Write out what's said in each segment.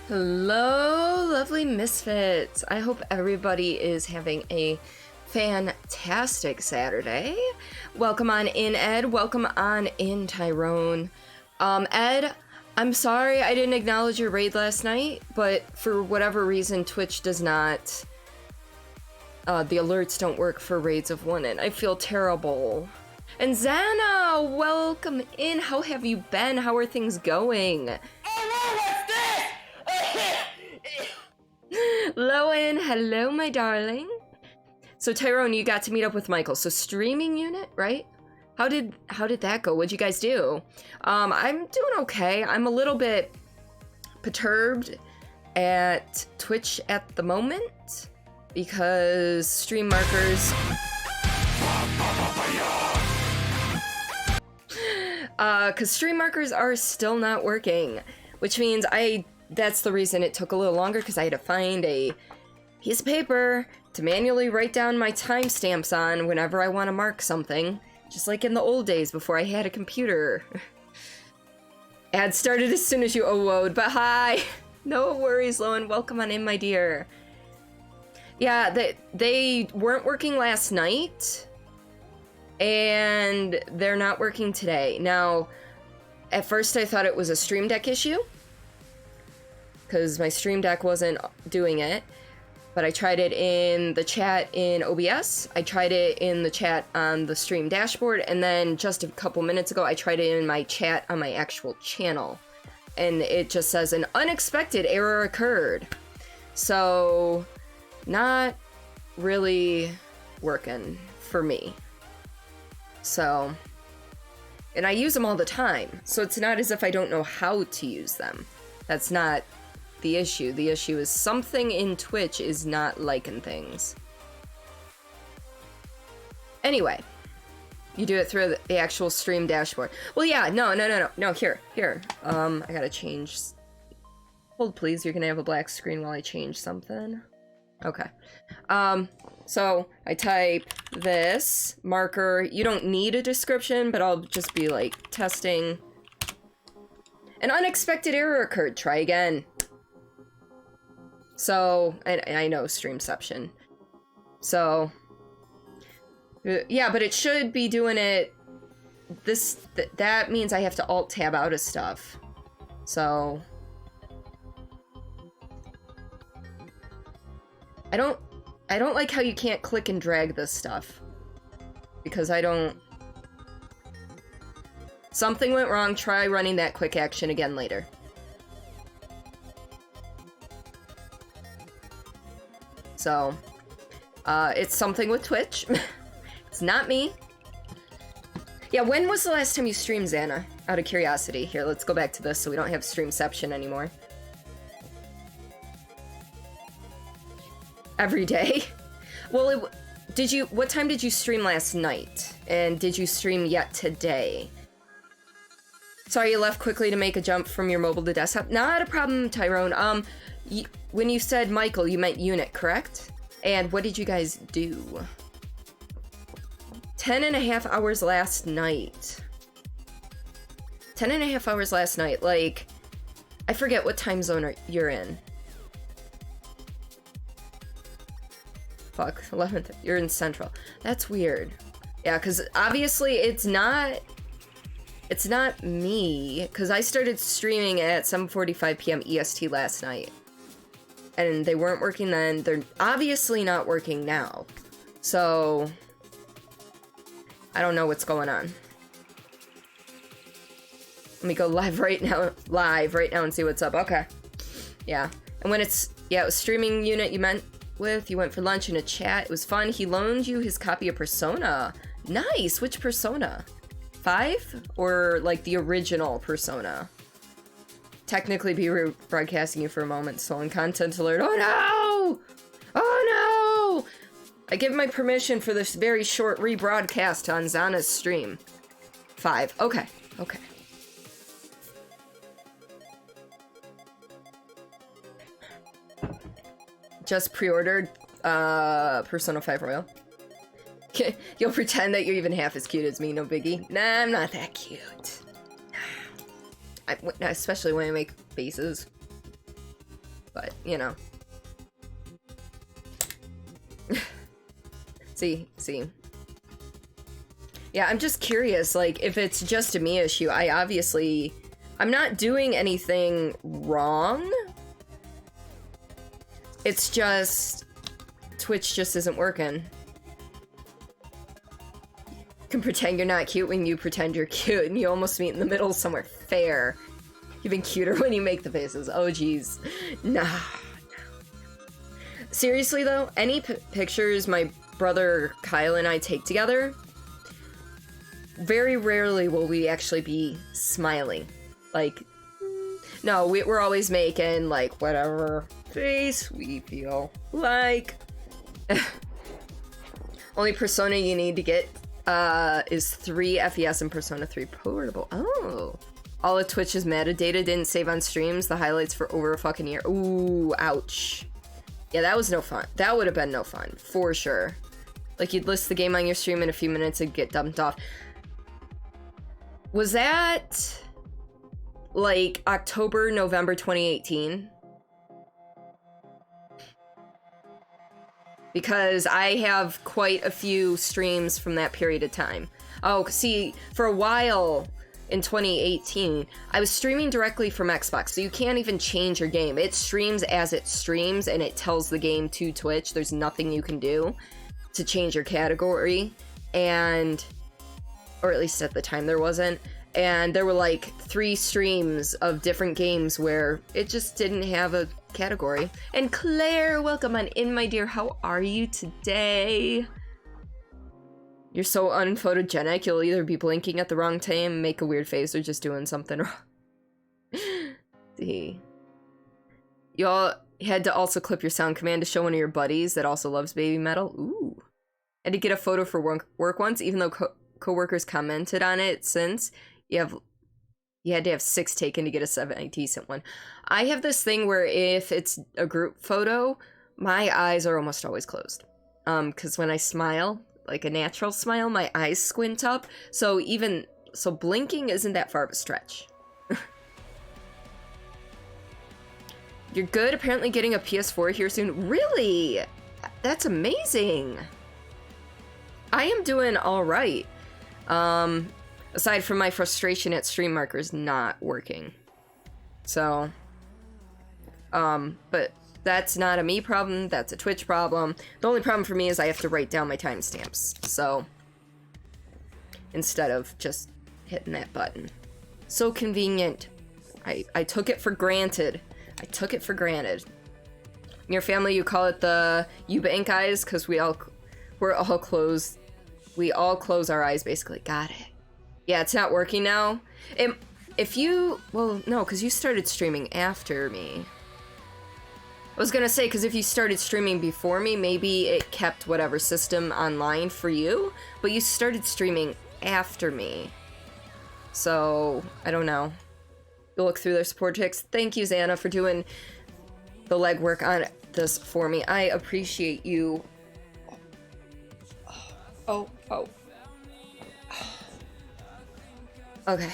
Hello, lovely misfits. I hope everybody is having a fantastic Saturday. Welcome on in, Ed. Welcome on in, Tyrone. Ed, I'm sorry I didn't acknowledge your raid last night, but for whatever reason, Twitch does not... the alerts don't work for raids of one, and I feel terrible. And Xana, welcome in. How have you been? How are things going? Lowen, hello, my darling. So Tyrone, you got to meet up with Michael. So streaming unit, right? How did that go? What'd you guys do? I'm doing okay. I'm a little bit perturbed at Twitch at the moment because stream markers. Because stream markers are still not working, which means that's the reason it took a little longer, because I had to find a piece of paper to manually write down my timestamps on whenever I want to mark something, just like in the old days before I had a computer. Ad started as soon as you awoed, but hi! No worries, Lowen. Welcome on in, my dear. Yeah, they weren't working last night, and they're not working today. Now, at first I thought it was a Stream Deck issue, because my Stream Deck wasn't doing it, but I tried it in the chat in OBS, I tried it in the chat on the stream dashboard, and then just a couple minutes ago I tried it in my chat on my actual channel, and it just says an unexpected error occurred. So, not really working for me. So, and I use them all the time, so it's not as if I don't know how to use them. That's not the issue. The issue is something in Twitch is not liking things. Anyway, you do it through the actual stream dashboard. Well, yeah, no, here. I gotta change. Hold, please, you're gonna have a black screen while I change something. Okay. So I type this marker. You don't need a description, but I'll just be like, testing. An unexpected error occurred. Try again. So, I know Streamception. So, yeah, but it should be doing it, that means I have to Alt-Tab out of stuff. So, I don't like how you can't click and drag this stuff. Because something went wrong, try running that quick action again later. So, it's something with Twitch. It's not me. Yeah, when was the last time you streamed, Xana? Out of curiosity. Here, let's go back to this so we don't have Streamception anymore. Every day? Well, what time did you stream last night? And did you stream yet today? Sorry, you left quickly to make a jump from your mobile to desktop. Not a problem, Tyrone. When you said Michael, you meant unit, correct? And what did you guys do? 10.5 hours last night. 10.5 hours last night. Like, I forget what time zone you're in. Fuck, 11th. You're in Central. That's weird. Yeah, because obviously it's not me, because I started streaming at 7:45 p.m. EST last night. And they weren't working then. They're obviously not working now. So, I don't know what's going on. Let me go live right now and see what's up. Okay. Yeah. And when it was streaming unit you went for lunch in a chat. It was fun. He loaned you his copy of Persona. Nice. Which Persona? 5? Or like the original Persona? Technically be broadcasting you for a moment. Stolen content alert. Oh no! Oh no! I give my permission for this very short rebroadcast on Xana's stream. 5. Okay. Okay. Just pre-ordered Persona 5 Royal. You'll pretend that you're even half as cute as me, no biggie. Nah, I'm not that cute. Especially when I make faces. but, you know. See. Yeah, I'm just curious, like, if it's just a me issue, I'm not doing anything wrong. It's just, Twitch just isn't working. You can pretend you're not cute when you pretend you're cute, and you almost meet in the middle somewhere fair. Even cuter when you make the faces. Oh, geez. Nah. Seriously, though, any pictures my brother Kyle and I take together, very rarely will we actually be smiling. Like, no, we're always making, like, whatever face we feel like. Only persona you need to get is 3 FES and Persona 3 Portable. Oh. All of Twitch's metadata didn't save on streams, the highlights for over a fucking year. Ooh, ouch. Yeah, that was no fun. That would have been no fun, for sure. Like, you'd list the game on your stream in a few minutes and get dumped off. Was that, like, October, November 2018? Because I have quite a few streams from that period of time. Oh, see, for a while in 2018, I was streaming directly from Xbox, so you can't even change your game. It streams as it streams, and it tells the game to Twitch. There's nothing you can do to change your category, or at least at the time there wasn't. And there were like 3 streams of different games where it just didn't have a category. And Claire, welcome on in, my dear. How are you today? You're so unphotogenic, you'll either be blinking at the wrong time, make a weird face, or just doing something wrong. See. You all had to also clip your sound command to show one of your buddies that also loves baby metal. Ooh. Had to get a photo for work once, even though co-workers commented on it since. You had to have 6 taken to get a 7 decent one. I have this thing where if it's a group photo, my eyes are almost always closed. Because when I smile, like a natural smile, my eyes squint up. So blinking isn't that far of a stretch. You're good, apparently getting a PS4 here soon. Really? That's amazing. I am doing all right. Aside from my frustration at stream markers not working. So, but that's not a me problem, that's a Twitch problem. The only problem for me is I have to write down my timestamps, so instead of just hitting that button. So convenient. I took it for granted. I took it for granted. In your family, you call it the Yuba Ink eyes, because we all close our eyes, basically. Got it. Yeah, it's not working now. Well, no, because you started streaming after me. I was gonna say, because if you started streaming before me, maybe it kept whatever system online for you, but you started streaming after me. So, I don't know. You'll look through their support checks. Thank you, Xana, for doing the legwork on this for me. I appreciate you. Oh. Okay.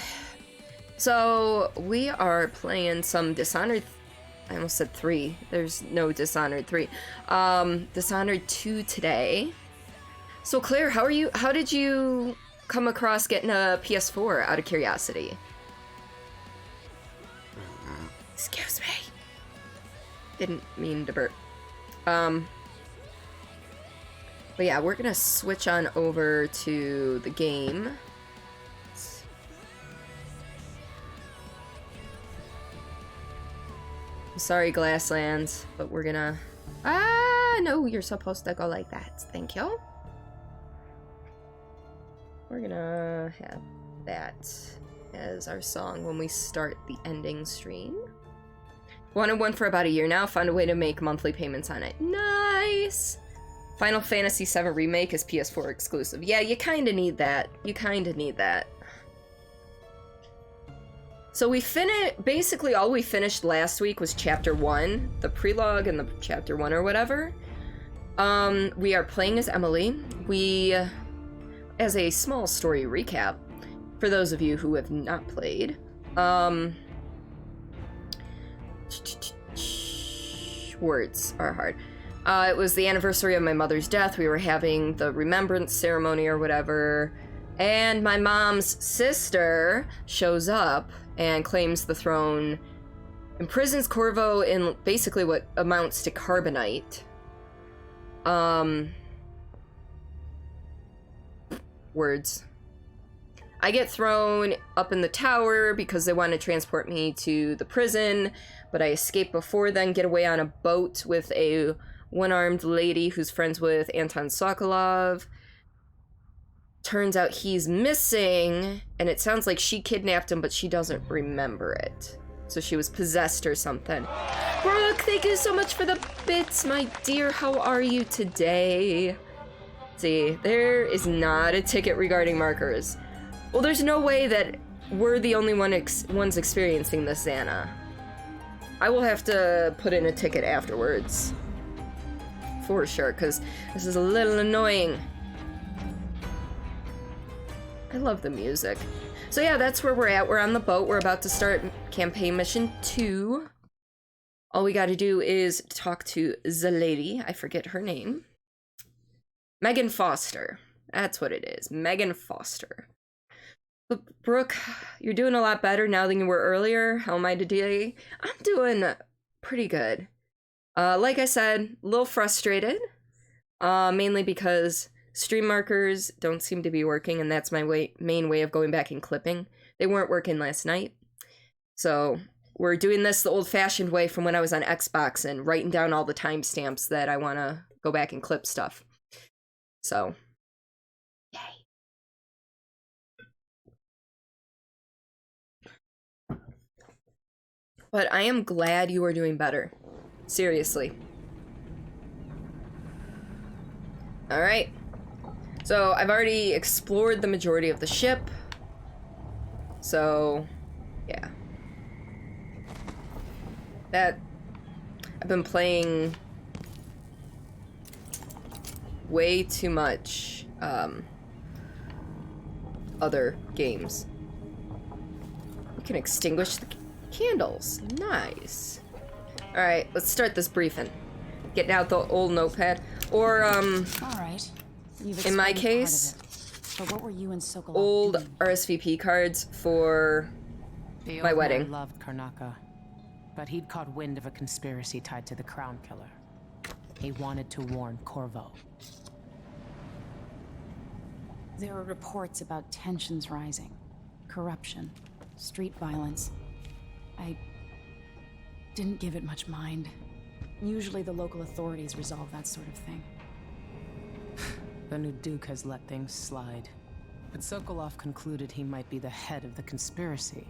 So, we are playing some Dishonored. I almost said 3. There's no Dishonored 3. Dishonored 2 today. So, Claire, how did you come across getting a PS4 out of curiosity? Excuse me. Didn't mean to burp. But yeah, we're gonna switch on over to the game. I'm sorry, Glasslands, but we're gonna... no, you're supposed to go like that. Thank you. We're gonna have that as our song when we start the ending stream. Wanted one for about a year now. Found a way to make monthly payments on it. Nice! Final Fantasy VII Remake is PS4 exclusive. Yeah, you kinda need that. So we basically all we finished last week was Chapter 1, the prelogue and the Chapter 1 or whatever. We are playing as Emily. As a small story recap, for those of you who have not played, Words are hard. It was the anniversary of my mother's death. We were having the remembrance ceremony or whatever. And my mom's sister shows up and claims the throne, imprisons Corvo in basically what amounts to carbonite. Words. I get thrown up in the tower because they want to transport me to the prison, but I escape before then, get away on a boat with a one-armed lady who's friends with Anton Sokolov. Turns out he's missing, and it sounds like she kidnapped him, but she doesn't remember it. So she was possessed or something. Brooke, thank you so much for the bits, my dear. How are you today? See, there is not a ticket regarding markers. Well, there's no way that we're the only ones experiencing this, Xana. I will have to put in a ticket afterwards. For sure, because this is a little annoying. I love the music. So yeah, that's where we're at. We're on the boat. We're about to start campaign mission 2. All we gotta do is talk to the lady. I forget her name. Megan Foster. That's what it is. Megan Foster. But Brooke, you're doing a lot better now than you were earlier. How am I today? I'm doing pretty good. Like I said, a little frustrated. Mainly because stream markers don't seem to be working, and that's my main way of going back and clipping. They weren't working last night. So we're doing this the old-fashioned way from when I was on Xbox and writing down all the timestamps that I want to go back and clip stuff. So, yay. But I am glad you are doing better. Seriously. Alright. So, I've already explored the majority of the ship. So, yeah. I've been playing way too much, other games. We can extinguish the candles. Nice. Alright, let's start this briefing. Getting out the old notepad. Or, all right. in my case, but what were you and Sokolov old doing? RSVP cards for my wedding. Loved Karnaka, but he'd caught wind of a conspiracy tied to the Crown Killer. He wanted to warn Corvo. There were reports about tensions rising, corruption, street violence. I didn't give it much mind. Usually the local authorities resolve that sort of thing. The new Duke has let things slide, but Sokolov concluded he might be the head of the conspiracy.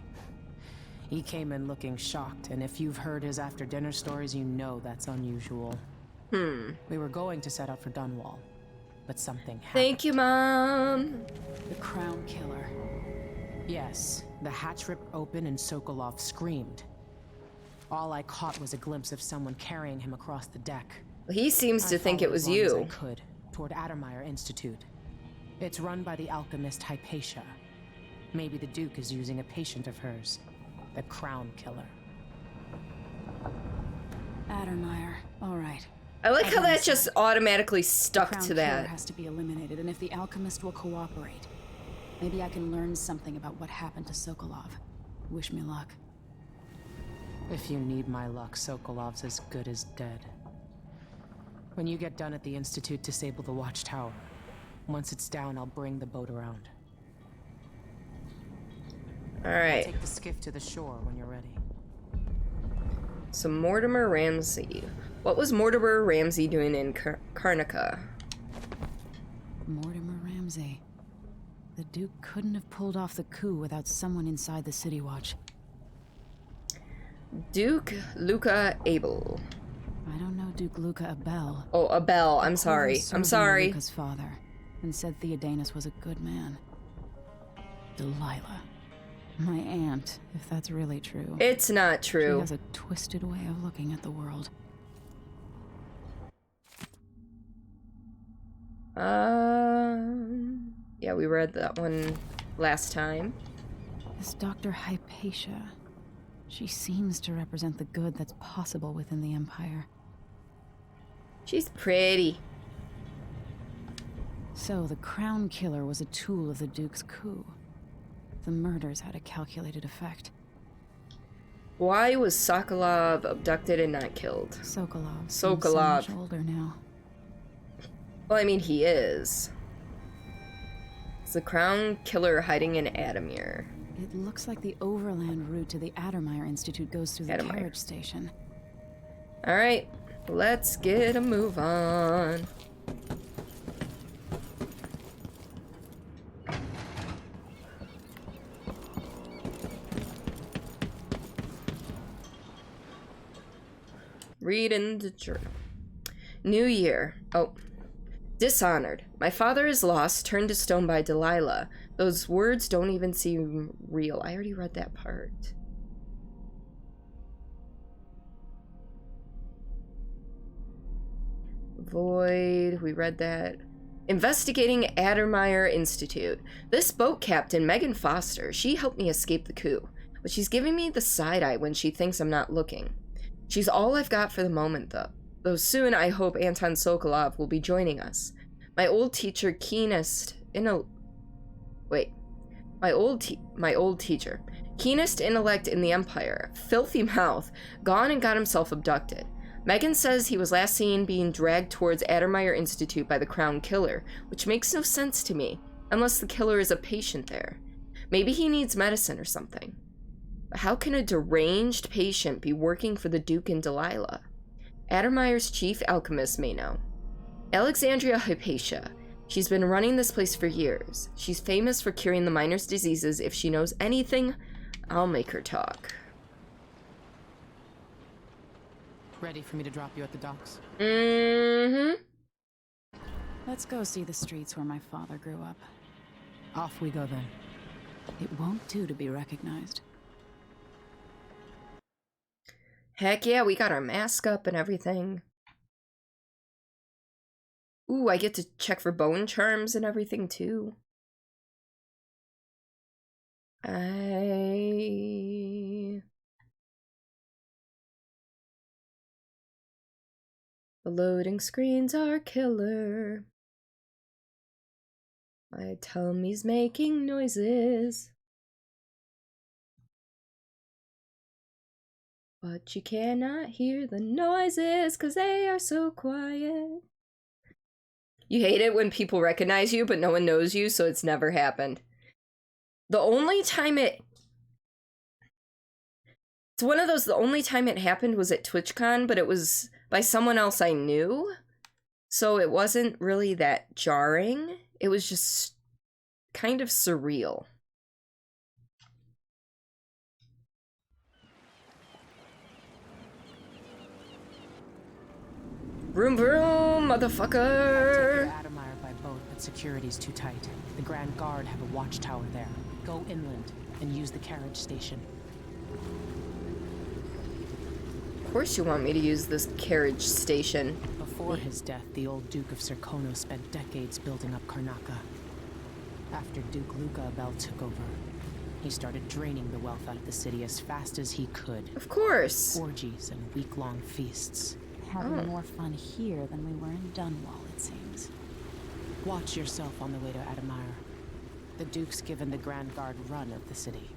He came in looking shocked, and if you've heard his after-dinner stories, you know that's unusual. We were going to set out for Dunwall, but something happened. Thank you, Mom. The Crown Killer. Yes, the hatch ripped open and Sokolov screamed. All I caught was a glimpse of someone carrying him across the deck. He seems to think it was I followed as long you. as I could, toward Addermeyer Institute. It's run by the alchemist Hypatia. Maybe the Duke is using a patient of hers, the Crown Killer. Addermeyer. All right. I like how that just automatically The stuck Crown to Killer that. has to be eliminated, and if the alchemist will cooperate, maybe I can learn something about what happened to Sokolov. Wish me luck. If you need my luck, Sokolov's as good as dead. When you get done at the Institute, disable the watchtower. Once it's down, I'll bring the boat around. Alright. Take the skiff to the shore when you're ready. So Mortimer Ramsey. What was Mortimer Ramsey doing in Karnaka? Mortimer Ramsey. The Duke couldn't have pulled off the coup without someone inside the City Watch. Duke Luca Abel. I don't know Duke Luca Abel. Oh, Abel. I'm sorry. Corvo I'm served sorry. Luca's father, and said Theodanis was a good man. Delilah. My aunt, if that's really true. It's not She true. has a twisted way of looking at the world. Yeah, we read that one last time. This Dr. Hypatia. She seems to represent the good that's possible within the Empire. She's pretty. So the Crown Killer was a tool of the Duke's coup. The murders had a calculated effect. Why was Sokolov abducted and not killed? Sokolov. Sokolov. Seems so much older now. Well, I mean, he is. It's the Crown Killer hiding in Adamir. It looks like the overland route to the Addermeyer Institute goes through the Addermeyer. carriage station. Alright, let's get a move on. Read in the journal. New Year. Oh. Dishonored. My father is lost, turned to stone by Delilah. Those words don't even seem real. I already read that part. Void. We read that. Investigating Addermeyer Institute. This boat captain, Megan Foster, she helped me escape the coup. But she's giving me the side eye when she thinks I'm not looking. She's all I've got for the moment, though soon I hope Anton Sokolov will be joining us. My old teacher, keenest intellect in the Empire, filthy mouth, gone and got himself abducted. Megan says he was last seen being dragged towards Addermeyer Institute by the Crown Killer, which makes no sense to me, unless the killer is a patient there. Maybe he needs medicine or something. But how can a deranged patient be working for the Duke and Delilah? Addermeyer's chief alchemist may know. Alexandria Hypatia. She's been running this place for years. She's famous for curing the miners' diseases. If she knows anything, I'll make her talk. Ready for me to drop you at the docks? Mm-hmm. Let's go see the streets where my father grew up. Off we go then. It won't do to be recognized. Heck yeah, we got our mask up and everything. Ooh, I get to check for bone charms and everything too. The loading screens are killer. My tummy's making noises. But you cannot hear the noises because they are so quiet. You hate it when people recognize you, but no one knows you, so it's never happened. The only time it happened was at TwitchCon, but it was by someone else I knew. So it wasn't really that jarring. It was just kind of surreal. Vroom vroom, motherfucker! I'll take you to Addermeyer by boat, but security's too tight. The Grand Guard have a watchtower there. Go inland and use the carriage station. Of course you want me to use this carriage station. Before his death, the old Duke of Serkono spent decades building up Karnaca. After Duke Luca Abel took over, he started draining the wealth out of the city as fast as he could. Of course. Orgies and week-long feasts. Having more fun here than we were in Dunwall, it seems. Watch yourself on the way to Addermeyer. The Duke's given the Grand Guard run of the city.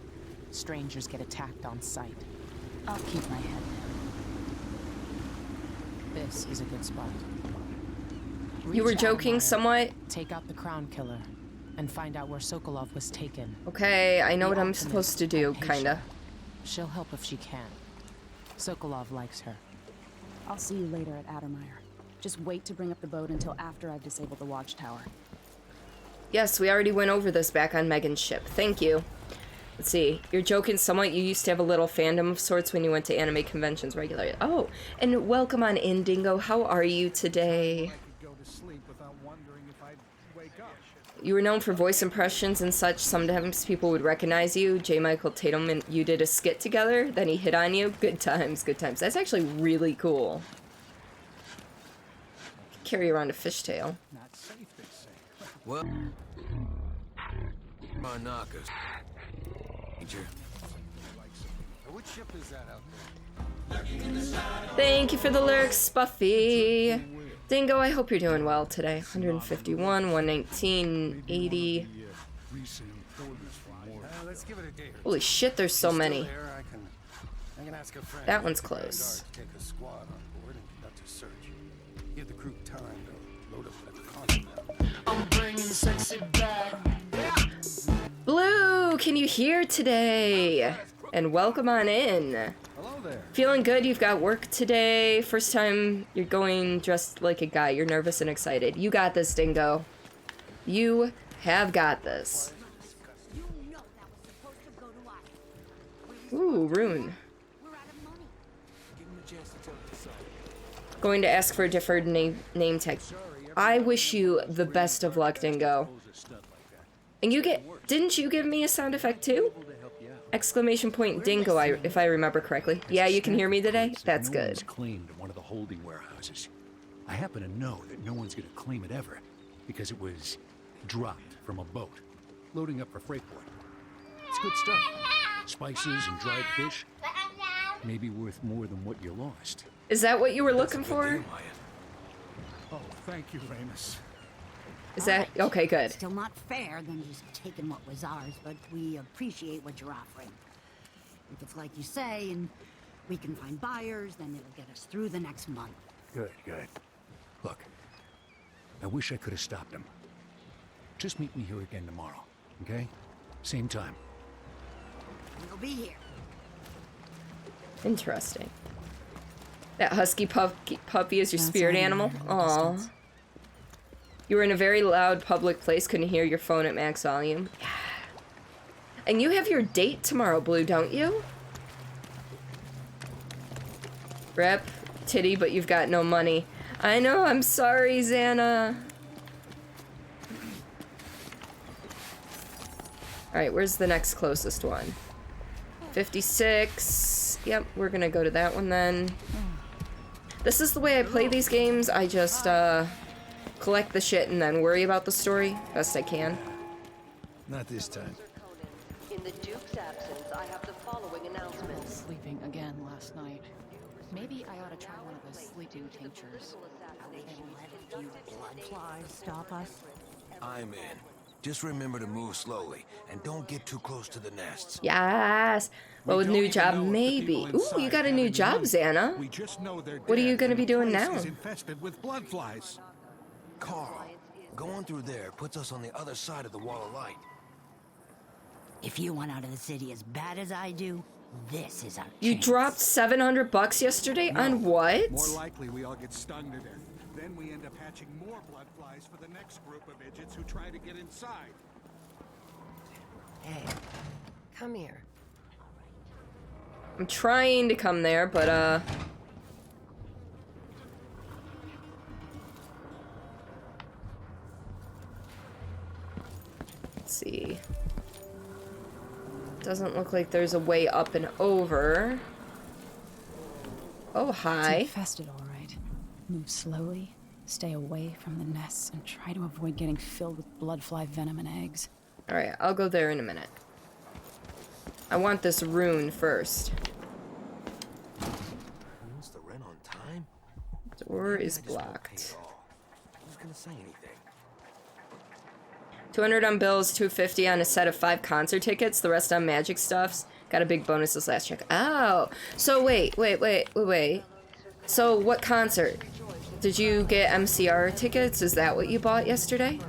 Strangers get attacked on sight. I'll keep my head down. This is a good spot. You were Reach joking Addermeyer, somewhat? Take out the Crown Killer, and find out where Sokolov was taken. Okay, I know The what I'm alchemist, supposed to do, Hypatia. kinda. She'll help if she can. Sokolov likes her. I'll see you later at Addermeyer. Just wait to bring up the boat until after I've disabled the watchtower. Yes, we already went over this back on Megan's ship. Thank you. Let's see. You're joking somewhat. You used to have a little fandom of sorts when you went to anime conventions regularly. Oh, and welcome on in, Dingo. How are you today? You were known for voice impressions and such. Sometimes people would recognize you. J. Michael Tatum and you did a skit together. Then he hit on you. Good times, good times. That's actually really cool. Carry around a fishtail. Not safe, they say. Well, Marnaka's. Which ship is that out there? Thank you for the lyrics, Spuffy. Dingo, I hope you're doing well today. 151, 119, 80. Let's give it a day. Holy shit, there's so many. I can ask a friend. That one's close. Take a squad on board and conduct a search. Give the crew time to load up that condiment. I'm bringing sexy back. Blue, can you hear today? And welcome on in. Hello there. Feeling good? You've got work today. First time you're going dressed like a guy. You're nervous and excited. You got this, Dingo. You have got this. Ooh, rune. Going to ask for a deferred name tag. I wish you the best of luck, Dingo. And didn't you give me a sound effect too? Exclamation point Dingo, if I remember correctly. Yeah, you can hear me today? That's good. No one's claimed one of the holding warehouses. I happen to know that no one's going to claim it ever, because it was dropped from a boat, loading up for Freightport. It's good stuff. Spices and dried fish. Maybe worth more than what you lost. Is that what you were looking for? Oh, thank you, Ramus. Is that okay? Good. Still not fair than just taking what was ours, but we appreciate what you're offering. If it's like you say, and we can find buyers, then it'll get us through the next month. Good, good. Look, I wish I could have stopped him. Just meet me here again tomorrow, okay? Same time. We'll be here. Interesting. That husky puppy is your That's spirit all I animal? heard in the Aww. distance. You were in a very loud public place, couldn't hear your phone at max volume. Yeah. And you have your date tomorrow, Blue, don't you? Rep, titty, but you've got no money. I know, I'm sorry, Xana. Alright, where's the next closest one? 56. Yep, we're gonna go to that one then. This is the way I play these games. I just, collect the shit and then worry about the story best I can. Not this time. In the Duke's absence, I have the following announcements. Sleeping again last night. Maybe I ought to try one of those sleeping tinctures. They can let a few blood flies stop us. I'm in. Just remember to move slowly, and don't get too close to the nests. Yes. Well, with new job, maybe. Ooh, you got a new job, Xana. We just know they're What are you dead, gonna and be the doing place now? is infested with blood flies. Carl, going through there puts us on the other side of the wall of light. If you want out of the city as bad as I do, this is our You chance. dropped $700 yesterday on what? More likely we all get stung to death. Then we end up hatching more blood flies for the next group of idiots who try to get inside. Hey, come here. I'm trying to come there, but let's see. Doesn't look like there's a way up and over. Oh, It's hi. infested, all right. Move slowly, stay away from the nests, and try to avoid getting filled with bloodfly venom and eggs. Alright, I'll go there in a minute. I want this rune first. When's the rent on time? Door is I just won't pay blocked. it all. Who's gonna say anything? 200 on bills, 250 on a set of 5 concert tickets, the rest on magic stuffs. Got a big bonus this last check. Oh, so wait. So what concert? Did you get MCR tickets? Is that what you bought yesterday?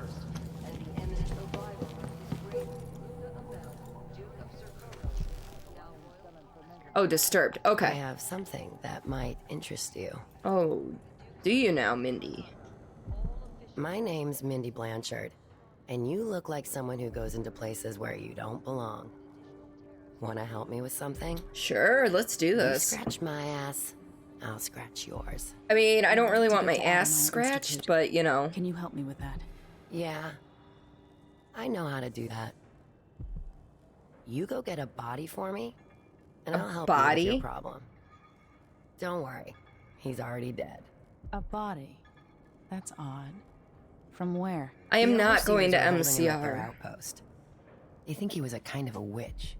Oh, Disturbed. I Okay. have something that might interest you. Oh, do you now, Mindy? My name's Mindy Blanchard, and you look like someone who goes into places where you don't belong. Want to help me with something? Sure, let's do You this. scratch my ass, I'll scratch yours. I mean, I don't really want my To go to ass Alamo scratched, Institute. but you know. Can you help me with that? Yeah, I know how to do that. You go get a body for me, and A I'll help you body? with your problem. Don't worry, he's already dead. A body. That's odd. From where? I am The not overseers going to are holding him at their MCR. outpost. They think he was a kind of a witch.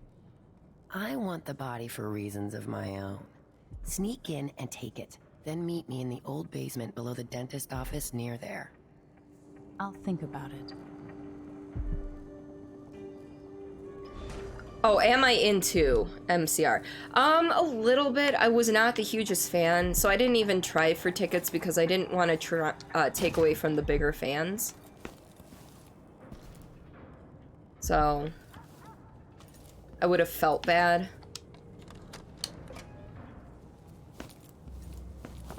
I want the body for reasons of my own. Sneak in and take it. Then meet me in the old basement below the dentist office near there. I'll think about it. Oh, am I into MCR? A little bit. I was not the hugest fan, so I didn't even try for tickets because I didn't want to take away from the bigger fans. So, I would have felt bad.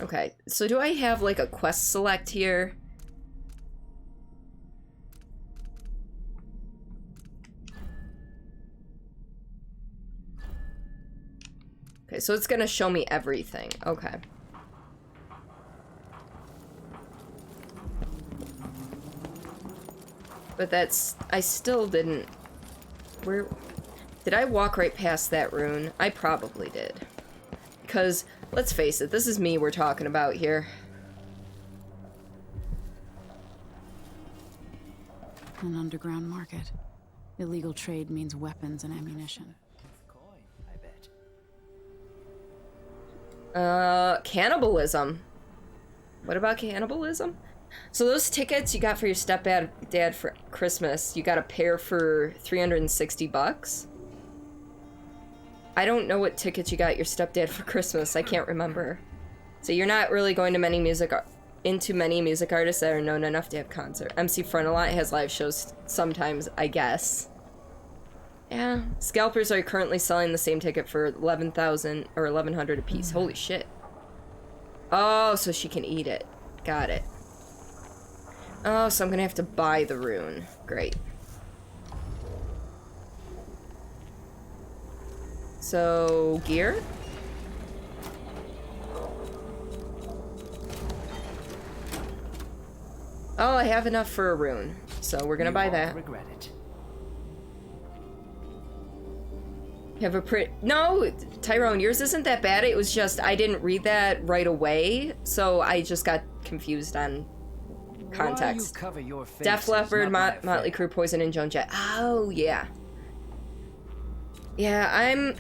Okay, so do I have like a quest select here? Okay, so it's gonna show me everything. Okay. But that's... I still didn't... Where... Did I walk right past that rune? I probably did. Because, let's face it, this is me we're talking about here. An underground market. Illegal trade means weapons and ammunition. Cannibalism. What about cannibalism? So those tickets you got for your stepdad for Christmas, you got a pair for 360 bucks? I don't know what tickets you got your stepdad for Christmas. I can't remember. So you're not really going to many music artists that are known enough to have concert. MC Frontalot has live shows sometimes, I guess. Yeah, scalpers are currently selling the same ticket for 11,000 or 1,100 a piece. Holy shit. Oh, so she can eat it. Got it. Oh, so I'm gonna have to buy the rune. Great. So, gear? Oh, I have enough for a rune. So we're gonna buy that. Regret it. You have a pretty... No, Tyrone, yours isn't that bad. It was just, I didn't read that right away, so I just got confused on context. Def Leppard, Motley Crue, Poison, and Joan Jett. Oh, yeah. Yeah, I'm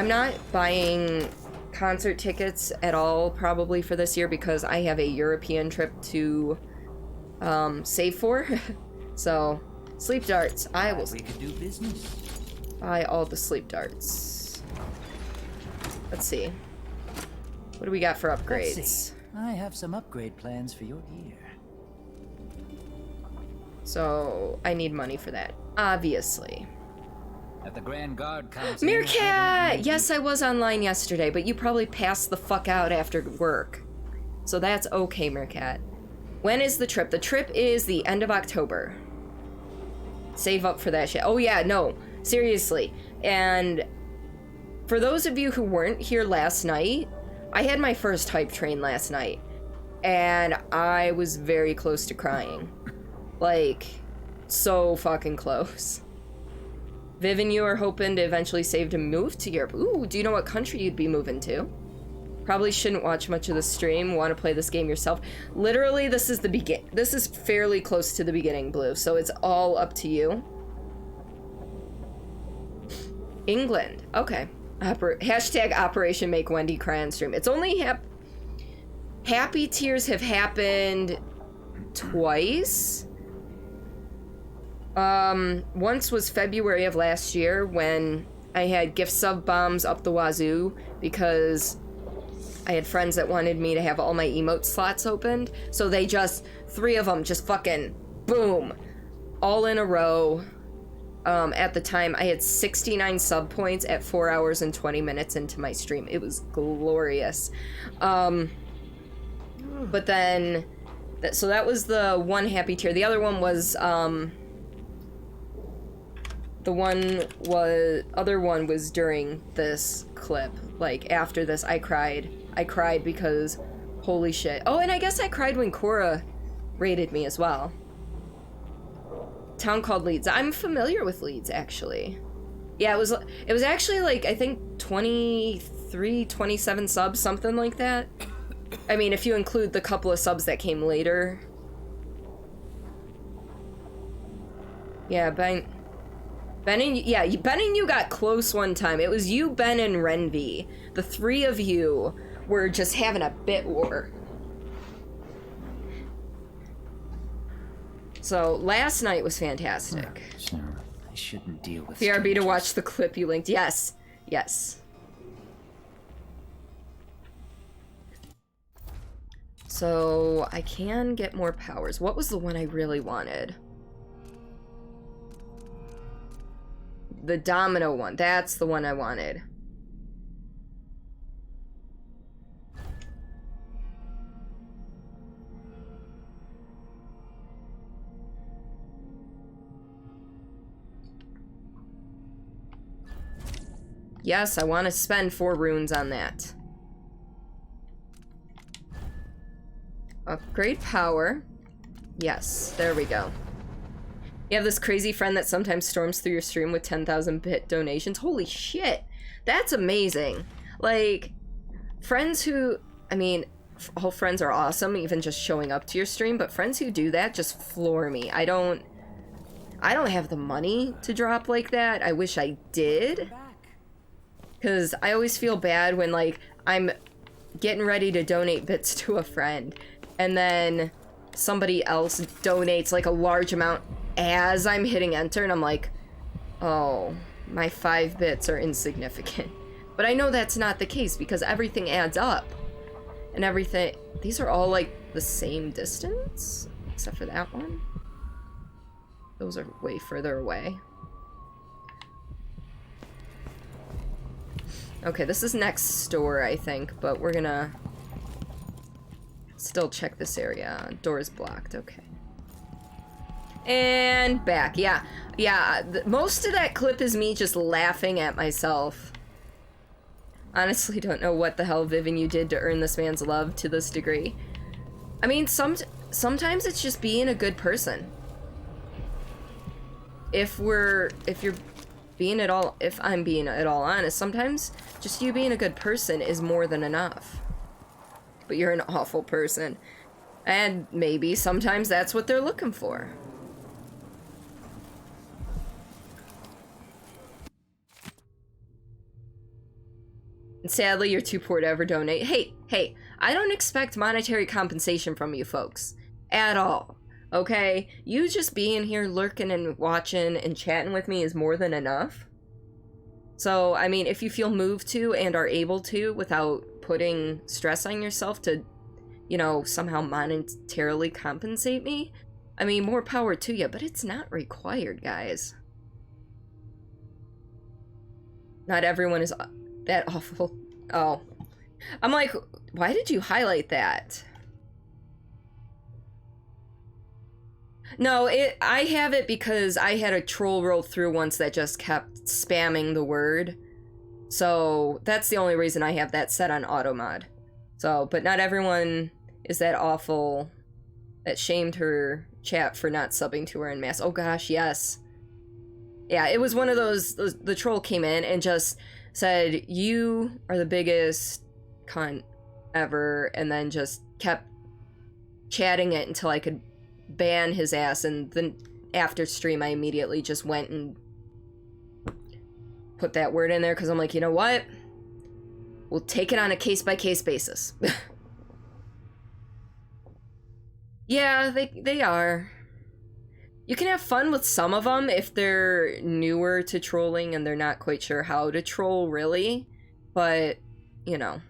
not buying concert tickets at all, probably, for this year, because I have a European trip to save for. So, sleep darts. I will. We could do business. Buy all the sleep darts. Let's see. What do we got for upgrades? Let's see. I have some upgrade plans for your gear. So, I need money for that. Obviously. At the Grand Guard comes Meerkat! Yes, I was online yesterday, but you probably passed the fuck out after work. So that's okay, Meerkat. When is the trip? The trip is the end of October. Save up for that shit. Oh yeah, no. Seriously. And for those of you who weren't here last night, I had my first hype train last night. And I was very close to crying. Like, so fucking close. Viv and you are hoping to eventually save to move to Europe. Ooh, do you know what country you'd be moving to? Probably shouldn't watch much of the stream. Want to play this game yourself. Literally, this is the this is fairly close to the beginning, Blue, so it's all up to you. England. Okay. Hashtag Operation Make Wendy Cry on stream. It's only happy tears have happened twice. Once was February of last year when I had gift sub bombs up the wazoo because I had friends that wanted me to have all my emote slots opened. So they just, 3 of them just fucking boom, all in a row. At the time I had 69 sub points at 4 hours and 20 minutes into my stream. It was glorious. But then, so that was the one happy tear. The other one was, other one was during this clip. Like, after this, I cried. I cried because, holy shit. Oh, and I guess I cried when Cora raided me as well. Town called Leeds. I'm familiar with Leeds, actually. Yeah, it was actually, like, I think 23, 27 subs, something like that. I mean, if you include the couple of subs that came later. Yeah, but Ben and you got close one time. It was you, Ben, and Renvi. The three of you were just having a bit war. So last night was fantastic. Sarah, I shouldn't deal with BRB to strangers. watch the clip you linked. Yes. Yes. So I can get more powers. What was the one I really wanted? The domino one. That's the one I wanted. Yes, I want to spend 4 runes on that. Upgrade power. Yes, there we go. You have this crazy friend that sometimes storms through your stream with 10,000 bit donations. Holy shit. That's amazing. Like, friends who, I mean, all friends are awesome, even just showing up to your stream, but friends who do that just floor me. I don't have the money to drop like that. I wish I did. Because I always feel bad when, like, I'm getting ready to donate bits to a friend, and then somebody else donates, like, a large amount as I'm hitting enter, and I'm like, oh, my 5 bits are insignificant. But I know that's not the case, because everything adds up. And everything... These are all, like, the same distance? Except for that one. Those are way further away. Okay, this is next store, I think, but we're gonna still check this area. Door is blocked, okay. And back, yeah. Yeah, most of that clip is me just laughing at myself. Honestly, don't know what the hell, Vivian, you did to earn this man's love to this degree. I mean, sometimes it's just being a good person. If I'm being at all honest, sometimes just you being a good person is more than enough. But you're an awful person. And maybe sometimes that's what they're looking for. And sadly, you're too poor to ever donate. Hey, I don't expect monetary compensation from you folks. At all. Okay? You just being here lurking and watching and chatting with me is more than enough. So, I mean, if you feel moved to and are able to without putting stress on yourself to, you know, somehow monetarily compensate me, I mean, more power to you, but it's not required, guys. Not everyone is that awful. Oh. I'm like, why did you highlight that? No, I have it because I had a troll roll through once that just kept spamming the word. So that's the only reason I have that set on auto mod. So, but not everyone is that awful that shamed her chat for not subbing to her en masse. Oh gosh, yes. Yeah, it was one of those, the troll came in and just said, you are the biggest cunt ever, and then just kept chatting it until I could ban his ass, and then after stream I immediately just went and put that word in there because I'm like, you know what? We'll take it on a case-by-case basis. Yeah, they are. You can have fun with some of them if they're newer to trolling and they're not quite sure how to troll really, but, you know.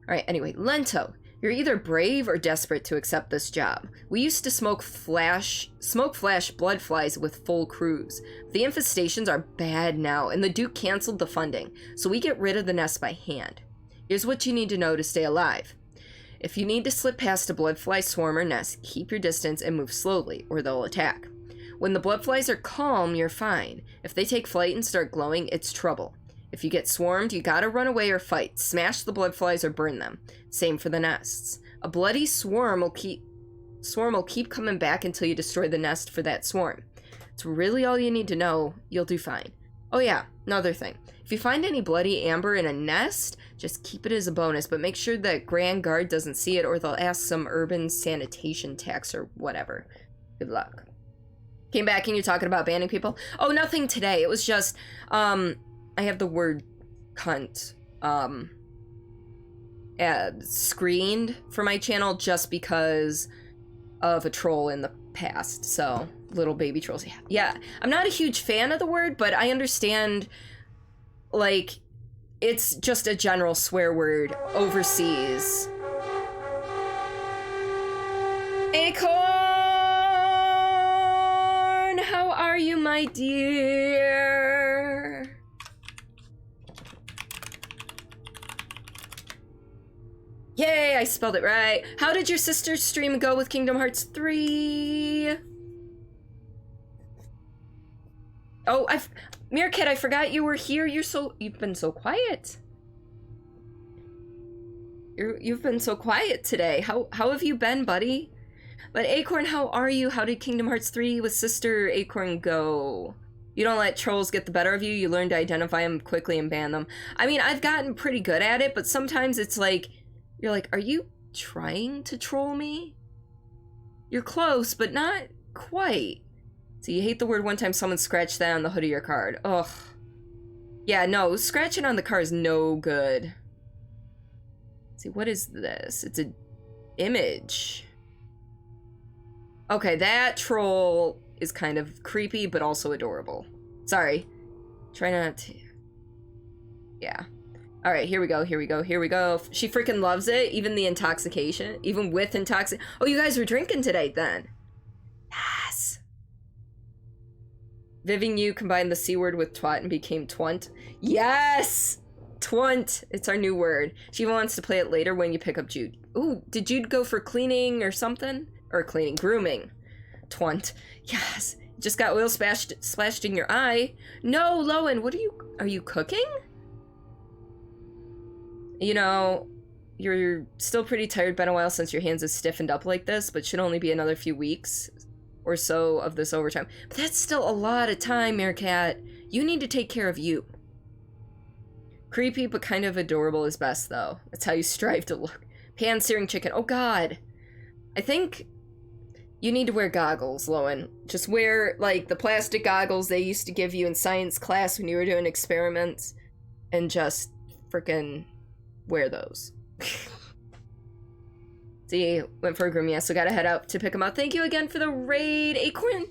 Alright, anyway, Lento. You're either brave or desperate to accept this job. We used to smoke flash blood flies with full crews. The infestations are bad now, and the Duke canceled the funding, so we get rid of the nest by hand. Here's what you need to know to stay alive. If you need to slip past a bloodfly swarm or nest, keep your distance and move slowly, or they'll attack. When the bloodflies are calm, you're fine. If they take flight and start glowing, it's trouble. If you get swarmed, you gotta run away or fight. Smash the bloodflies or burn them. Same for the nests. A bloody swarm will keep coming back until you destroy the nest for that swarm. It's really all you need to know. You'll do fine. Oh yeah, another thing. If you find any bloody amber in a nest, just keep it as a bonus, but make sure that Grand Guard doesn't see it or they'll ask some urban sanitation tax or whatever. Good luck. Came back and you're talking about banning people? Oh, nothing today. It was just, I have the word cunt, screened for my channel just because of a troll in the past. So, little baby trolls. Yeah, I'm not a huge fan of the word, but I understand, like, it's just a general swear word overseas. Acorn, how are you, my dear? Yay, I spelled it right. How did your sister's stream go with Kingdom Hearts 3? Oh, Meerkat, I forgot you were here. You've been so quiet. You've been so quiet today. How have you been, buddy? But Acorn, how are you? How did Kingdom Hearts 3 with Sister Acorn go? You don't let trolls get the better of you. You learn to identify them quickly and ban them. I mean, I've gotten pretty good at it, but sometimes it's like, you're like, are you trying to troll me? You're close, but not quite. So you hate the word one time someone scratched that on the hood of your card. Ugh. Yeah, no, scratching on the car is no good. Let's see, what is this? It's an image. Okay, that troll is kind of creepy, but also adorable. Sorry. Try not to... Yeah. Alright, here we go, here we go, here we go. She freaking loves it, even the intoxication. Even with intoxication. Oh, you guys were drinking today, then. Yes! Viving you combined the C word with twat and became twunt. Yes! Twunt! It's our new word. She even wants to play it later when you pick up Jude. Ooh, did Jude go for cleaning or something? Or cleaning, grooming. Twunt. Yes! Just got oil splashed in your eye. No, Lowen, are you cooking? You know, you're still pretty tired, been a while since your hands have stiffened up like this, but should only be another few weeks or so of this overtime. But that's still a lot of time, Meerkat. You need to take care of you. Creepy, but kind of adorable is best, though. That's how you strive to look. Pan-searing chicken. Oh, God. I think you need to wear goggles, Lowen. Just wear, like, the plastic goggles they used to give you in science class when you were doing experiments, and just frickin' wear those. See, went for a groom, yeah, so gotta head out to pick him up. Thank you again for the raid. Acorn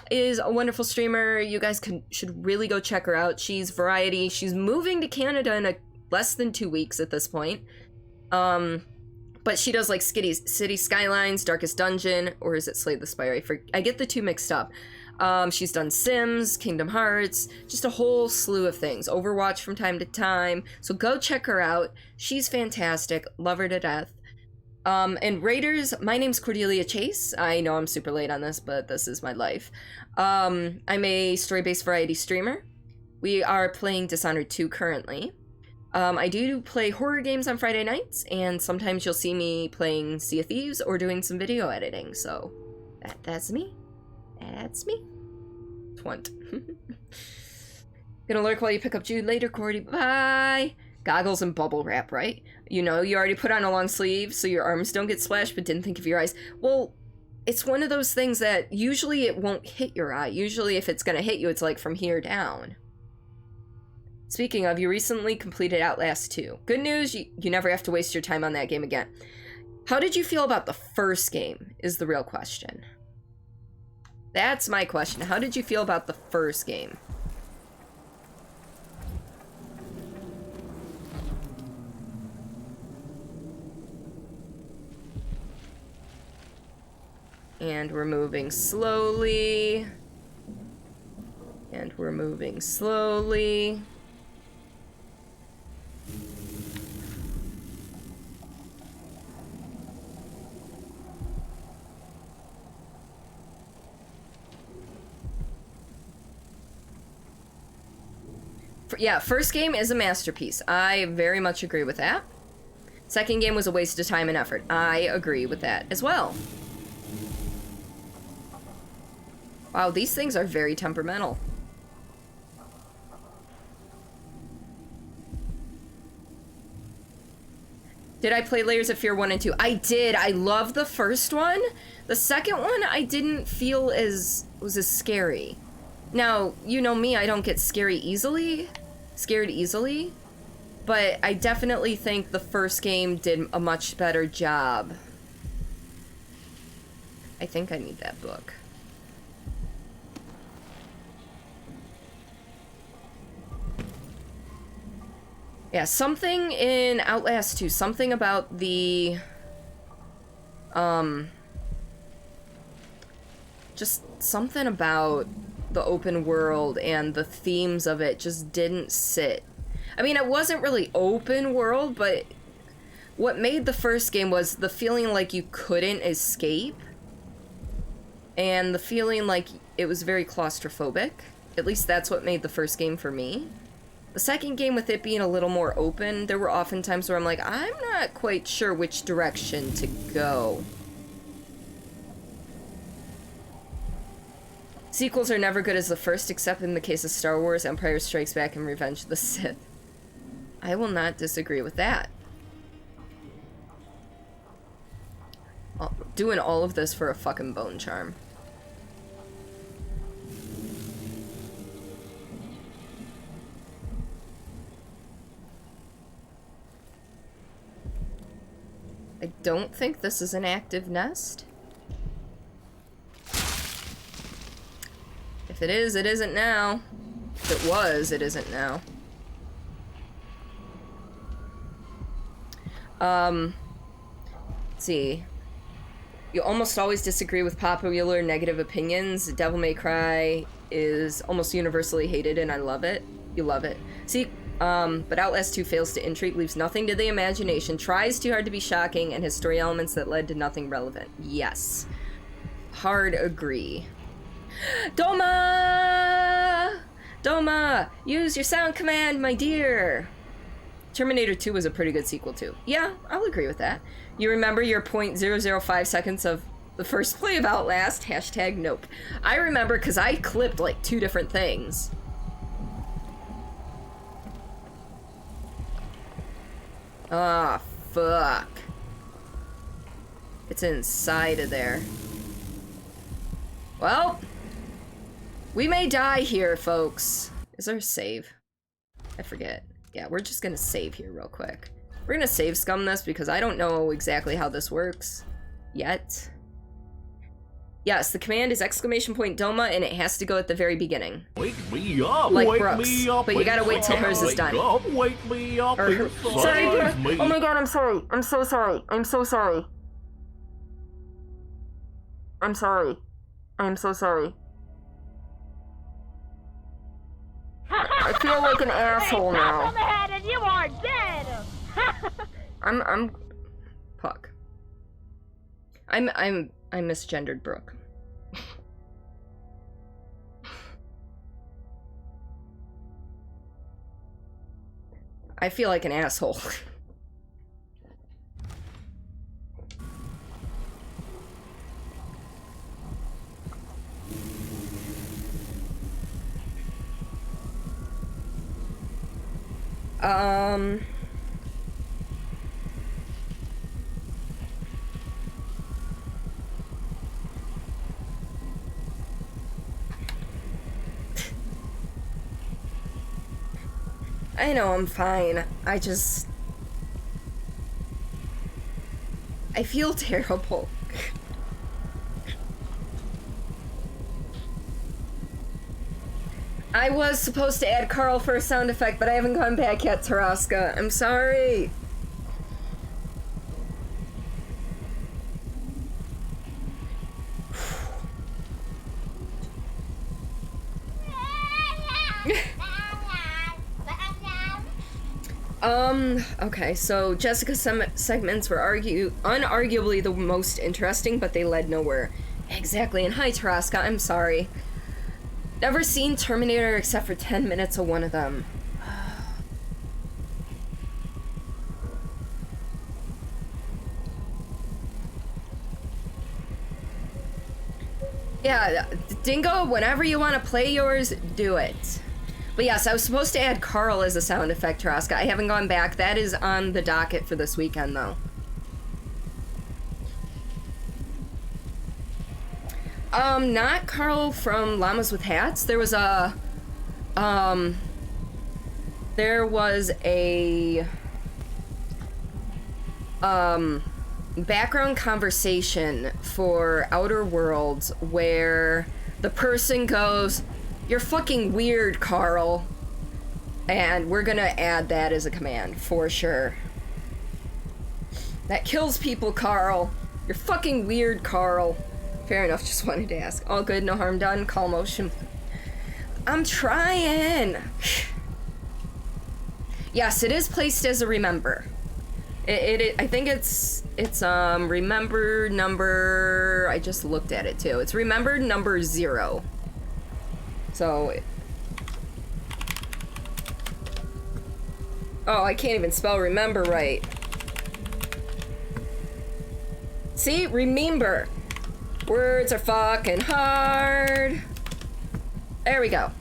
is a wonderful streamer. You guys should really go check her out. She's variety. She's moving to Canada in less than 2 weeks at this point. But she does like City Skylines, Darkest Dungeon, or is it Slay the Spire? I get the two mixed up. She's done Sims, Kingdom Hearts, just a whole slew of things. Overwatch from time to time. So go check her out. She's fantastic. Love her to death. And Raiders, my name's Cordelia Chase. I know I'm super late on this, but this is my life. I'm a story-based variety streamer. We are playing Dishonored 2 currently. I do play horror games on Friday nights, and sometimes you'll see me playing Sea of Thieves or doing some video editing, so that's me. That's me. Twunt. Gonna lurk while you pick up Jude later, Cordy. Bye! Goggles and bubble wrap, right? You know, you already put on a long sleeve so your arms don't get splashed, but didn't think of your eyes. Well, it's one of those things that usually it won't hit your eye. Usually if it's gonna hit you, it's like from here down. Speaking of, you recently completed Outlast 2. Good news, you never have to waste your time on that game again. How did you feel about the first game, is the real question. That's my question. How did you feel about the first game? And we're moving slowly. And we're moving slowly. Yeah, first game is a masterpiece. I very much agree with that. Second game was a waste of time and effort. I agree with that as well. Wow, these things are very temperamental. Did I play Layers of Fear 1 and 2? I did. I love the first one. The second one, I didn't feel was as scary. Now, you know me, I don't get scared easily. But I definitely think the first game did a much better job. I think I need that book. Yeah, something in Outlast 2, something about the, just something about the open world and the themes of it just didn't sit. I mean, it wasn't really open world, but what made the first game was the feeling like you couldn't escape, and the feeling like it was very claustrophobic. At least that's what made the first game for me. The second game, with it being a little more open, there were often times where I'm like, I'm not quite sure which direction to go. Sequels are never good as the first, except in the case of Star Wars, Empire Strikes Back, and Revenge of the Sith. I will not disagree with that. Doing all of this for a fucking bone charm. I don't think this is an active nest. If it is, it isn't now. If it was, it isn't now. Let's see. You almost always disagree with popular negative opinions. Devil May Cry is almost universally hated, and I love it. You love it. See, but Outlast 2 fails to intrigue, leaves nothing to the imagination, tries too hard to be shocking, and has story elements that led to nothing relevant. Yes. Hard agree. Doma! Doma! Use your sound command, my dear! Terminator 2 was a pretty good sequel, too. Yeah, I'll agree with that. You remember your 0.005 seconds of the first play of Outlast? Hashtag nope. I remember because I clipped like 2 different things. Ah, fuck. It's inside of there. Well, we may die here, folks. Is there a save? I forget. Yeah, we're just gonna save here real quick. We're gonna save scum this because I don't know exactly how this works yet. Yes, the command is ! Doma, and it has to go at the very beginning. Wake me up, like wake Brooks, me up, but you gotta wait till hers is done. Wake me up, Sorry, oh my god, I'm sorry. I'm so sorry. I'm so sorry. I'm sorry. I'm so sorry. I feel like an asshole now. On the head and you are dead. I'm fuck. I'm misgendered Brooke. I feel like an asshole. I know I'm fine. I feel terrible. I was supposed to add Carl for a sound effect, but I haven't gone back yet, Taraska. I'm sorry. Okay, so Jessica's segments were unarguably the most interesting, but they led nowhere. Exactly, and hi, Taraska, I'm sorry. Never seen Terminator except for 10 minutes of one of them. Yeah, Dingo, whenever you want to play yours, do it. But yes, I was supposed to add Carl as a sound effect, Traska. I haven't gone back. That is on the docket for this weekend, though. Not Carl from Llamas with Hats. There was a background conversation for Outer Worlds where the person goes, "You're fucking weird, Carl." And we're gonna add that as a command, for sure. That kills people, Carl. You're fucking weird, Carl. Fair enough, just wanted to ask. All good, no harm done, call motion. I'm trying! Yes, it is placed as a remember. I think it's remember number, I just looked at it too. It's remember number 0. So, oh, I can't even spell remember right. See, remember. Words are fucking hard. There we go.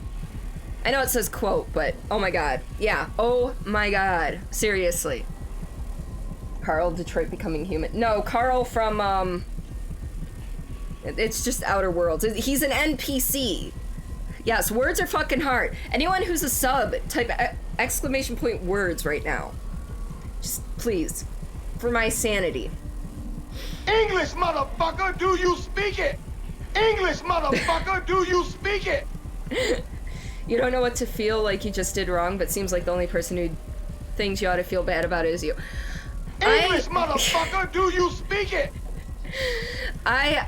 I know it says quote, but oh my god. Yeah, oh my god. Seriously. Carl, Detroit Becoming Human. No, Carl from, it's just Outer Worlds. He's an NPC. Yes, words are fucking hard. Anyone who's a sub, type exclamation point words right now. Just, please. For my sanity. English, motherfucker, do you speak it? English, motherfucker, do you speak it? You don't know what to feel like you just did wrong, but seems like the only person who thinks you ought to feel bad about it is you. English, motherfucker, do you speak it? I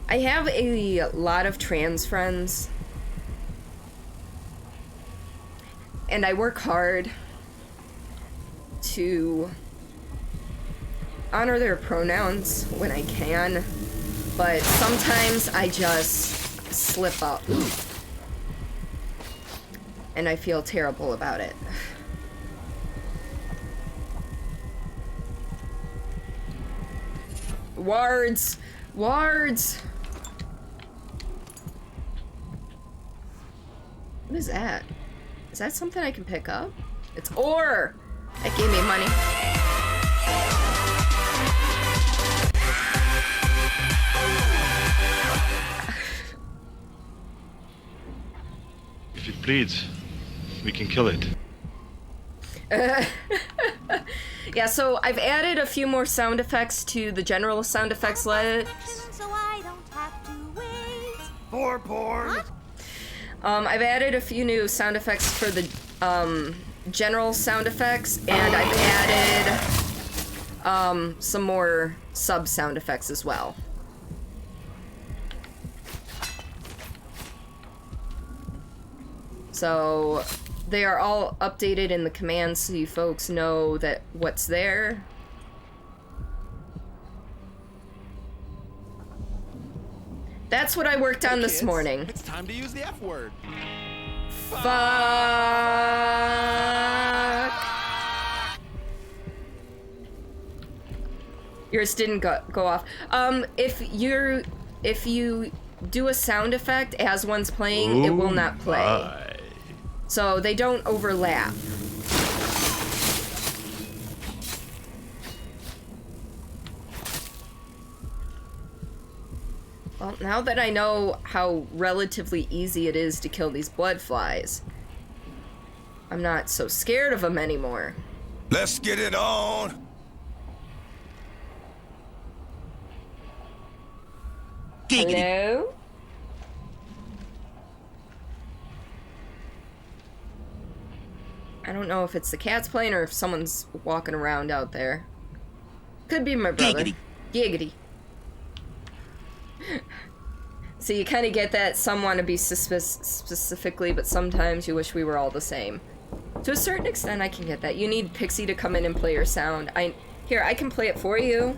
have a lot of trans friends, and I work hard to honor their pronouns when I can, but sometimes I just slip up. And I feel terrible about it. Wards! Wards! What is that? Is that something I can pick up? It's ore! That gave me money. If it bleeds, we can kill it. Yeah, so I've added a few more sound effects to the general sound effects list. So I don't have to wait. For porn. I've added a few new sound effects for the general sound effects, and I've added some more sub sound effects as well. So they are all updated in the commands so you folks know that what's there. That's what I worked on this morning. It's time to use the F word. Fuck. Yours didn't go off. If you do a sound effect as one's playing, it will not play. My. So they don't overlap. Well, now that I know how relatively easy it is to kill these blood flies, I'm not so scared of them anymore. Let's get it on. Hello? I don't know if it's the cat's playing or if someone's walking around out there. Could be my brother. Giggity. Giggity. So you kind of get that some want to be specifically, but sometimes you wish we were all the same. To a certain extent, I can get that. You need Pixie to come in and play your sound. Here, I can play it for you.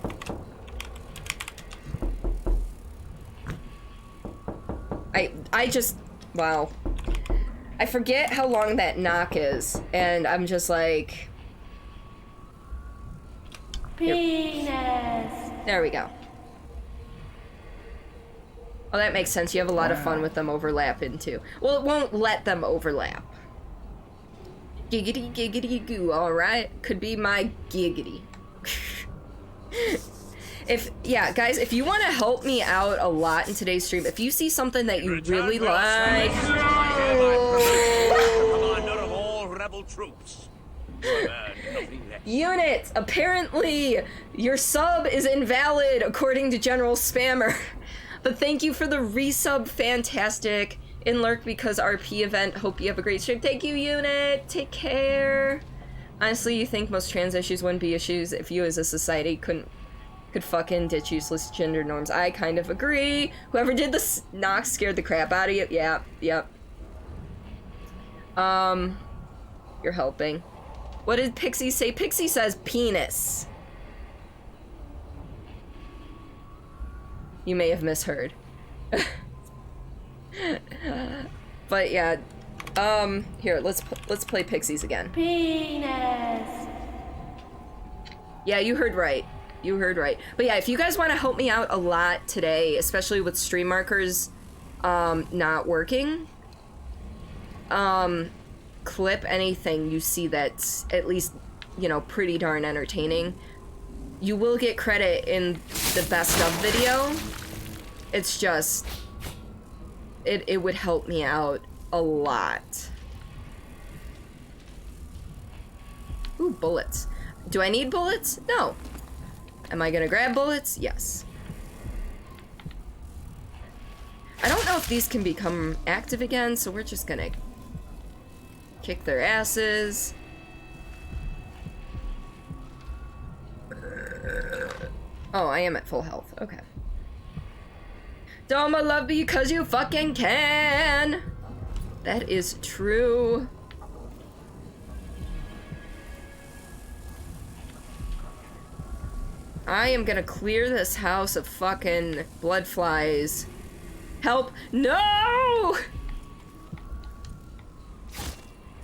I just, wow. I forget how long that knock is, and I'm just like... Penis. There we go. Oh, that makes sense. You have a lot of fun with them overlapping, too. Well, it won't let them overlap. Giggity, giggity, goo, alright? Could be my giggity. Yeah, guys, if you want to help me out a lot in today's stream, if you see something that you really like... Commander of all rebel troops. Unit, apparently your sub is invalid according to General Spammer. But thank you for the resub, fantastic. In Lurk because RP event, hope you have a great stream. Thank you, Unit, take care. Honestly, you think most trans issues wouldn't be issues if you as a society could fucking ditch useless gender norms. I kind of agree. Whoever did the knock scared the crap out of you. Yeah, yep. You're helping. What did Pixie say? Pixie says penis. You may have misheard. But yeah, here, let's play Pixies again. Penis. Yeah, you heard right. You heard right. But yeah, if you guys want to help me out a lot today, especially with stream markers not working, clip anything you see that's at least, you know, pretty darn entertaining. You will get credit in the best of video. It's just, it would help me out a lot. Ooh, bullets. Do I need bullets? No. Am I gonna grab bullets? Yes. I don't know if these can become active again, so we're just gonna kick their asses. Oh, I am at full health. Okay. Don't love me because you fucking can. That is true. I am gonna clear this house of fucking blood flies. Help! No!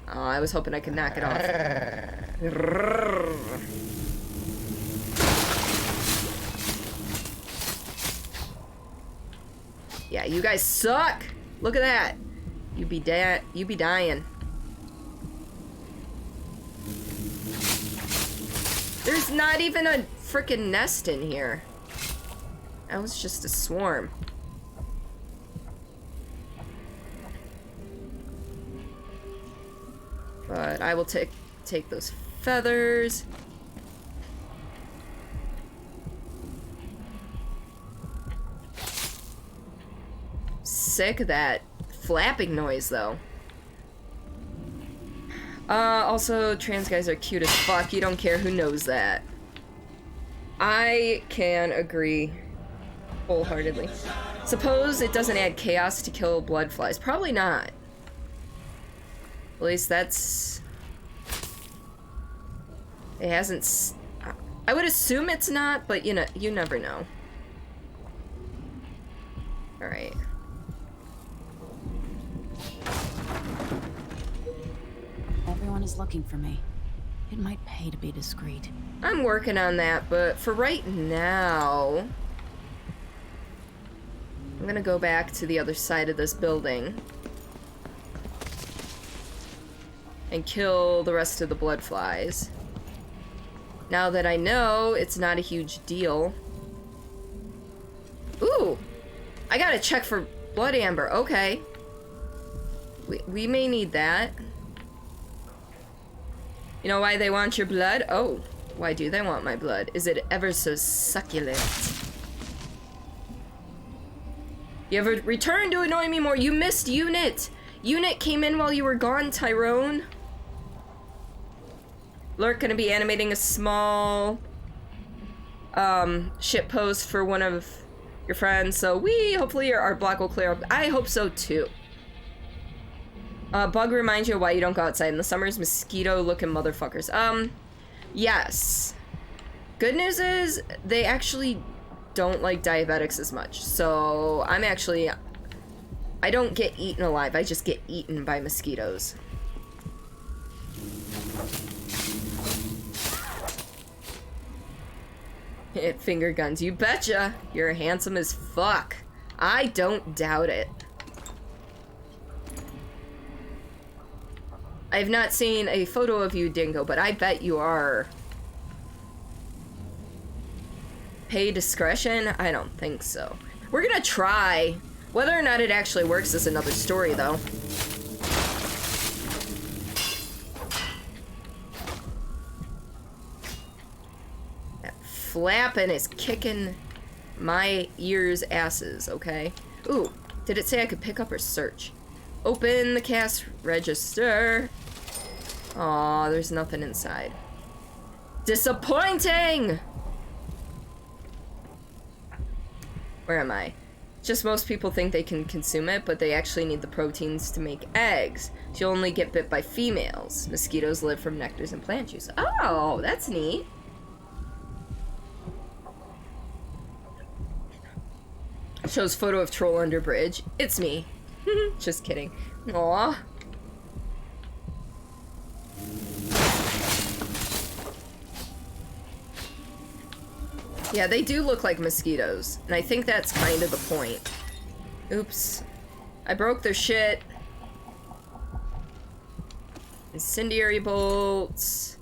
Oh, I was hoping I could knock it off. Yeah, you guys suck! Look at that! You be dying. There's not even a freaking nest in here. That was just a swarm. But I will take those feathers. Sick of that flapping noise, though. Also, trans guys are cute as fuck. You don't care who knows that. I can agree wholeheartedly. Suppose it doesn't add chaos to kill blood flies. Probably not. At least that's... It hasn't... I would assume it's not, but you know, you never know. Alright. Everyone is looking for me. It might pay to be discreet. I'm working on that, but for right now... I'm gonna go back to the other side of this building. And kill the rest of the blood flies. Now that I know it's not a huge deal. Ooh! I gotta check for blood amber. Okay. We may need that. You know why they want your blood? Oh, why do they want my blood? Is it ever so succulent? You ever return to annoy me more? You missed Unit! Unit came in while you were gone, Tyrone. Lurk gonna be animating a small ship post for one of your friends, so hopefully your art block will clear up. I hope so too. Bug reminds you why you don't go outside in the summers, mosquito-looking motherfuckers. Yes. Good news is, they actually don't like diabetics as much, so I don't get eaten alive, I just get eaten by mosquitoes. Finger guns, you betcha! You're handsome as fuck. I don't doubt it. I have not seen a photo of you, Dingo, but I bet you are. Pay discretion? I don't think so. We're gonna try. Whether or not it actually works is another story, though. That flapping is kicking my ears' asses, okay? Ooh, did it say I could pick up or search? Open the cash register. Aw, there's nothing inside. Disappointing! Where am I? Just most people think they can consume it, but they actually need the proteins to make eggs. You'll only get bit by females. Mosquitoes live from nectars and plant juice. Oh, that's neat. Shows photo of troll under bridge. It's me. Just kidding. Aw. Yeah, they do look like mosquitoes, and I think that's kind of the point. Oops. I broke their shit. Incendiary bolts.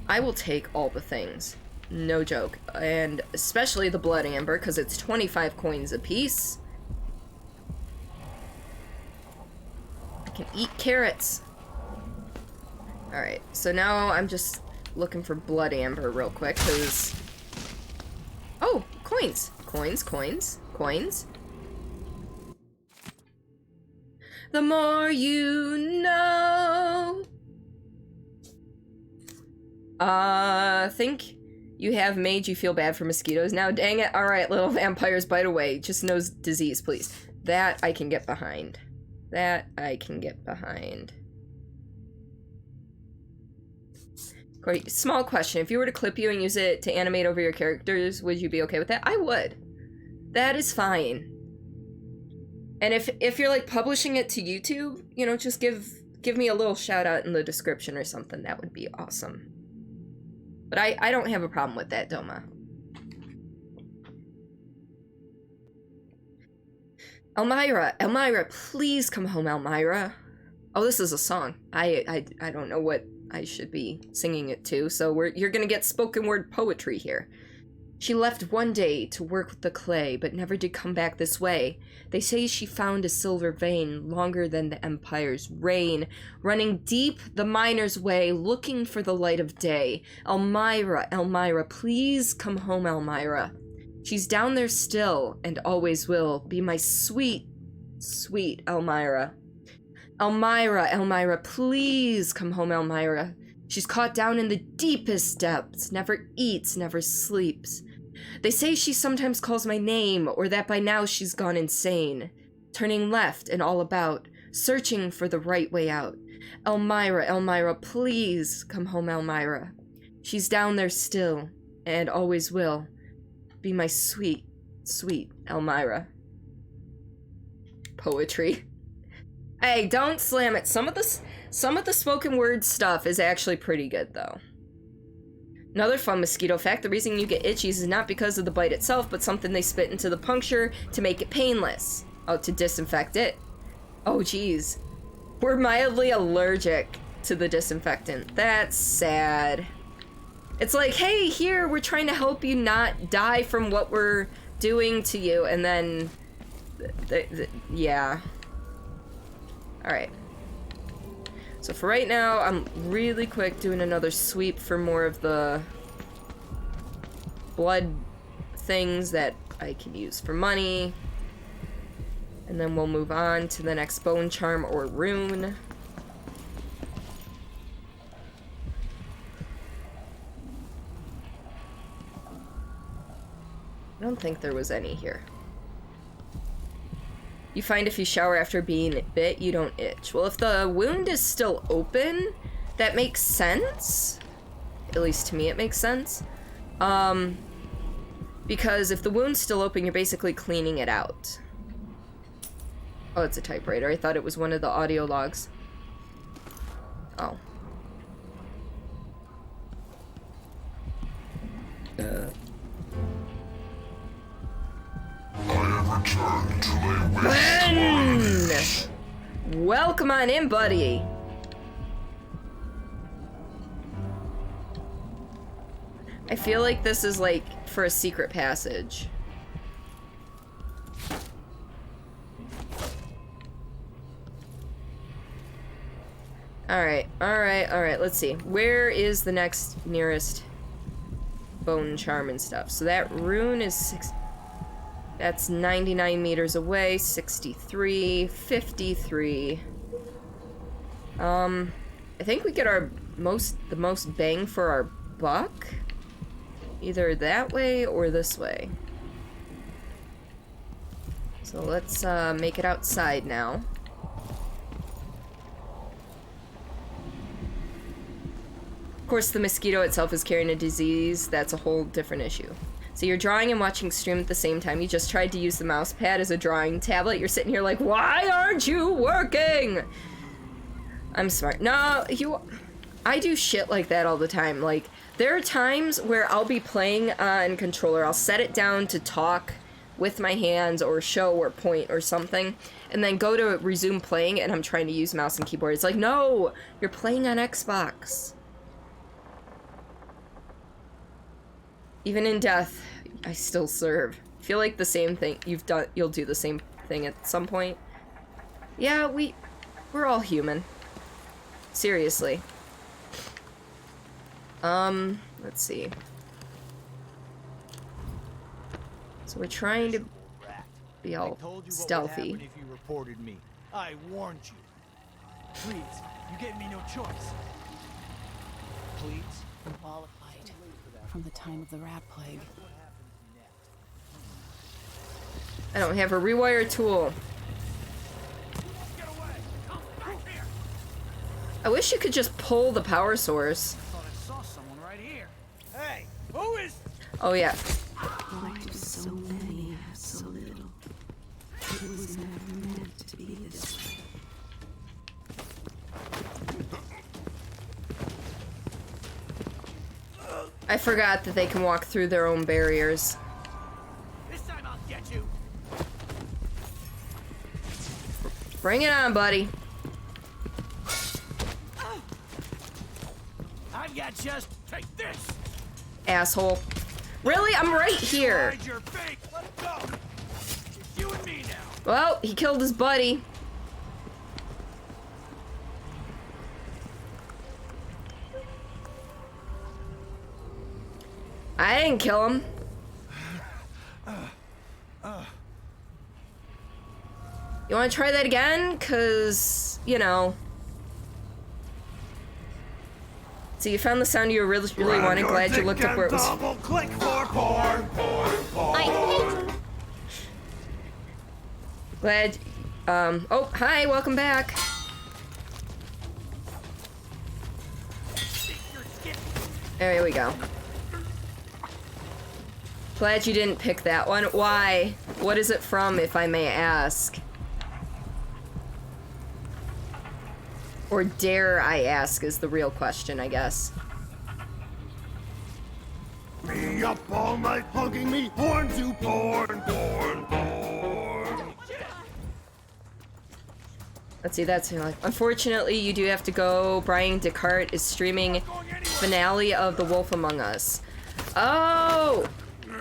I will take all the things. No joke. And especially the blood amber, because it's 25 coins a piece. I can eat carrots. Alright, so now I'm just looking for blood amber real quick, because... Oh, coins. Coins, coins, coins. The more you know. Think you have made you feel bad for mosquitoes now. Dang it. Alright, little vampires, bite away. Just no disease, please. That I can get behind. That I can get behind. Corey, small question. If you were to clip you and use it to animate over your characters, would you be okay with that? I would. That is fine. And if you're like publishing it to YouTube, you know, just give me a little shout out in the description or something. That would be awesome. But I don't have a problem with that, Doma. Elmira, please come home, Elmira. Oh, this is a song. I don't know what I should be singing it to, so you're gonna get spoken word poetry here. She left one day to work with the clay, but never did come back this way. They say she found a silver vein longer than the Empire's reign, running deep the miner's way, looking for the light of day. Elmira, please come home, Elmira. She's down there still, and always will, be my sweet, sweet Elmira. Elmira, please come home, Elmira. She's caught down in the deepest depths, never eats, never sleeps. They say she sometimes calls my name, or that by now she's gone insane, turning left and all about, searching for the right way out. Elmira, please come home, Elmira. She's down there still, and always will, be my sweet, sweet Elmira. Poetry. Hey, don't slam it. Some of the spoken word stuff is actually pretty good, though. Another fun mosquito fact, the reason you get itchies is not because of the bite itself, but something they spit into the puncture to make it painless. Oh, to disinfect it. Oh, geez. We're mildly allergic to the disinfectant. That's sad. It's like, hey, here, we're trying to help you not die from what we're doing to you, and then... yeah. Alright. So for right now, I'm really quick doing another sweep for more of the blood things that I can use for money. And then we'll move on to the next bone charm or rune. I don't think there was any here. You find if you shower after being bit, you don't itch. Well, if the wound is still open, that makes sense. At least to me, it makes sense. Because if the wound's still open, you're basically cleaning it out. Oh, it's a typewriter. I thought it was one of the audio logs. Oh. I am Ben! Welcome on in, buddy. I feel like this is like for a secret passage. Alright, let's see. Where is the next nearest bone charm and stuff? So that rune is that's 99 meters away, 63, 53. I think we get the most bang for our buck. Either that way or this way. So let's make it outside now. Of course, the mosquito itself is carrying a disease. That's a whole different issue. So you're drawing and watching stream at the same time. You just tried to use the mouse pad as a drawing tablet. You're sitting here like, why aren't you working? I'm smart. No, I do shit like that all the time. Like, there are times where I'll be playing on controller. I'll set it down to talk with my hands or show or point or something, and then go to resume playing and I'm trying to use mouse and keyboard. It's like, no, you're playing on Xbox. Even in death, I still serve. Feel like the same thing you'll do the same thing at some point. Yeah, we're all human. Seriously. Let's see. So we're trying to be all stealthy. If you reported me, I warned you. Please, you gave me no choice. Please. Qualified from the time of the rat plague. I don't have a rewire tool. I wish you could just pull the power source. I thought I saw someone right here. Hey, who is? Oh yeah. Why do so many have so little? It was never meant to be this way. I forgot that they can walk through their own barriers. This time I'll get you. Bring it on, buddy. I've got just take this. Asshole. Really? I'm right here. Hide your fake. Let it go. It's you and me now. Well, he killed his buddy. I didn't kill him. You want to try that again? 'Cause, you know. So you found the sound you really wanted. Glad you looked up where it was. Double click for porn. Glad. Oh, hi. Welcome back. There we go. Glad you didn't pick that one. Why? What is it from, if I may ask? Or dare I ask is the real question, I guess. Me up all night hugging me, porn to porn. Let's see, that's like. Unfortunately, you do have to go. Brian Descartes is streaming finale of The Wolf Among Us. Oh!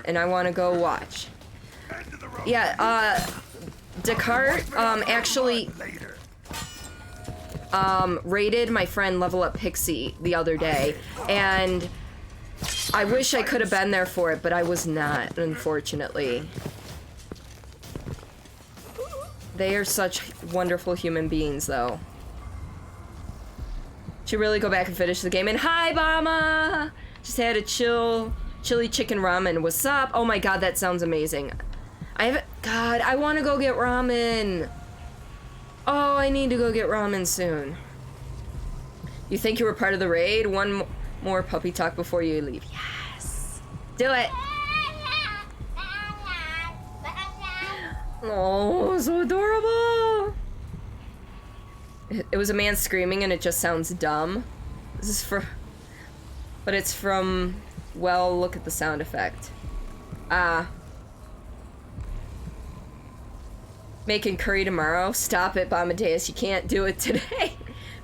And I want to go watch. Yeah, Descartes, actually, raided my friend Level Up Pixie the other day, and I wish I could have been there for it, but I was not, unfortunately. They are such wonderful human beings, though. Should really go back and finish the game. And hi, Bama! Just had a chili chicken ramen. What's up? Oh my god, that sounds amazing. God, I want to go get ramen. Oh, I need to go get ramen soon. You think you were part of the raid? One more puppy talk before you leave. Yes. Do it. Oh, so adorable. It was a man screaming and it just sounds dumb. This is but it's from, well, look at the sound effect. Making curry tomorrow. Stop it, Bombadeus. You can't do it today.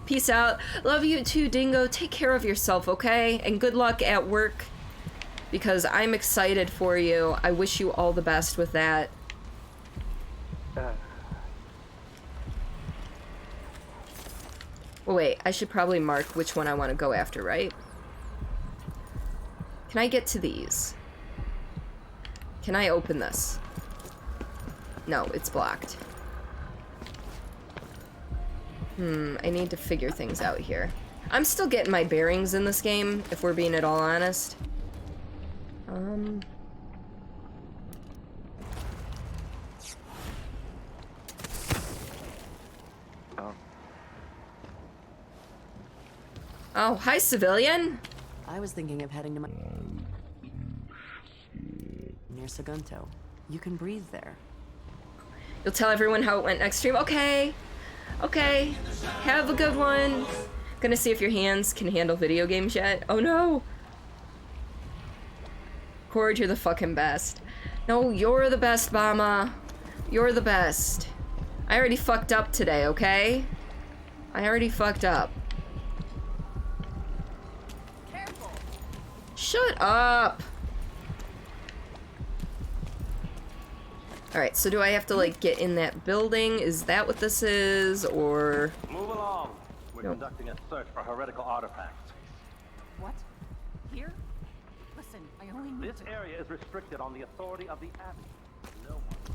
Peace out. Love you too, Dingo. Take care of yourself, okay? And good luck at work. Because I'm excited for you. I wish you all the best with that. Well, wait. I should probably mark which one I want to go after, right? Can I get to these? Can I open this? No, it's blocked. I need to figure things out here. I'm still getting my bearings in this game, if we're being at all honest. Oh, hi, civilian. I was thinking of heading to my... near Sagunto. You can breathe there. You'll tell everyone how it went next stream? Okay. Okay. Have a good one. Gonna see if your hands can handle video games yet. Oh no. Cord, you're the fucking best. No, you're the best, Mama. You're the best. I already fucked up today, okay? I already fucked up. Careful. Shut up. Alright, so do I have to, like, get in that building? Is that what this is, or... Move along. We're conducting a search for heretical artifacts. What? Here? Listen, I only need This area is restricted on the authority of the Abbey. No one is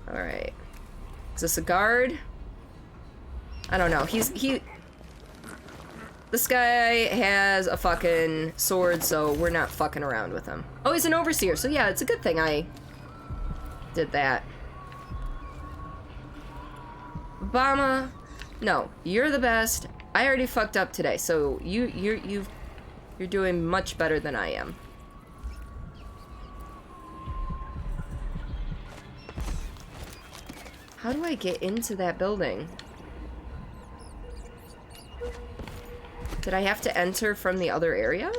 allowed. Alright. Is this a guard? I don't know. This guy has a fucking sword, so we're not fucking around with him. Oh, he's an overseer, so yeah, it's a good thing I did that. Obama, no, you're the best. I already fucked up today, so you're doing much better than I am. How do I get into that building? Did I have to enter from the other area?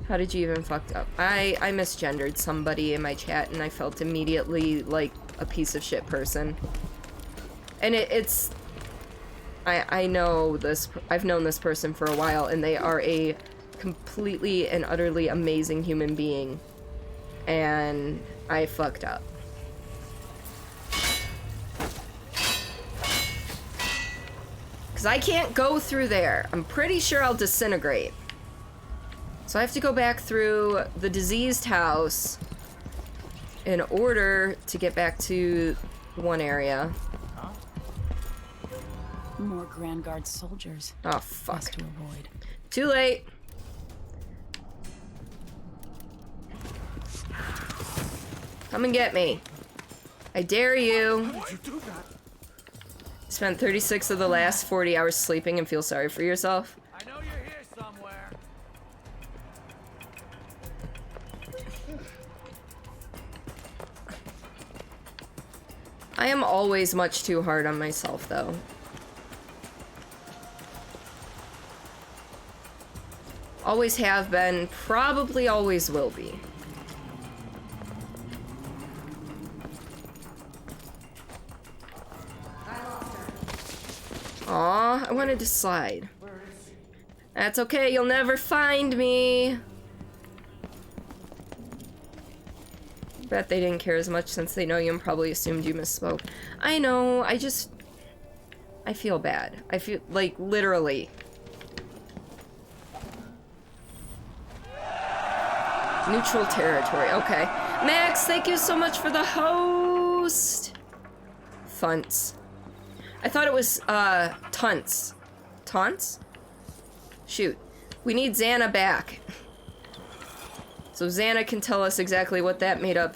How did you even fucked up? I misgendered somebody in my chat and I felt immediately like a piece of shit person. And it's... I know this... I've known this person for a while and they are a completely and utterly amazing human being. And I fucked up. Because I can't go through there. I'm pretty sure I'll disintegrate. So I have to go back through the diseased house in order to get back to one area. More Grand Guard soldiers. Oh, fuck. Best to avoid. Too late. Come and get me. I dare you. How did you do that? Spent 36 of the last 40 hours sleeping and feel sorry for yourself. I know you're here somewhere. I am always much too hard on myself, though. Always have been, probably always will be. Aw, I wanted to slide. That's okay, you'll never find me. Bet they didn't care as much since they know you and probably assumed you misspoke. I know, I feel bad. I feel, like, literally. Neutral territory, okay. Max, thank you so much for the host. Funts. I thought it was, Tunts. Taunts? Shoot. We need Xana back. So Xana can tell us exactly what that made up.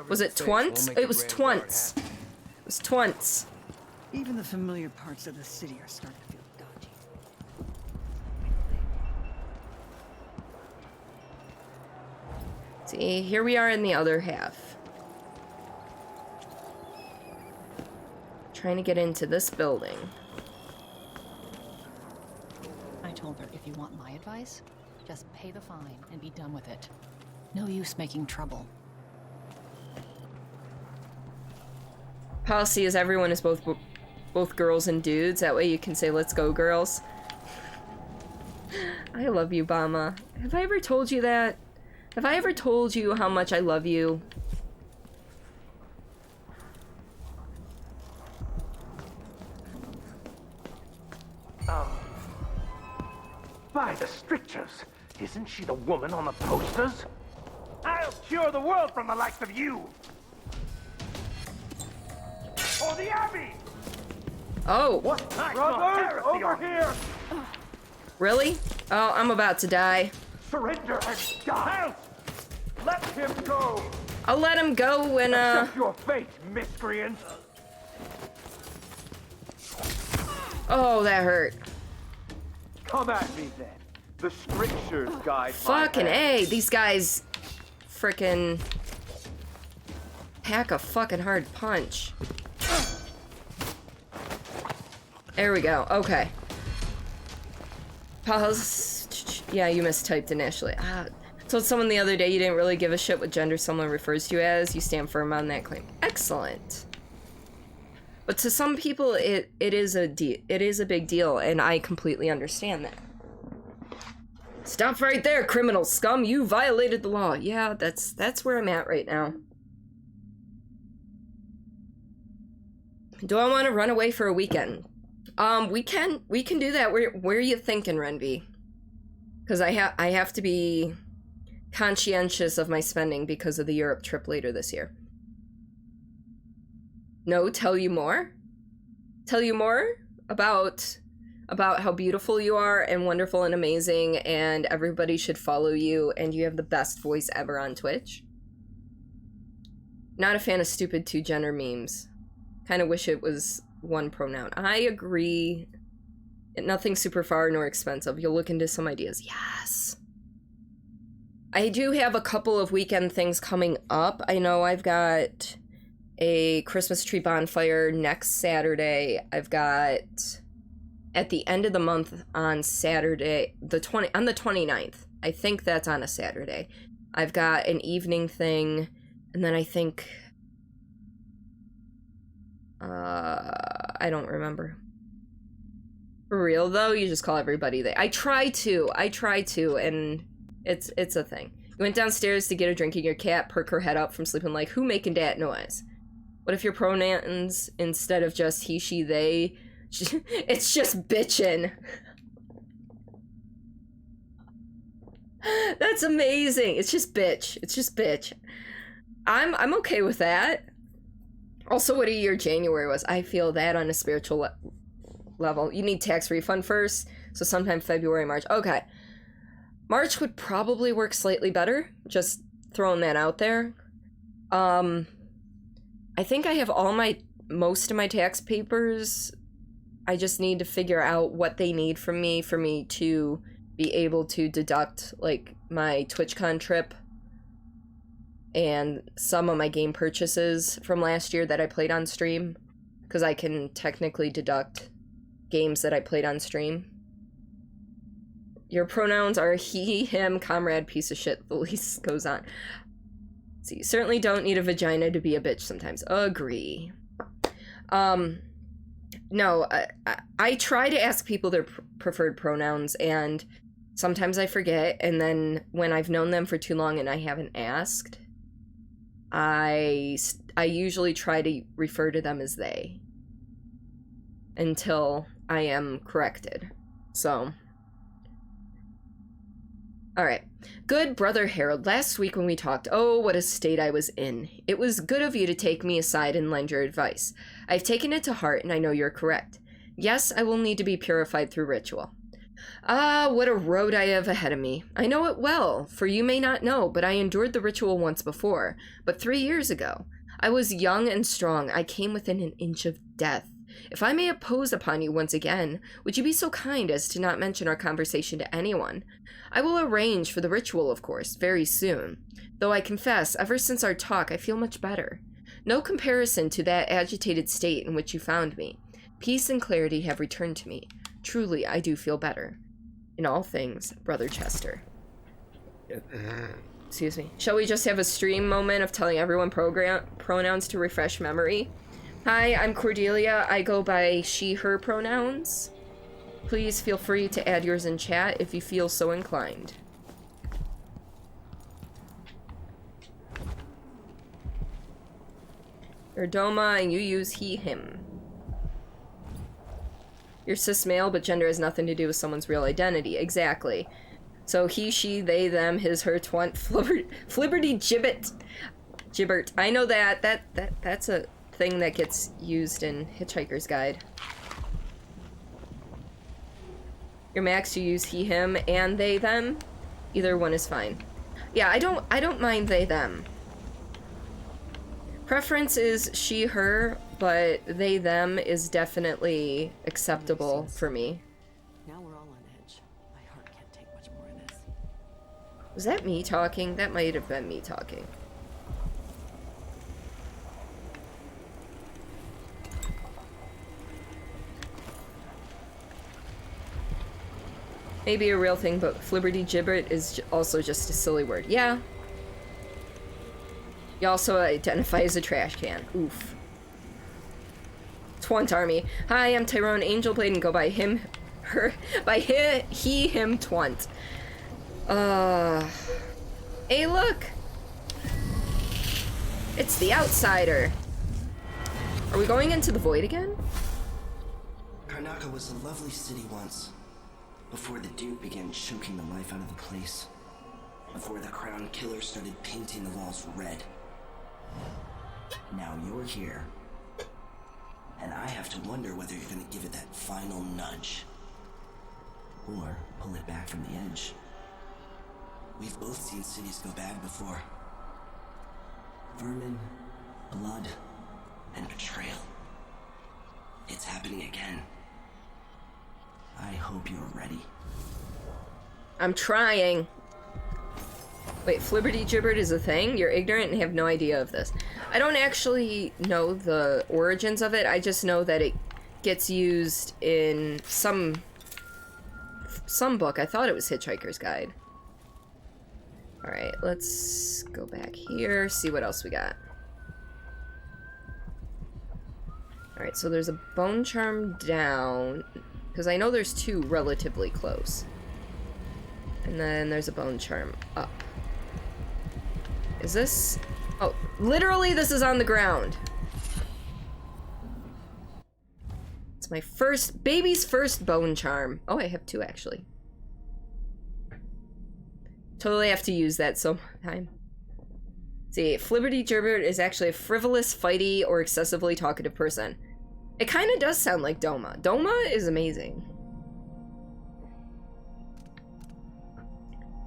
Was it Twunts? It was Twunts. It was Twunts. Even the familiar parts of the city are starting to feel dodgy. See, here we are in the other half. Trying to get into this building. I told her, if you want my advice, just pay the fine and be done with it. No use making trouble. Policy is everyone is both girls and dudes. That way you can say, let's go, girls. I love you, Bama. Have I ever told you that? Have I ever told you how much I love you? By the strictures, isn't she the woman on the posters? I'll cure the world from the likes of you! Or the Abbey! Oh. What? Brothers, over here! Really? Oh, I'm about to die. Surrender and die! Let him go! I'll let him go when, Accept your fate, miscreant! Oh, that hurt. Come at me then. The strictures guide Fucking my A, these guys frickin' pack a fucking hard punch. There we go, okay. Pause. Yeah, you mistyped initially. Told someone the other day you didn't really give a shit what gender someone refers to you as. You stand firm on that claim. Excellent. But to some people, it is a big deal, and I completely understand that. Stop right there, criminal scum! You violated the law. Yeah, that's where I'm at right now. Do I want to run away for a weekend? We can do that. Where are you thinking, Renby? Because I have to be conscientious of my spending because of the Europe trip later this year. No, tell you more? Tell you more about how beautiful you are and wonderful and amazing and everybody should follow you and you have the best voice ever on Twitch? Not a fan of stupid two-gender memes. Kind of wish it was one pronoun. I agree. Nothing super far nor expensive. You'll look into some ideas. Yes. I do have a couple of weekend things coming up. I know I've got a Christmas tree bonfire next Saturday. I've got at the end of the month on Saturday, on the 29th. I think that's on a Saturday. I've got an evening thing, and then I think I don't remember. For real though, you just call everybody there. I try to, and it's a thing. You went downstairs to get a drink and your cat perk her head up from sleeping like, who making that noise? What if your pronouns, instead of just he, she, they, it's just bitchin'? That's amazing. It's just bitch. It's just bitch. I'm okay with that. Also, what a year January was. I feel that on a spiritual level. You need tax refund first, so sometime February, March. Okay. March would probably work slightly better. Just throwing that out there. I think I have most of my tax papers. I just need to figure out what they need from me for me to be able to deduct, like, my TwitchCon trip and some of my game purchases from last year that I played on stream, because I can technically deduct games that I played on stream. Your pronouns are he, him, comrade, piece of shit. The list goes on. So you certainly don't need a vagina to be a bitch sometimes. Agree. No, I try to ask people their preferred pronouns, and sometimes I forget, and then when I've known them for too long and I haven't asked, I usually try to refer to them as they until I am corrected. So, alright. Good brother Harold, last week when we talked, oh, what a state I was in. It was good of you to take me aside and lend your advice. I've taken it to heart and I know you're correct. Yes, I will need to be purified through ritual. Ah, what a road I have ahead of me. I know it well, for you may not know, but I endured the ritual once before, but 3 years ago. I was young and strong. I came within an inch of death. If I may impose upon you once again, would you be so kind as to not mention our conversation to anyone? I will arrange for the ritual, of course, very soon. Though I confess, ever since our talk, I feel much better. No comparison to that agitated state in which you found me. Peace and clarity have returned to me. Truly, I do feel better. in all things, Brother Chester. Excuse me. Shall we just have a stream moment of telling everyone pronouns to refresh memory? Hi, I'm Cordelia. I go by she, her pronouns. Please feel free to add yours in chat if you feel so inclined. You're Doma and you use he, him. You're cis male, but gender has nothing to do with someone's real identity. Exactly. So he, she, they, them, his, her, twant, flibberty, gibbet. I know that's a thing that gets used in Hitchhiker's Guide. Your max, you use he, him, and they, them. Either one is fine. Yeah, I don't mind they, them. Preference is she, her, but they, them is definitely acceptable for me. Now we're all on edge. My heart can't take much more of this. Was that me talking? That might have been me talking. Maybe a real thing, but flibberty gibbet is also just a silly word. Yeah. You also identify as a trash can. Oof. Twant Army. Hi, I'm Tyrone Angelblade and go by him, her, by he, him, Twant. Hey, look! It's the Outsider. Are we going into the void again? Karnaca was a lovely city once. Before the Duke began choking the life out of the place. Before the Crown Killer started painting the walls red. Now you're here. And I have to wonder whether you're gonna give it that final nudge. Or pull it back from the edge. We've both seen cities go bad before. Vermin, blood, and betrayal. It's happening again. I hope you're ready. I'm trying. Wait, flibberty gibbet is a thing? You're ignorant and have no idea of this. I don't actually know the origins of it. I just know that it gets used in some book. I thought it was Hitchhiker's Guide. Alright, let's go back here, see what else we got. Alright, so there's a bone charm down, because I know there's two relatively close. And then there's a bone charm up. Is this? Oh, literally this is on the ground. It's my baby's first bone charm. Oh, I have two actually. Totally have to use that sometime. See, flibberty gibbet is actually a frivolous, fighty, or excessively talkative person. It kind of does sound like Doma. Doma is amazing.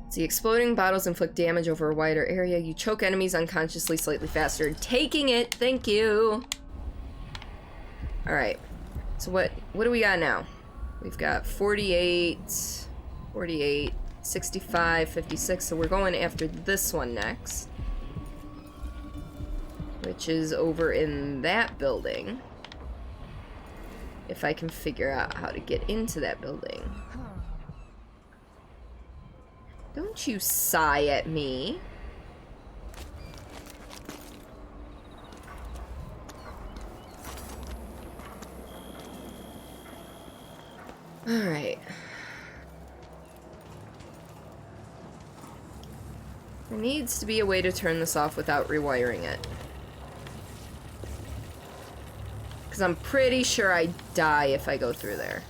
See, exploding bottles inflict damage over a wider area. You choke enemies unconsciously slightly faster. Taking it, thank you. All right. So what do we got now? We've got 48, 65, 56. So we're going after this one next, which is over in that building. If I can figure out how to get into that building. Don't you sigh at me. All right. There needs to be a way to turn this off without rewiring it. Because I'm pretty sure I die if I go through there.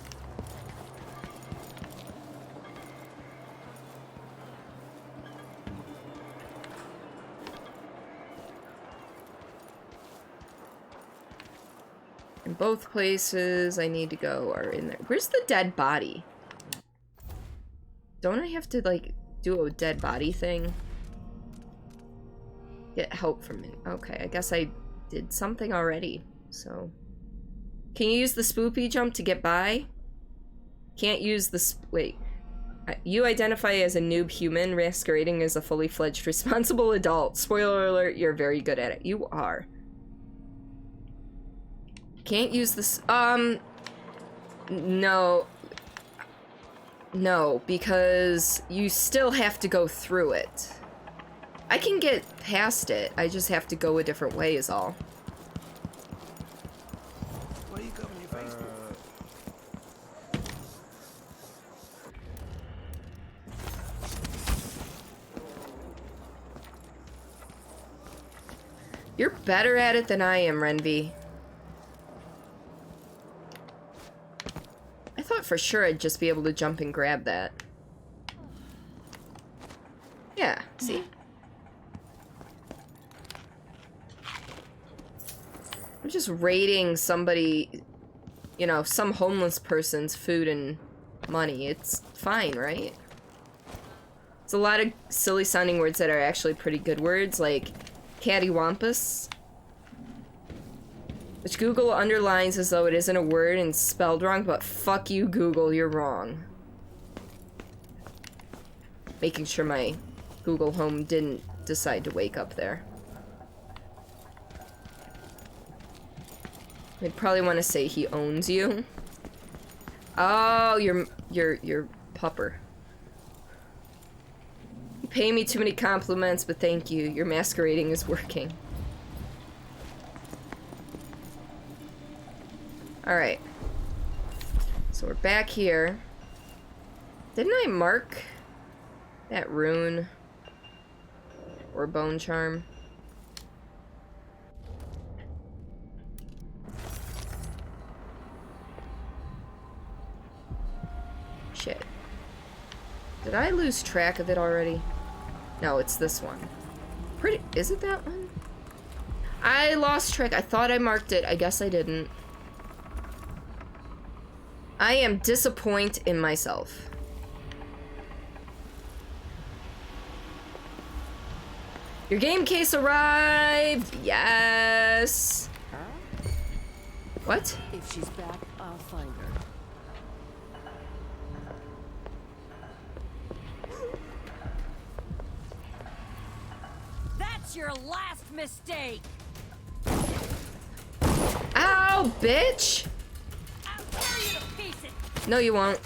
In both places I need to go are in there. Where's the dead body? Don't I have to, like, do a dead body thing? Get help from it. Okay, I guess I did something already, so... Can you use the spoopy jump to get by? Can't use the wait. You identify as a noob human masquerading as a fully fledged responsible adult. Spoiler alert, you're very good at it. You are. Can't use this. No. No, because you still have to go through it. I can get past it, I just have to go a different way is all. Why are you covering your face? You're better at it than I am, Renvi. I thought for sure I'd just be able to jump and grab that. Yeah, see? I'm just raiding somebody, you know, some homeless person's food and money. It's fine, right? It's a lot of silly sounding words that are actually pretty good words, like cattywampus, which Google underlines as though it isn't a word and spelled wrong, but fuck you, Google, you're wrong. Making sure my Google Home didn't decide to wake up there. I'd probably want to say he owns you. Oh, you're pupper. You pay me too many compliments, but thank you. Your masquerading is working. Alright. So we're back here. Didn't I mark that rune? Or bone charm? Shit. Did I lose track of it already? No, it's this one. Is it that one? I lost track. I thought I marked it. I guess I didn't. I am disappointed in myself. Your game case arrived! Yes! What? If she's back, I'll find her. That's your last mistake! Ow, bitch! I'll tear you to pieces! No, you won't.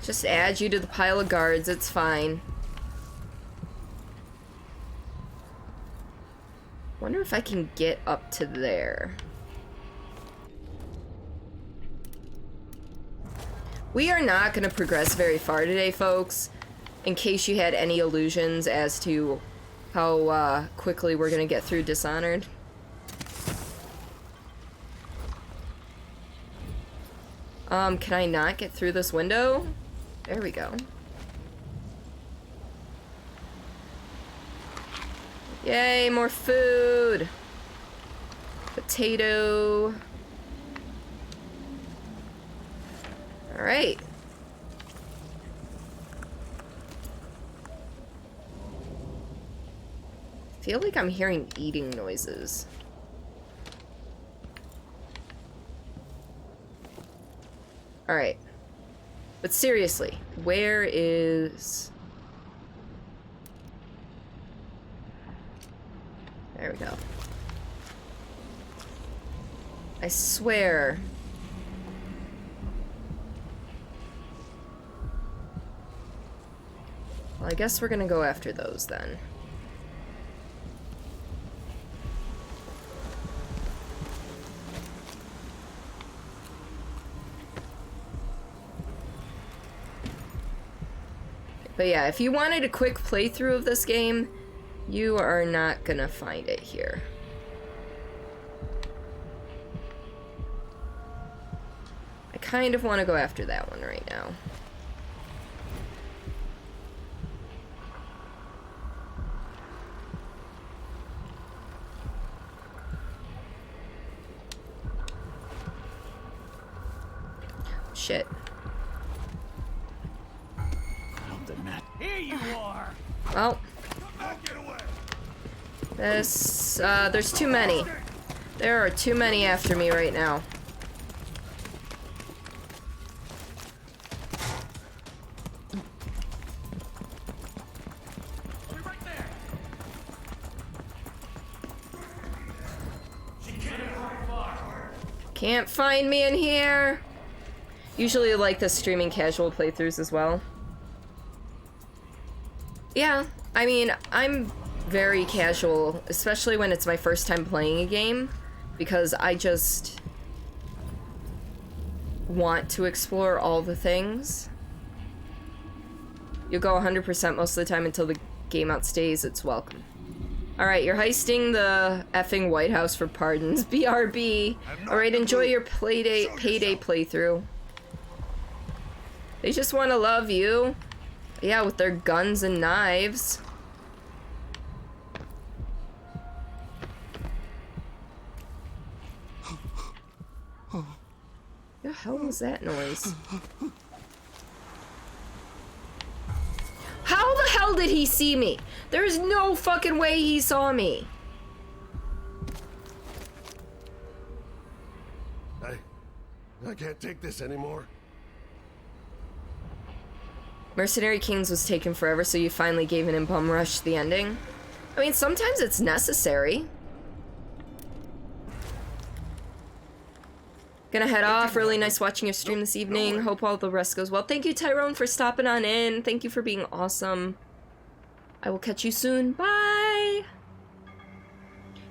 Just add you to the pile of guards, it's fine. Wonder if I can get up to there. We are not going to progress very far today, folks, in case you had any illusions as to how quickly we're going to get through Dishonored. Can I not get through this window? There we go. Yay, more food! Potato. Alright. I feel like I'm hearing eating noises. Alright. But seriously, where is... There we go. I swear. Well, I guess we're gonna go after those then. But yeah, if you wanted a quick playthrough of this game, you are not gonna find it here. I kind of want to go after that one right now. Shit. Here you are. Well, there's too many. There are too many after me right now. Can't find me in here. Usually like the streaming casual playthroughs as well. Yeah, I mean, I'm very casual, especially when it's my first time playing a game, because I just want to explore all the things. You'll go 100% most of the time until the game outstays its welcome. Alright, you're heisting the effing White House for pardons. BRB. Alright, enjoy your payday playthrough. They just want to love you. Yeah, with their guns and knives. The hell was that noise? How the hell did he see me? There's no fucking way he saw me. I can't take this anymore. Mercenary Kings was taken forever, so you finally gave in and bum rushed the ending. I mean, sometimes it's necessary. Gonna head off. Really nice watching your stream this evening. Hope all the rest goes well. Thank you, Tyrone, for stopping on in. Thank you for being awesome. I will catch you soon. Bye!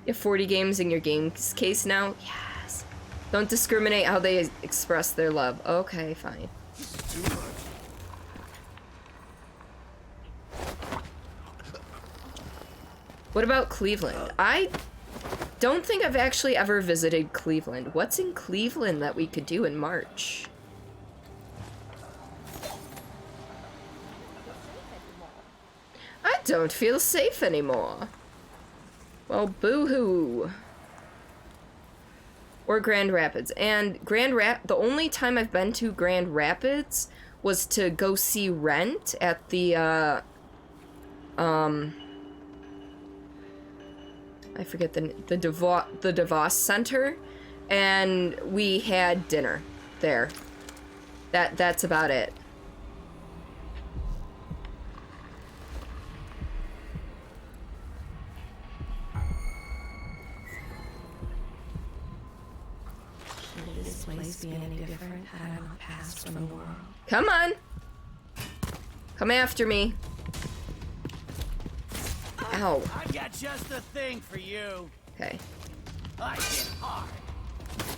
You have 40 games in your games case now? Yes. Don't discriminate how they express their love. Okay, fine. What about Cleveland? I don't think I've actually ever visited Cleveland. What's in Cleveland that we could do in March? I don't feel safe anymore. Well, boo-hoo. Or Grand Rapids. And the only time I've been to Grand Rapids was to go see Rent at the, I forget the DeVos Center, and we had dinner there. That's about it. Should this place be any different had I not passed from the world? Come on! Come after me. Ow. I got just the thing for you. Okay. I hit hard.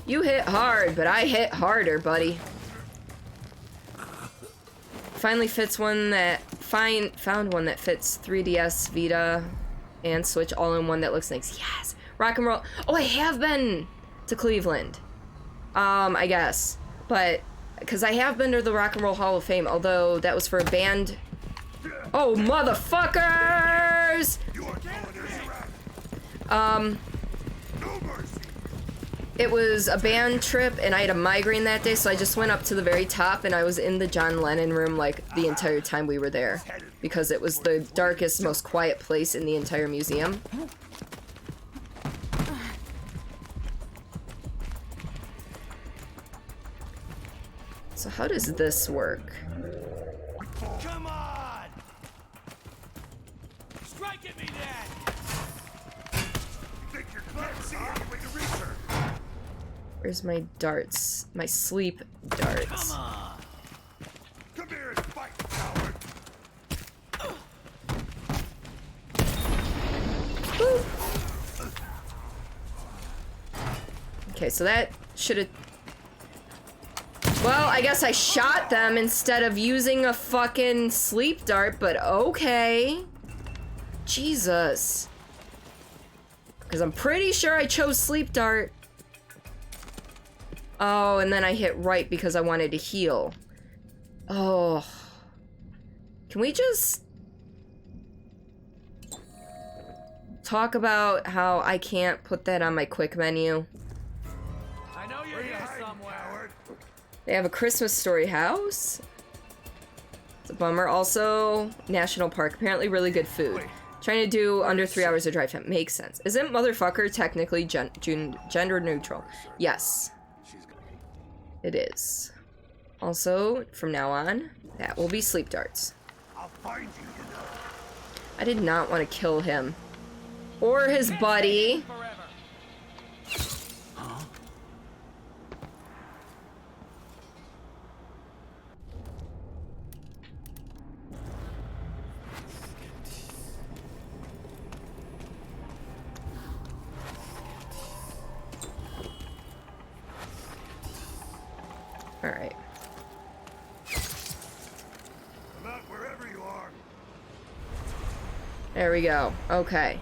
You hit hard, but I hit harder, buddy. Finally fits one that found one that fits 3DS, Vita, and Switch all in one that looks nice. Yes. Rock and roll. Oh, I have been to Cleveland. I guess. But because I have been to the Rock and Roll Hall of Fame, although that was for a band. Oh, motherfuckers! It was a band trip, and I had a migraine that day, so I just went up to the very top, and I was in the John Lennon room, like, the entire time we were there. Because it was the darkest, most quiet place in the entire museum. So how does this work? Come on! Strike at me then! You think you're clever, see when you reach her? Where's my darts? My sleep darts. Come on! Come here and fight, coward! Woo. Okay, so that should have... Well, I guess I shot them instead of using a fucking sleep dart, but okay. Jesus. Because I'm pretty sure I chose sleep dart. Oh, and then I hit right because I wanted to heal. Oh. Can we just talk about how I can't put that on my quick menu? I know you're here somewhere. They have a Christmas Story house. It's a bummer. Also, National Park. Apparently really good food. Trying to do under 3 hours of drive time. Makes sense. Isn't motherfucker technically gender neutral? Yes. It is. Also, from now on, that will be sleep darts. I'll find you, you know. I did not want to kill him. Or his buddy. There we go. Okay.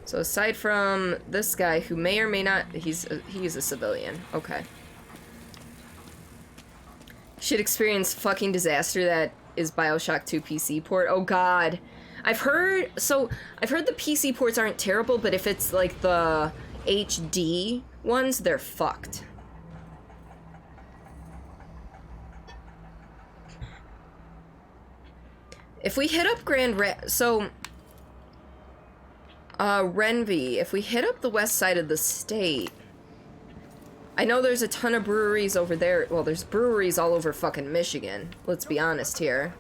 So aside from this guy who may or may not, he's a civilian. Okay. Should experience fucking disaster that is BioShock 2 PC port. Oh god. I've heard the PC ports aren't terrible, but if it's like the HD ones, they're fucked. If we hit up Renvy, if we hit up the west side of the state, I know there's a ton of breweries over there. Well, there's breweries all over fucking Michigan. Let's be honest here.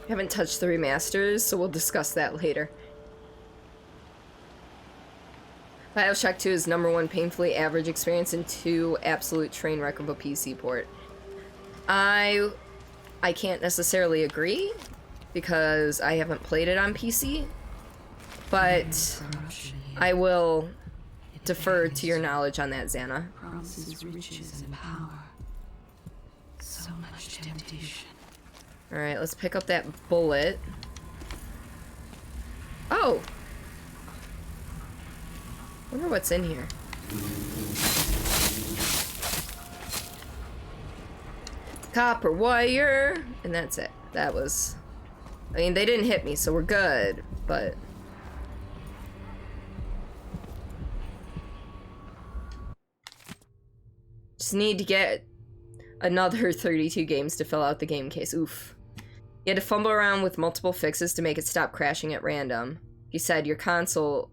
Haven't touched the remasters, so we'll discuss that later. BioShock 2 is #1 painfully average experience and 2 absolute train wreck of a PC port. I can't necessarily agree because I haven't played it on PC, but I will defer to your knowledge on that, Xana. Promises riches and power. So much temptation. Alright, let's pick up that bullet. Oh! Wonder what's in here. Copper wire! And that's it. That was... I mean, they didn't hit me, so we're good, but... Just need to get another 32 games to fill out the game case. Oof. You had to fumble around with multiple fixes to make it stop crashing at random. You said your console...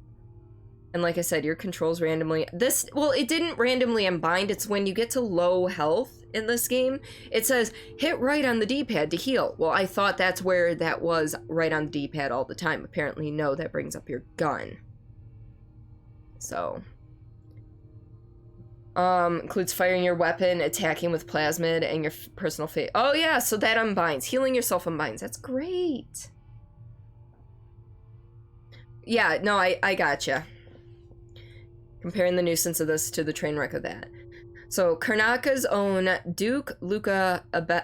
And like I said, your controls randomly... Well, it didn't randomly unbind. It's when you get to low health in this game, it says, hit right on the D-pad to heal. Well, I thought that's where that was, right on the D-pad all the time. Apparently, no, that brings up your gun. So... includes firing your weapon, attacking with plasmid, and your personal fate. Oh yeah, so that unbinds. Healing yourself unbinds. That's great. Yeah, no, I gotcha. Comparing the nuisance of this to the train wreck of that. So, Karnaka's own Duke Luca Abel,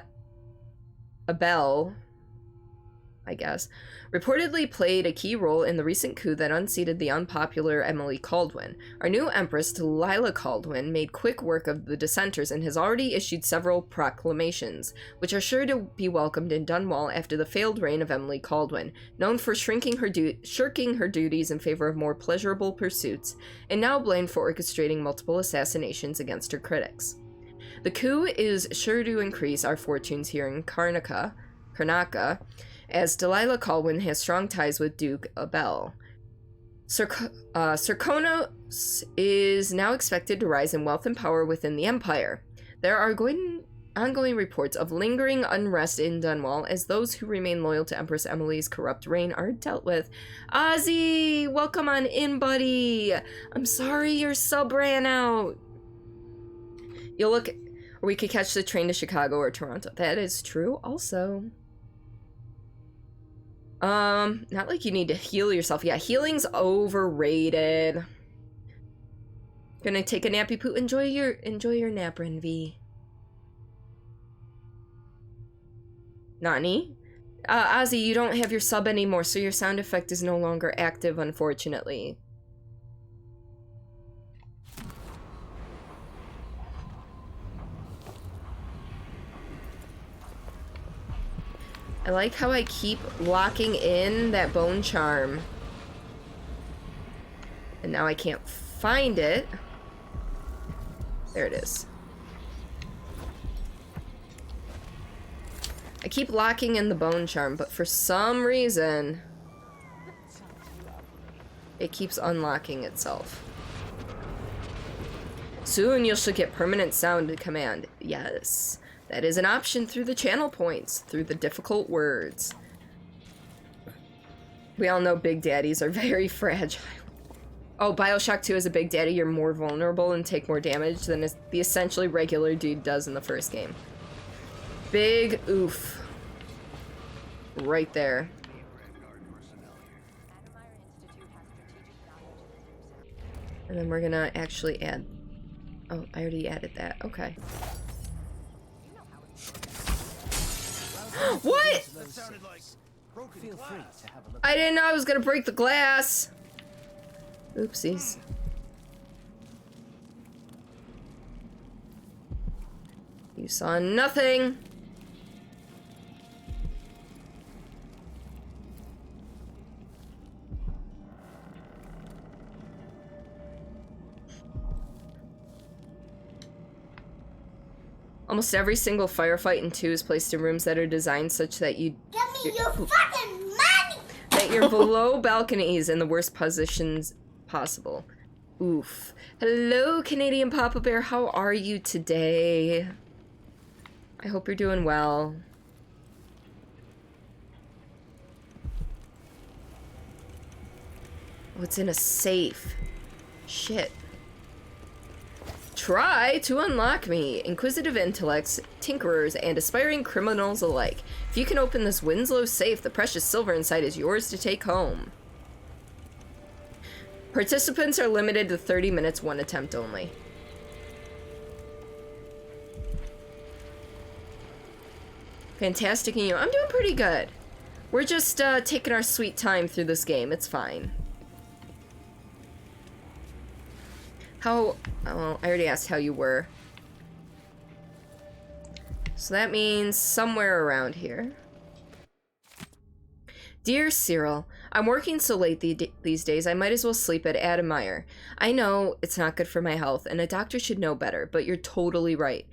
I guess, reportedly played a key role in the recent coup that unseated the unpopular Emily Caldwin. Our new Empress, Delilah Caldwin, made quick work of the dissenters and has already issued several proclamations, which are sure to be welcomed in Dunwall after the failed reign of Emily Caldwin, known for shirking her duties in favor of more pleasurable pursuits, and now blamed for orchestrating multiple assassinations against her critics. The coup is sure to increase our fortunes here in Karnaka, as Delilah Caldwin has strong ties with Duke Abel. Serkonos is now expected to rise in wealth and power within the Empire. There are ongoing reports of lingering unrest in Dunwall as those who remain loyal to Empress Emily's corrupt reign are dealt with. Ozzy! Welcome on in, buddy! I'm sorry your sub ran out. You'll look... Or we could catch the train to Chicago or Toronto. That is true also. Not like you need to heal yourself. Yeah, healing's overrated. Gonna take a nappy poo. Enjoy your nap, Renvy. Nani? Ozzy, you don't have your sub anymore, so your sound effect is no longer active, unfortunately. I like how I keep locking in that bone charm. And now I can't find it. There it is. I keep locking in the bone charm, but for some reason, it keeps unlocking itself. Soon you should get permanent sound command. Yes. That is an option through the channel points, through the difficult words. We all know big daddies are very fragile. Oh, BioShock 2 as a big daddy, you're more vulnerable and take more damage than the essentially regular dude does in the first game. Big oof. Right there. And then we're gonna actually add Oh, I already added that. Okay. What? I didn't know I was gonna break the glass. Oopsies. You saw nothing. Almost every single firefight in 2 is placed in rooms that are designed such that you Give me your fucking money! that you're below balconies in the worst positions possible. Oof. Hello, Canadian Papa Bear. How are you today? I hope you're doing well. Oh, it's in a safe. Shit. Try to unlock me. Inquisitive intellects, tinkerers, and aspiring criminals alike. If you can open this Winslow safe, the precious silver inside is yours to take home. Participants are limited to 30 minutes, 1 attempt only. Fantastic, and you? I'm doing pretty good. We're just taking our sweet time through this game. It's fine. How... Oh, I already asked how you were. So that means somewhere around here. Dear Cyril, I'm working so late these days, I might as well sleep at Admire. I know it's not good for my health, and a doctor should know better, but you're totally right.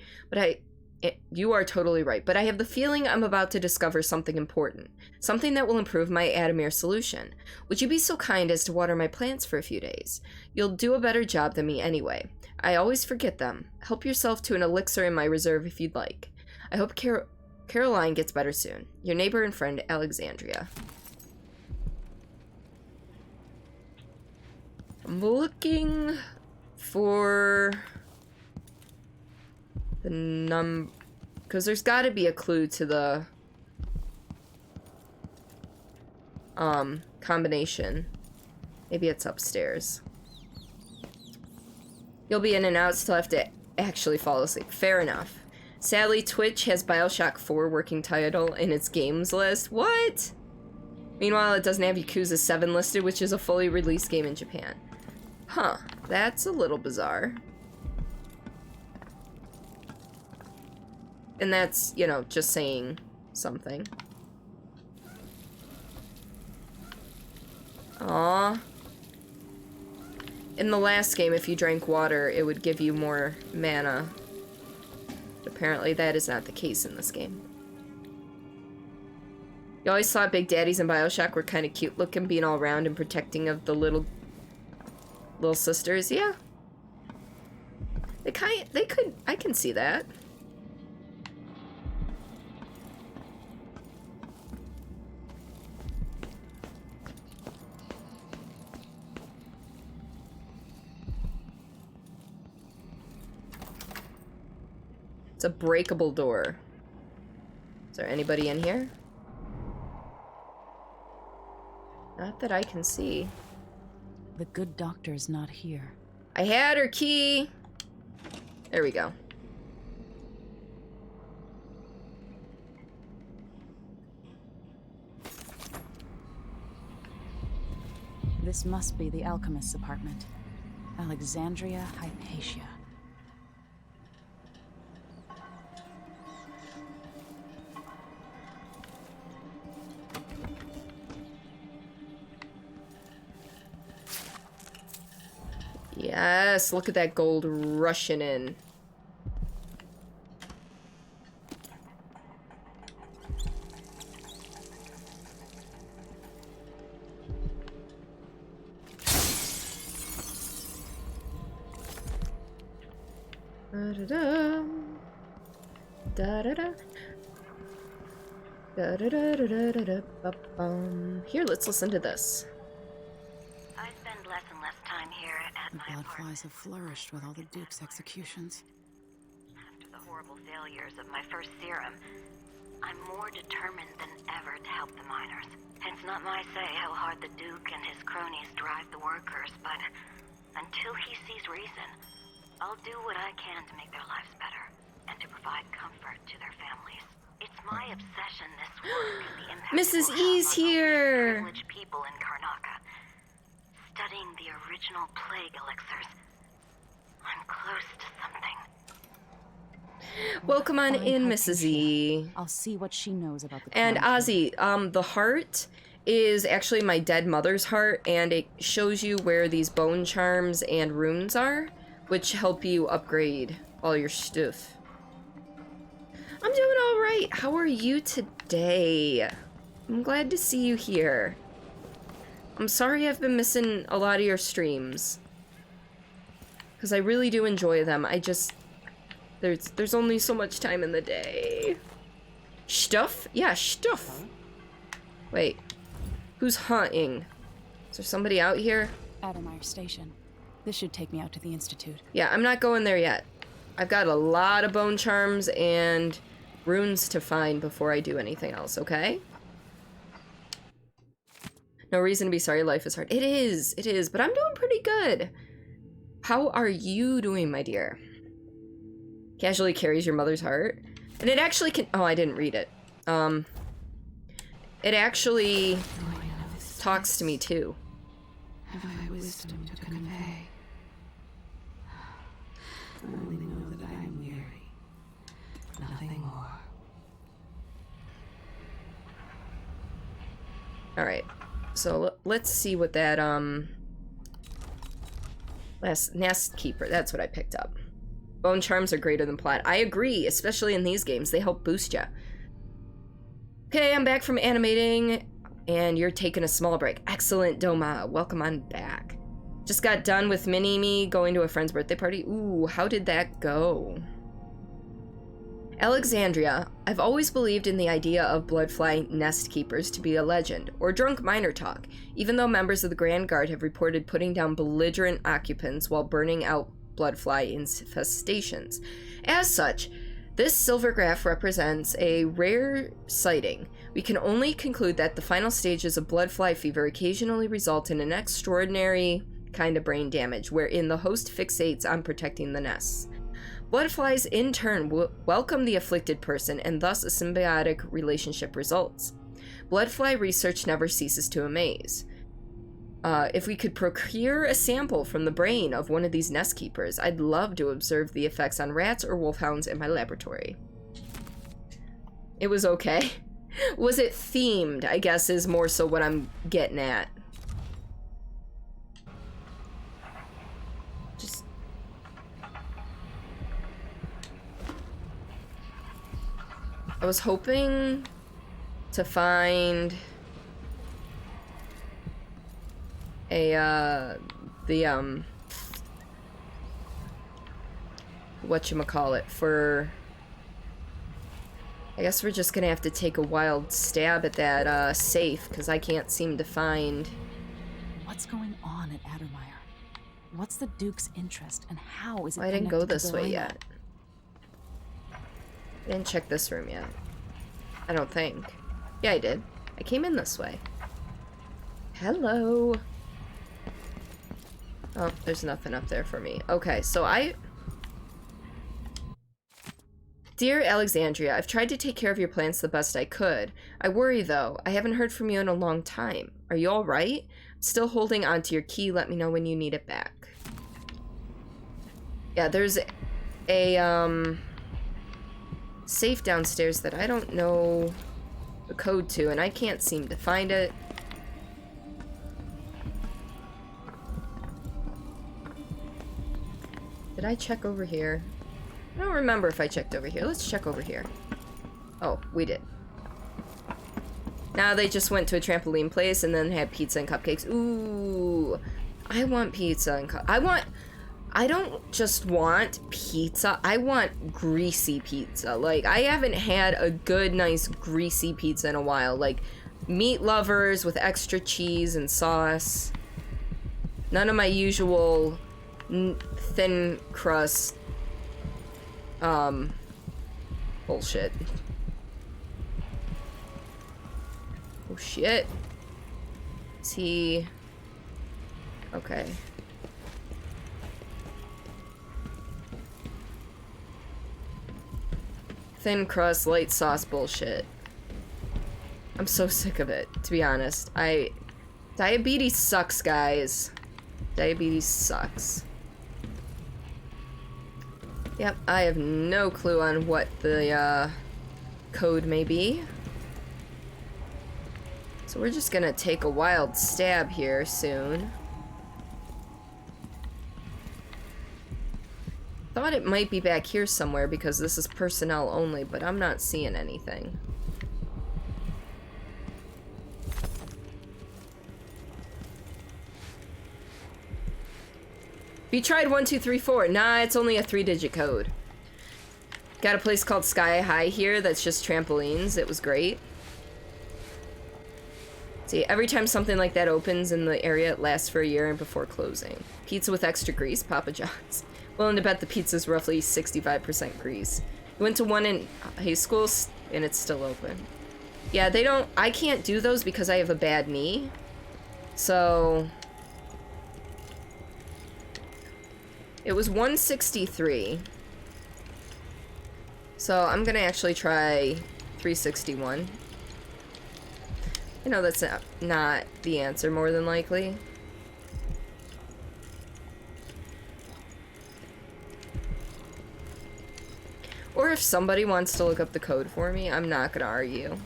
You are totally right, but I have the feeling I'm about to discover something important. Something that will improve my Admire solution. Would you be so kind as to water my plants for a few days? You'll do a better job than me anyway. I always forget them. Help yourself to an elixir in my reserve if you'd like. I hope Caroline gets better soon. Your neighbor and friend, Alexandria. I'm looking for the because there's got to be a clue to the combination. Maybe it's upstairs. You'll be in and out, still have to actually fall asleep. Fair enough. Sadly, Twitch has Bioshock 4 working title in its games list. What? Meanwhile, it doesn't have Yakuza 7 listed, which is a fully released game in Japan. Huh, that's a little bizarre. And that's, you know, just saying something. Aww. In the last game, if you drank water, it would give you more mana. Apparently, that is not the case in this game. You always thought Big Daddies in Bioshock were kind of cute looking, being all around and protecting of the little sisters. Yeah. They could, I can see that. It's a breakable door. Is there anybody in here? Not that I can see. The good doctor's not here. I had her key. There we go. This must be the alchemist's apartment. Alexandria Hypatia. Yes, look at that gold rushing in. Da-da-da. Da-da-da. Da-da-da-da-da-da-da-bum. Here, let's listen to this. I spend less and less time here at The my blood apartment. flies have flourished with all the Duke's executions. After the horrible failures of my first serum, I'm more determined than ever to help the miners. It's not my say how hard the Duke and his cronies drive the workers, but until he sees reason, I'll do what I can to make their lives better and to provide comfort to their families. It's my obsession, this work, and the impact Mrs. it will E's have on the least here. privileged people in Karnaca. Studying the original plague elixirs. I'm close to something. Welcome on Find in, her Mrs. Fuchsia. E. I'll see what she knows about the And clown Ozzy, the heart is actually my dead mother's heart, and it shows you where these bone charms and runes are, which help you upgrade all your stuff. I'm doing all right. How are you today? I'm glad to see you here. I'm sorry I've been missing a lot of your streams, because I really do enjoy them. I just... There's only so much time in the day. Stuff? Yeah, stuff. Wait. Who's hunting? Is there somebody out here? Addermeyer Station. This should take me out to the Institute. Yeah, I'm not going there yet. I've got a lot of bone charms and runes to find before I do anything else, okay? No reason to be sorry, life is hard. It is, but I'm doing pretty good. How are you doing, my dear? Casually carries your mother's heart. And it actually can... Oh, I didn't read it. It actually talks to me, too. Have I wisdom to convey? Only know that I am weary. Nothing more. Alright. So, let's see what that, Nest Keeper, that's what I picked up. Bone charms are greater than plot. I agree, especially in these games. They help boost ya. Okay, I'm back from animating, and you're taking a small break. Excellent, Doma. Welcome on back. Just got done with Mini-Me going to a friend's birthday party. Ooh, how did that go? Alexandria. I've always believed in the idea of bloodfly nest keepers to be a legend, or drunk miner talk, even though members of the Grand Guard have reported putting down belligerent occupants while burning out bloodfly infestations. As such, this silver graph represents a rare sighting. We can only conclude that the final stages of bloodfly fever occasionally result in an extraordinary kind of brain damage, wherein the host fixates on protecting the nests. Bloodflies, in turn, welcome the afflicted person, and thus a symbiotic relationship results. Bloodfly research never ceases to amaze. If we could procure a sample from the brain of one of these nest keepers, I'd love to observe the effects on rats or wolfhounds in my laboratory. It was okay. Was it themed, I guess, is more so what I'm getting at. Just... I was hoping to find whatchamacallit for... I guess we're just gonna have to take a wild stab at that safe, because I can't seem to find... What's going on at Addermeyer? What's the Duke's interest, and how is it I didn't go connected this to way Galena? yet. I didn't check this room yet. I don't think. Yeah, I did. I came in this way. Hello. Oh, there's nothing up there for me. Okay, so Dear Alexandria, I've tried to take care of your plants the best I could. I worry, though. I haven't heard from you in a long time. Are you alright? Still holding on to your key. Let me know when you need it back. Yeah, there's a, safe downstairs that I don't know the code to, and I can't seem to find it. Did I check over here? I don't remember if I checked over here. Let's check over here. Oh, we did. Now they just went to a trampoline place and then had pizza and cupcakes. Ooh, I want pizza and I don't just want pizza. I want greasy pizza. Like, I haven't had a good, nice, greasy pizza in a while. Like, meat lovers with extra cheese and sauce. None of my usual thin crust bullshit. Oh shit. Is he... Okay. Thin crust, light sauce bullshit. I'm so sick of it, to be honest. Diabetes sucks, guys. Diabetes sucks. Yep, I have no clue on what the code may be. So we're just gonna take a wild stab here soon. Thought it might be back here somewhere because this is personnel only, but I'm not seeing anything. If you tried 1, 2, 3, 4, nah, it's only a 3-digit code. Got a place called Sky High here that's just trampolines. It was great. See, every time something like that opens in the area, it lasts for a year and before closing. Pizza with extra grease, Papa John's. Willing to bet the pizza's roughly 65% grease. We went to one in high school, and it's still open. Yeah, they don't... I can't do those because I have a bad knee. So... It was 163. So I'm gonna actually try 361. I know that's not the answer, more than likely. Or if somebody wants to look up the code for me, I'm not gonna argue.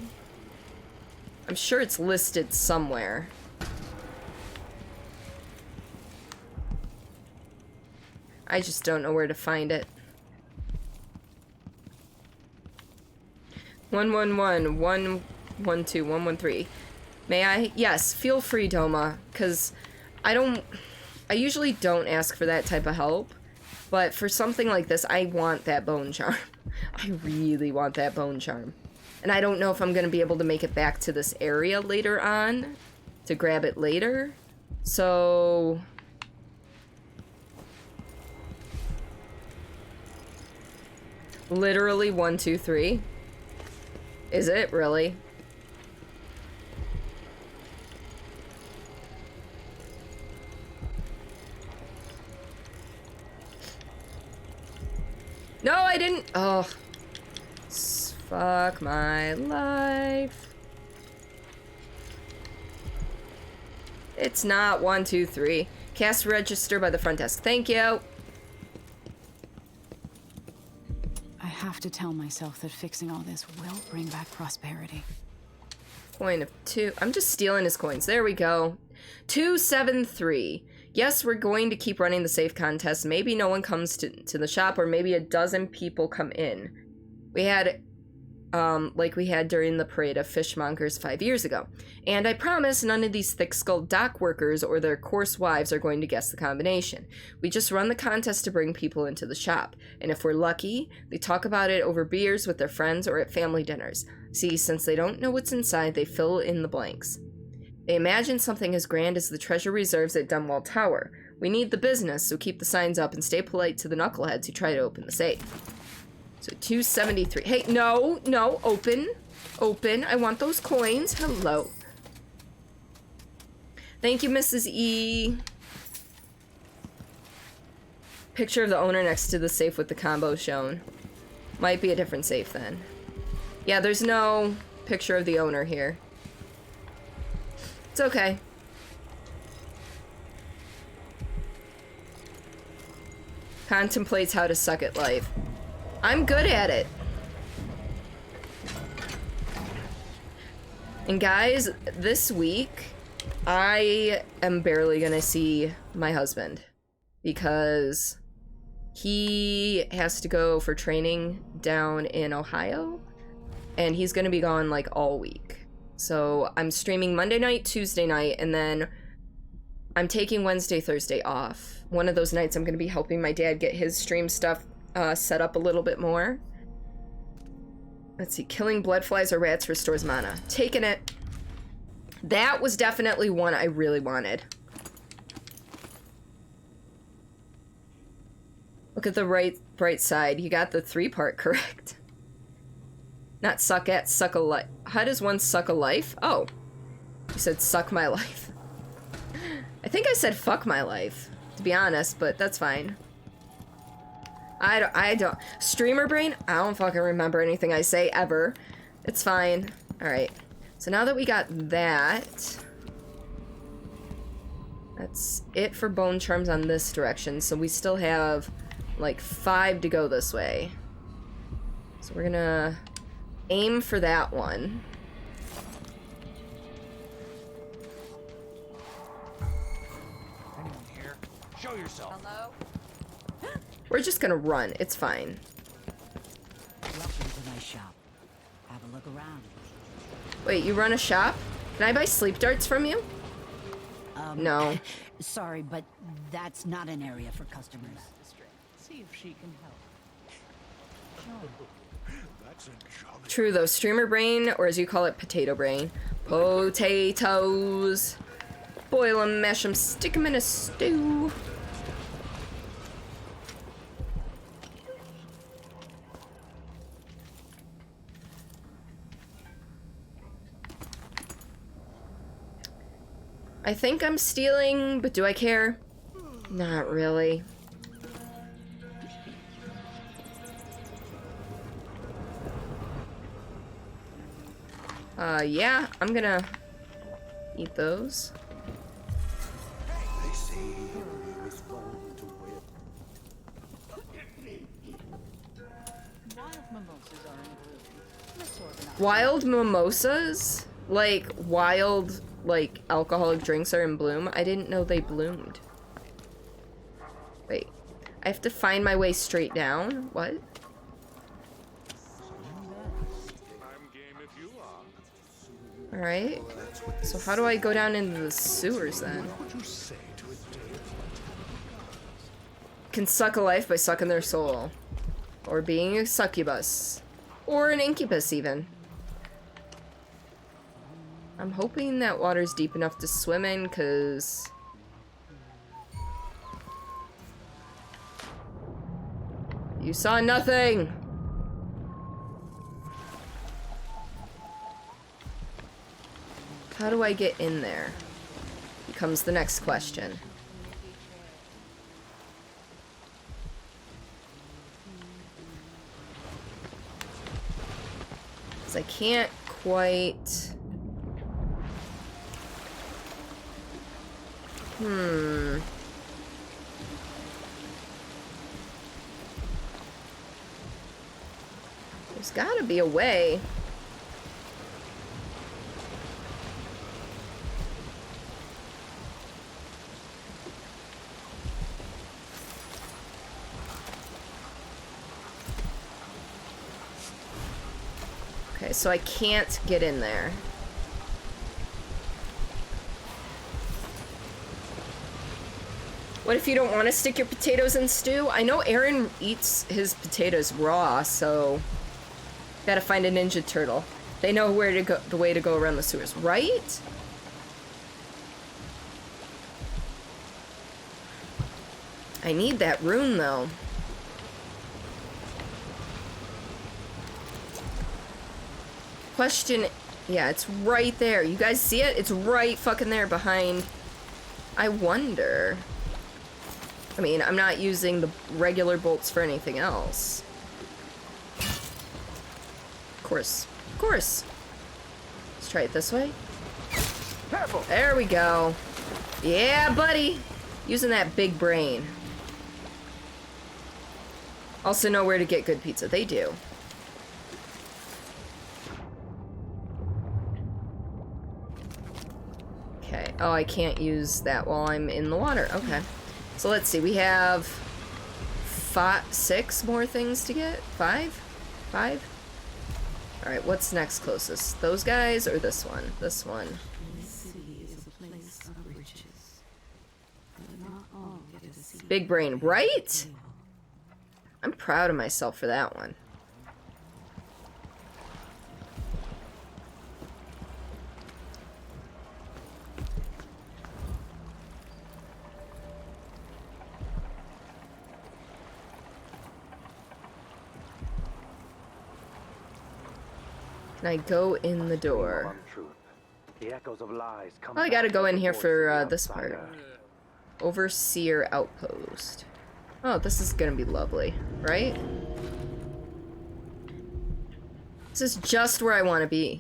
I'm sure it's listed somewhere. I just don't know where to find it. 111 112 113. May I? Yes, feel free, Doma, because I usually don't ask for that type of help, but for something like this, I want that bone charm. I really want that bone charm. And I don't know if I'm going to be able to make it back to this area later on to grab it later. So... Literally 1, 2, 3. Is it really? No, I didn't. Oh. Fuck my life. It's not 1, 2, 3. Cast register by the front desk. Thank you. I have to tell myself that fixing all this will bring back prosperity. Coin of 2. I'm just stealing his coins. There we go. 273. Yes, we're going to keep running the safe contest. Maybe no one comes to the shop, or maybe a dozen people come in. We had, like we had during the parade of fishmongers 5 years ago. And I promise none of these thick-skulled dock workers or their coarse wives are going to guess the combination. We just run the contest to bring people into the shop. And if we're lucky, they talk about it over beers with their friends or at family dinners. See, since they don't know what's inside, they fill in the blanks. They imagine something as grand as the treasure reserves at Dunwall Tower. We need the business, so keep the signs up and stay polite to the knuckleheads who try to open the safe. So 273. Hey, no, open. Open. I want those coins. Hello. Thank you, Mrs. E. Picture of the owner next to the safe with the combo shown. Might be a different safe then. Yeah, there's no picture of the owner here. It's okay. Contemplates how to suck at life. I'm good at it. And guys, this week, I am barely gonna see my husband because he has to go for training down in Ohio, and he's gonna be gone like all week. So I'm streaming Monday night, Tuesday night, and then I'm taking Wednesday, Thursday off. One of those nights I'm going to be helping my dad get his stream stuff set up a little bit more. Let's see. Killing bloodflies or rats restores mana. Taking it. That was definitely one I really wanted. Look at the bright side. You got the 3-part correct. Not suck at, suck a life. How does one suck a life? Oh. You said suck my life. I think I said fuck my life, to be honest, but that's fine. I don't. Streamer brain? I don't fucking remember anything I say ever. It's fine. Alright. So now that we got that, that's it for bone charms on this direction. So we still have like 5 to go this way. So we're gonna aim for that one. Anyone here? Show yourself. Hello? We're just gonna run. It's fine. Welcome to my shop. Have a look around. Wait, you run a shop? Can I buy sleep darts from you? No. Sorry, but that's not an area for customers. See if she can help. True though, streamer brain, or as you call it, potato brain. Potatoes. Boil them, mash them, stick them in a stew. I think I'm stealing, but do I care? Not really. Yeah, I'm gonna eat those. Wild mimosas? Like, wild, like, alcoholic drinks are in bloom? I didn't know they bloomed. Wait. I have to find my way straight down? What? Alright. So how do I go down into the sewers then? Can suck a life by sucking their soul. Or being a succubus. Or an incubus even. I'm hoping that water's deep enough to swim in, cause you saw nothing! How do I get in there? Becomes the next question. 'Cause I can't quite... There's gotta be a way. Okay, so I can't get in there. What if you don't want to stick your potatoes in stew? I know Aaron eats his potatoes raw, so gotta find a Ninja Turtle. They know where to go, the way to go around the sewers, right? I need that rune though. Question, yeah, it's right there. You guys see it? It's right fucking there behind. I wonder. I mean, I'm not using the regular bolts for anything else. Of course. Of course. Let's try it this way. There we go. Yeah, buddy. Using that big brain. Also know where to get good pizza. They do. Okay. Oh, I can't use that while I'm in the water. Okay. So let's see, we have 6 more things to get? 5? 5? Alright, what's next closest? Those guys or this one? This one. Big brain, right? I'm proud of myself for that one. Can I go in the door? Oh, I gotta go in here for this part. Overseer Outpost. Oh, this is gonna be lovely, right? This is just where I want to be.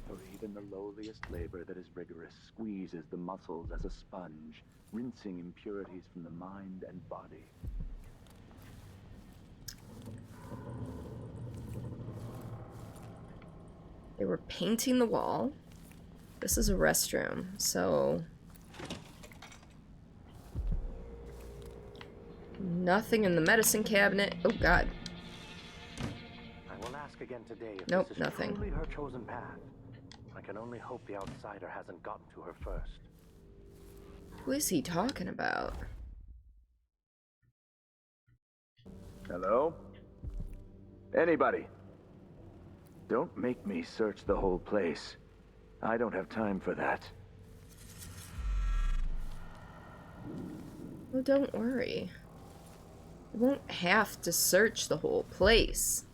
For even the lowliest labor that is rigorous squeezes the muscles as a sponge, rinsing impurities from the mind and body. They were painting the wall. This is a restroom, so... Nothing in the medicine cabinet. Oh, God. I will ask again today if Nope, this is nothing. truly her chosen path. I can only hope the outsider hasn't gotten to her first. Who is he talking about? Hello? Anybody? Don't make me search the whole place. I don't have time for that. Oh, don't worry. You won't have to search the whole place.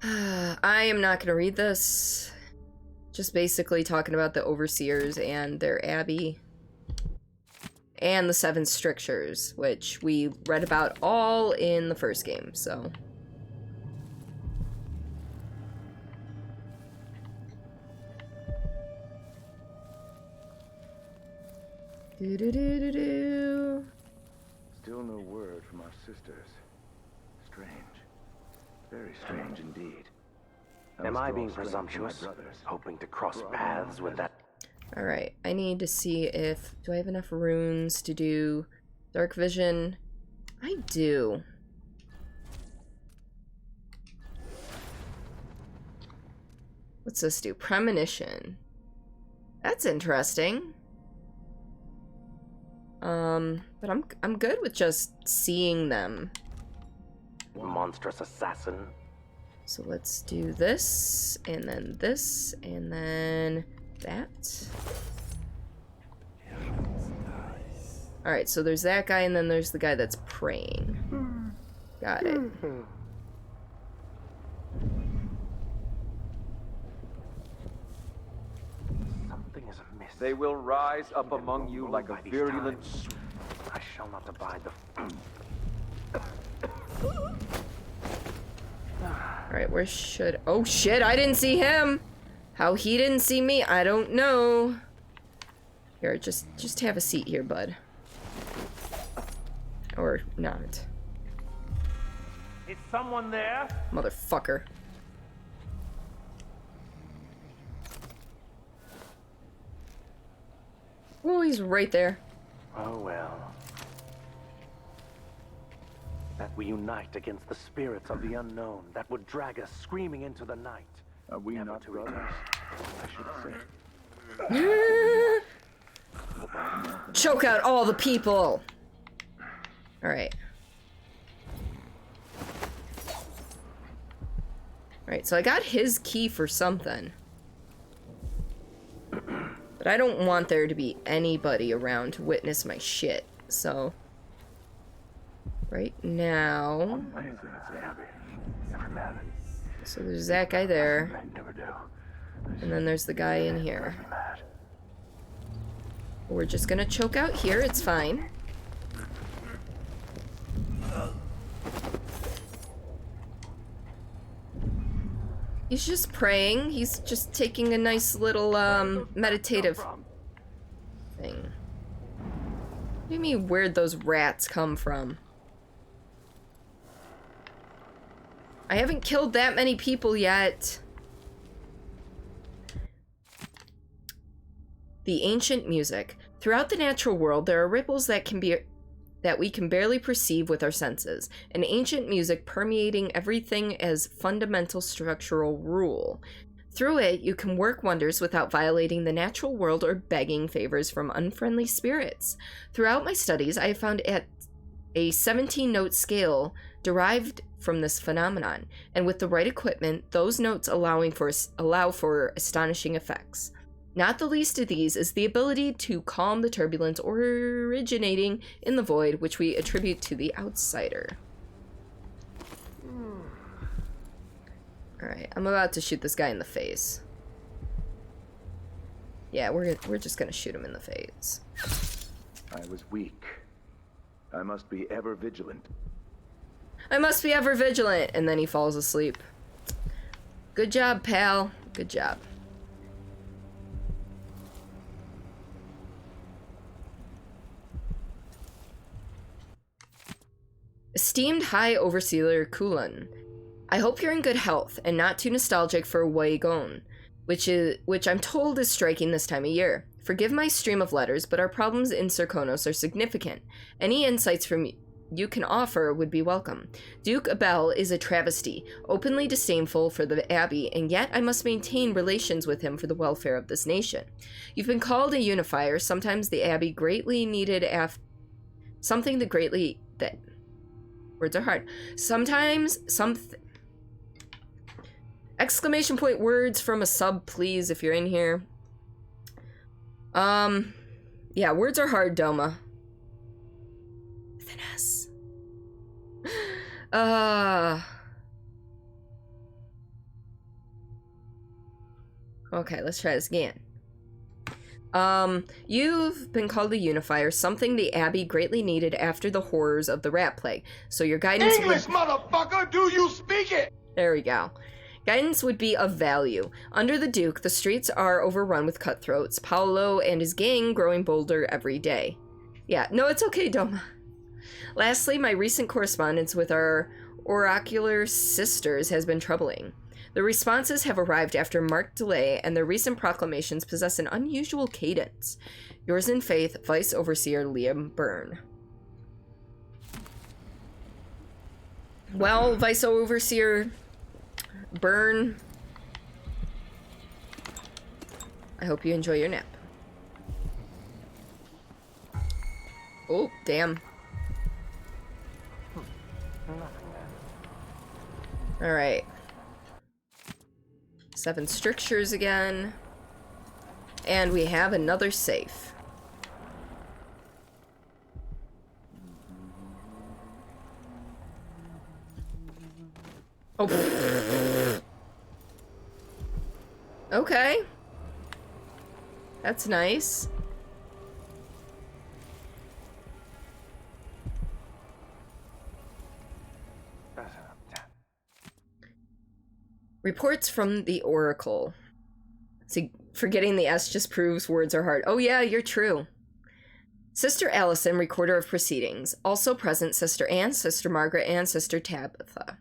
I am not going to read this. Just basically talking about the overseers and their abbey. And the 7 strictures, which we read about all in the first game, so... Do-do-do-do-do. Still no word from our sisters. Strange. Very strange indeed. Am I being presumptuous? Hoping to cross paths with that? Alright, I need to see if... Do I have enough runes to do dark vision? I do. What's this do? Premonition. That's interesting. But I'm good with just seeing them. Monstrous assassin. So let's do this, and then that. Alright, so there's that guy, and then there's the guy that's praying. Got it. Something is amiss. They will rise up among you like a virulent... I shall not abide the... Alright, where should... Oh shit, I didn't see him! How he didn't see me, I don't know. Here, just have a seat here, bud. Or not. Is someone there? Motherfucker. Oh, he's right there. Oh well. That we unite against the spirits of the unknown that would drag us screaming into the night. Are we not brothers? I should say. Choke out all the people! Alright. Alright, so I got his key for something. But I don't want there to be anybody around to witness my shit, so... Right now... So there's that guy there. And then there's the guy in here. We're just gonna choke out here, it's fine. He's just praying. He's just taking a nice little, meditative thing. What do you mean, where'd those rats come from? I haven't killed that many people yet. The ancient music. Throughout the natural world, there are ripples that we can barely perceive with our senses. An ancient music permeating everything as fundamental structural rule. Through it, you can work wonders without violating the natural world or begging favors from unfriendly spirits. Throughout my studies, I have found a 17-note scale derived from this phenomenon, and with the right equipment, those notes allow for astonishing effects. Not the least of these is the ability to calm the turbulence originating in the void, which we attribute to the outsider. Alright, I'm about to shoot this guy in the face. Yeah, we're just gonna shoot him in the face. I was weak. I must be ever vigilant. I must be ever vigilant. And then he falls asleep. Good job, pal. Good job. Esteemed High Overseer Kulan, I hope you're in good health and not too nostalgic for Waigon, which I'm told is striking this time of year. Forgive my stream of letters, but our problems in Serkonos are significant. Any insights from you can offer would be welcome. Duke Abel is a travesty, openly disdainful for the Abbey, and yet I must maintain relations with him for the welfare of this nation. You've been called a unifier, sometimes the Abbey greatly needed words are hard. Sometimes exclamation point words from a sub, please, if you're in here. Yeah, words are hard, Doma. With an S. Okay, let's try this again. You've been called a unifier, something the Abbey greatly needed after the horrors of the rat plague. So your guidance motherfucker, do you speak it? There we go. Guidance would be of value. Under the Duke, the streets are overrun with cutthroats, Paolo and his gang growing bolder every day. Yeah, no, it's okay, Doma. Lastly, my recent correspondence with our oracular sisters has been troubling. The responses have arrived after marked delay, and their recent proclamations possess an unusual cadence. Yours in faith, Vice Overseer Liam Byrne. Well, Vice Overseer Byrne, I hope you enjoy your nap. Oh, damn. Alright. 7 strictures again. And we have another safe. Oh. Okay. That's nice. Reports from the Oracle. See, forgetting the S just proves words are hard. Oh yeah, you're true. Sister Allison, Recorder of Proceedings. Also present, Sister Anne, Sister Margaret, and Sister Tabitha.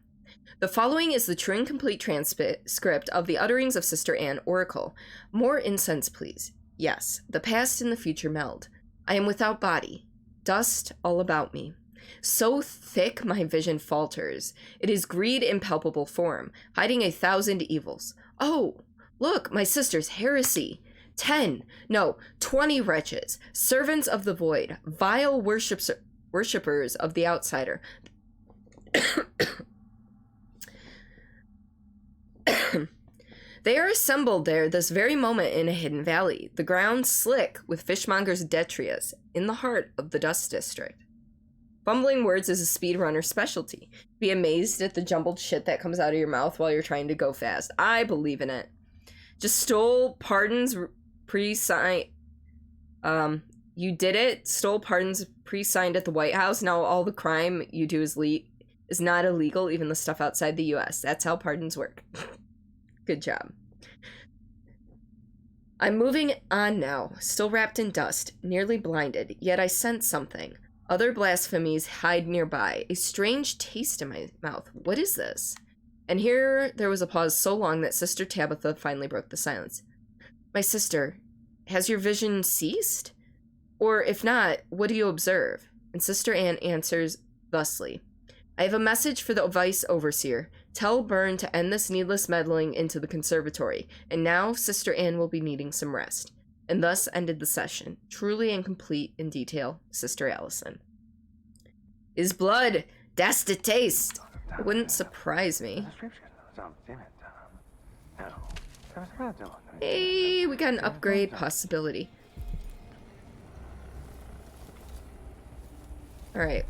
The following is the true and complete transcript of the utterings of Sister Anne Oracle. More incense, please. Yes, the past and the future meld. I am without body. Dust all about me. So thick my vision falters. It is greed in palpable form, hiding 1,000 evils. Oh, look, my sister's heresy. 20 wretches, servants of the void, vile worshippers of the outsider. They are assembled there this very moment in a hidden valley, the ground slick with fishmonger's detritus, in the heart of the Dust District. Bumbling words is a speedrunner's specialty. Be amazed at the jumbled shit that comes out of your mouth while you're trying to go fast. I believe in it. Just stole pardons pre-signed. You did it. Stole pardons pre-signed at the White House. Now all the crime you do is not illegal, even the stuff outside the U.S. That's how pardons work. Good job. I'm moving on now, still wrapped in dust, nearly blinded, yet I sense something. Other blasphemies hide nearby, a strange taste in my mouth. What is this? And here there was a pause so long that Sister Tabitha finally broke the silence. My sister, has your vision ceased? Or if not, what do you observe? And Sister Anne answers thusly. I have a message for the Vice Overseer. Tell Byrne to end this needless meddling into the conservatory, and now Sister Anne will be needing some rest. And thus ended the session, truly and complete in detail, Sister Allison. Is blood, that's the taste. It wouldn't surprise me. Hey, we got an upgrade possibility. Alright.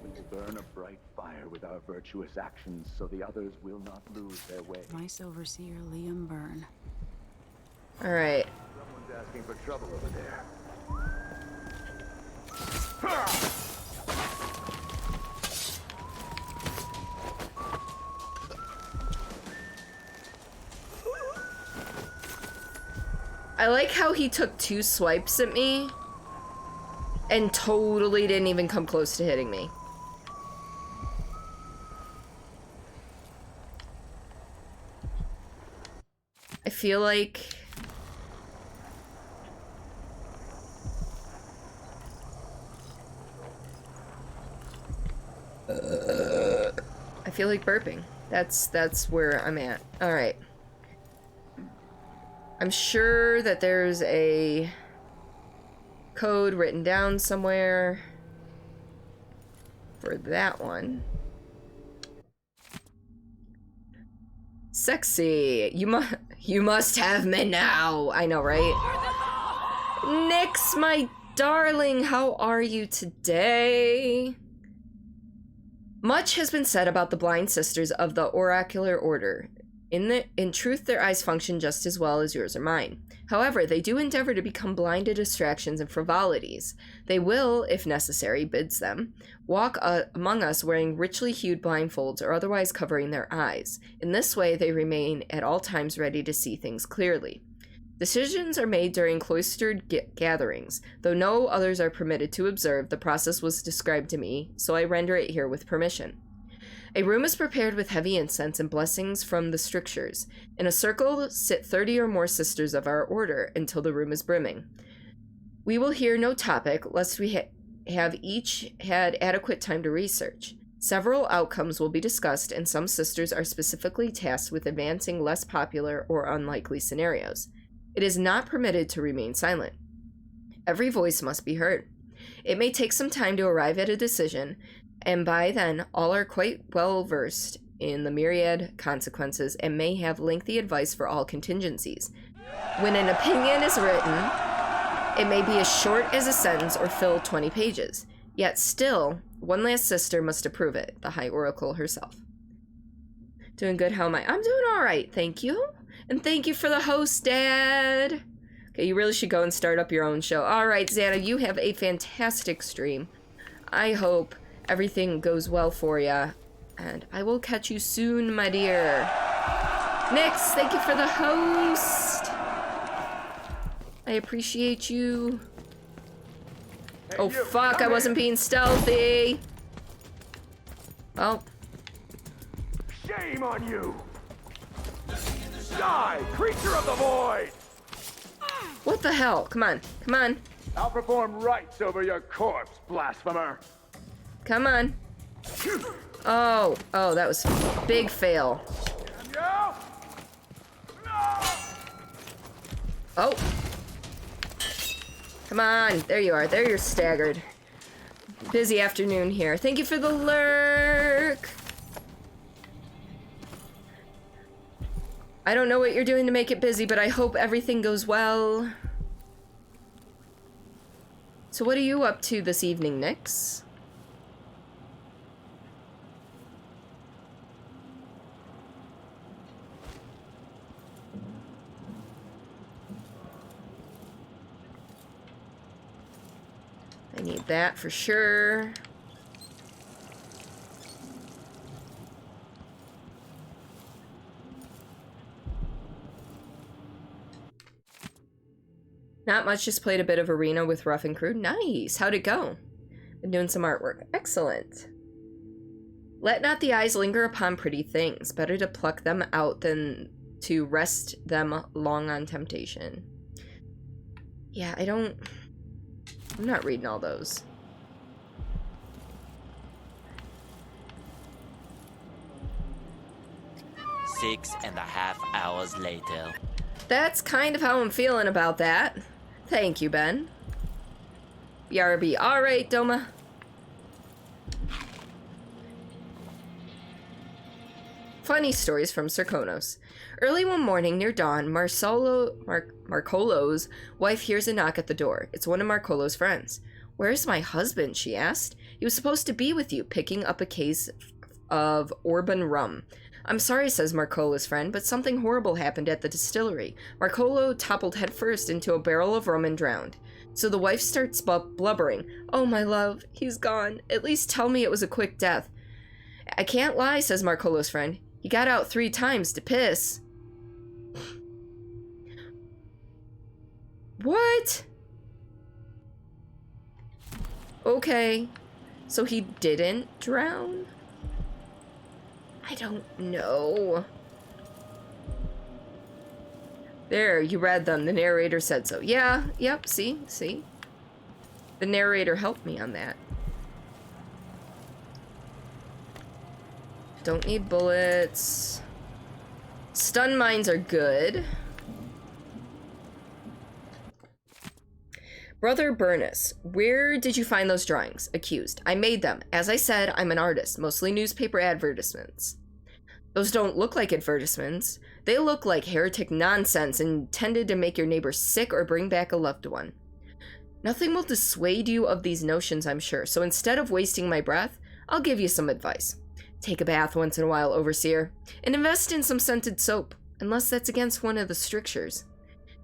We will burn a bright fire with our virtuous actions so the others will not lose their way. Vice Overseer Liam Byrne. All right. Someone's asking for trouble over there. I like how he took 2 swipes at me and totally didn't even come close to hitting me. I feel like burping. That's where I'm at. All right. I'm sure that there's a code written down somewhere for that one. Sexy. You must have me now. I know, right? Nyx, my darling, how are you today? Much has been said about the blind sisters of the oracular order. In truth, their eyes function just as well as yours or mine. However, they do endeavor to become blind to distractions and frivolities. They will, if necessary, bids them, walk among us wearing richly hued blindfolds or otherwise covering their eyes. In this way, they remain at all times ready to see things clearly. Decisions are made during cloistered gatherings. Though no others are permitted to observe, the process was described to me, so I render it here with permission. A room is prepared with heavy incense and blessings from the strictures. In a circle sit 30 or more sisters of our order until the room is brimming. We will hear no topic, lest we have each had adequate time to research. Several outcomes will be discussed, and some sisters are specifically tasked with advancing less popular or unlikely scenarios. It is not permitted to remain silent. Every voice must be heard. It may take some time to arrive at a decision, and by then all are quite well versed in the myriad consequences and may have lengthy advice for all contingencies. When an opinion is written, it may be as short as a sentence or fill 20 pages. Yet still, one last sister must approve it, the High Oracle herself. Doing good, how am I? I'm doing all right, thank you. And thank you for the host, Dad. Okay, you really should go and start up your own show. All right, Xana, you have a fantastic stream. I hope everything goes well for you. And I will catch you soon, my dear. Nyx, thank you for the host. I appreciate you. Hey, oh, you, fuck, I wasn't being stealthy. Well. Shame on you! Die, creature of the void! What the hell? Come on, come on. I'll perform rites over your corpse, blasphemer. Come on. Oh, that was a big fail. Oh. Come on, there you are. There you're staggered. Busy afternoon here. Thank you for the lurk. I don't know what you're doing to make it busy, but I hope everything goes well. So what are you up to this evening, Nyx? I need that for sure. Not much, just played a bit of Arena with Rough and Crew. Nice, how'd it go? Been doing some artwork. Excellent. Let not the eyes linger upon pretty things. Better to pluck them out than to rest them long on temptation. Yeah, I'm not reading all those. Six and a half hours later. That's kind of how I'm feeling about that. Thank you, Ben. BRB. Alright, Doma. Funny stories from Serkonos. Early one morning near dawn, Marcolo's wife hears a knock at the door. It's one of Marcolo's friends. "Where's my husband?" she asked. "He was supposed to be with you, picking up a case of Orban rum. I'm sorry, says Marcolo's friend, but something horrible happened at the distillery. Marcolo toppled headfirst into a barrel of rum and drowned. So the wife starts blubbering. Oh, my love, he's gone. At least tell me it was a quick death. I can't lie, says Marcolo's friend. He got out 3 times to piss. What? Okay. So he didn't drown? I don't know. There, you read them. The narrator said so. Yeah, yep, see? The narrator helped me on that. Don't need bullets. Stun mines are good. Brother Burnus, where did you find those drawings? Accused. I made them. As I said, I'm an artist, mostly newspaper advertisements. Those don't look like advertisements. They look like heretic nonsense intended to make your neighbor sick or bring back a loved one. Nothing will dissuade you of these notions, I'm sure, so instead of wasting my breath, I'll give you some advice. Take a bath once in a while, Overseer, and invest in some scented soap, unless that's against one of the strictures.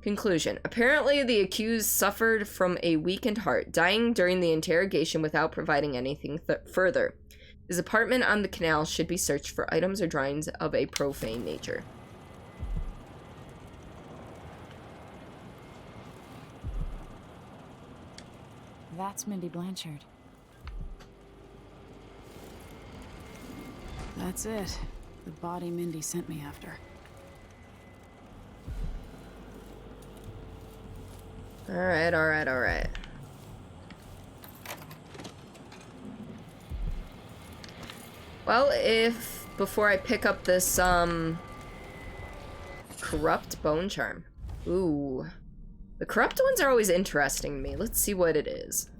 Conclusion. Apparently, the accused suffered from a weakened heart, dying during the interrogation without providing anything further. His apartment on the canal should be searched for items or drawings of a profane nature. That's Mindy Blanchard. That's it. The body Mindy sent me after. Alright. Well, if before I pick up this corrupt bone charm. Ooh. The corrupt ones are always interesting to me. Let's see what it is.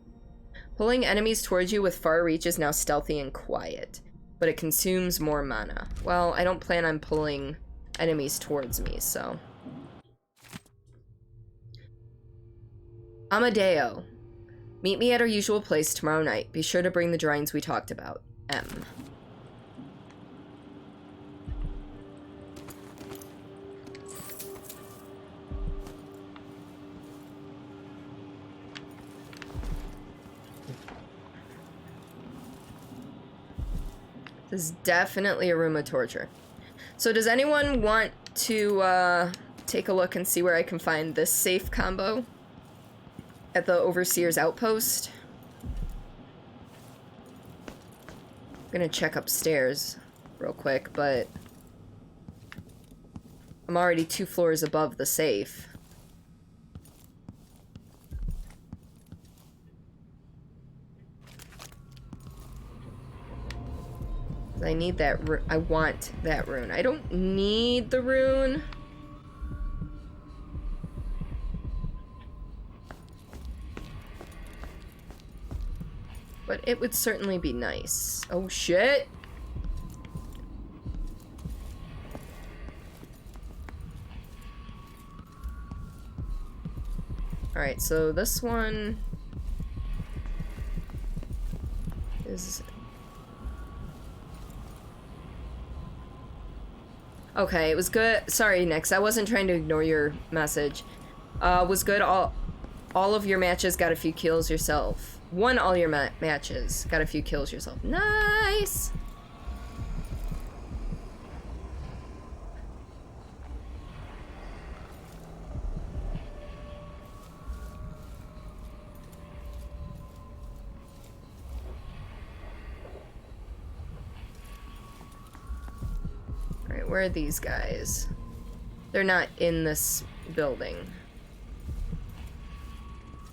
Pulling enemies towards you with far reach is now stealthy and quiet, but it consumes more mana. Well, I don't plan on pulling enemies towards me, so. Amadeo. Meet me at our usual place tomorrow night. Be sure to bring the drawings we talked about. M. This is definitely a room of torture. So does anyone want to take a look and see where I can find this safe combo at the Overseer's outpost? I'm gonna check upstairs real quick, but I'm already 2 floors above the safe. I need that I want that rune. I don't need the rune. But it would certainly be nice. Oh shit! Alright, so this one is... Okay, it was good. Sorry, Nix. I wasn't trying to ignore your message. Was good. All of your matches got a few kills yourself. Won all your matches. Got a few kills yourself. Nice! Alright, where are these guys? They're not in this building.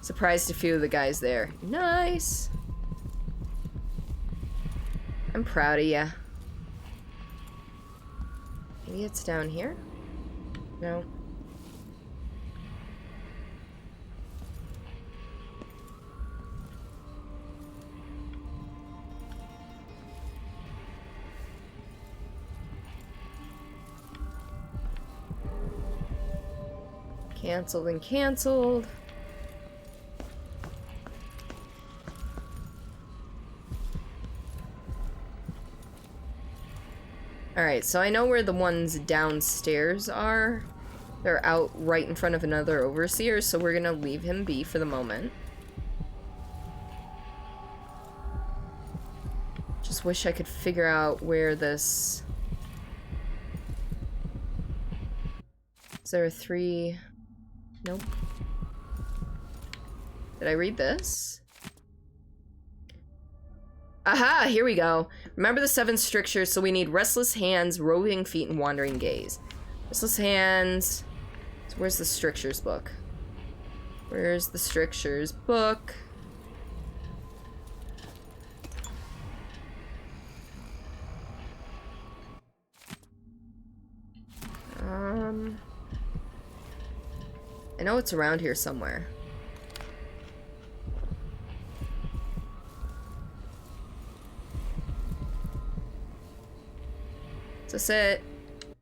Surprised a few of the guys there. Nice! I'm proud of ya. Maybe it's down here? No. Canceled and canceled. Alright, so I know where the ones downstairs are. They're out right in front of another overseer, so we're gonna leave him be for the moment. Just wish I could figure out where this... Is there a 3? Nope. Did I read this? Aha! Here we go. Remember the 7 strictures, so we need restless hands, roving feet, and wandering gaze. Restless hands... So where's the strictures book? Where's the strictures book? I know it's around here somewhere. Is this it?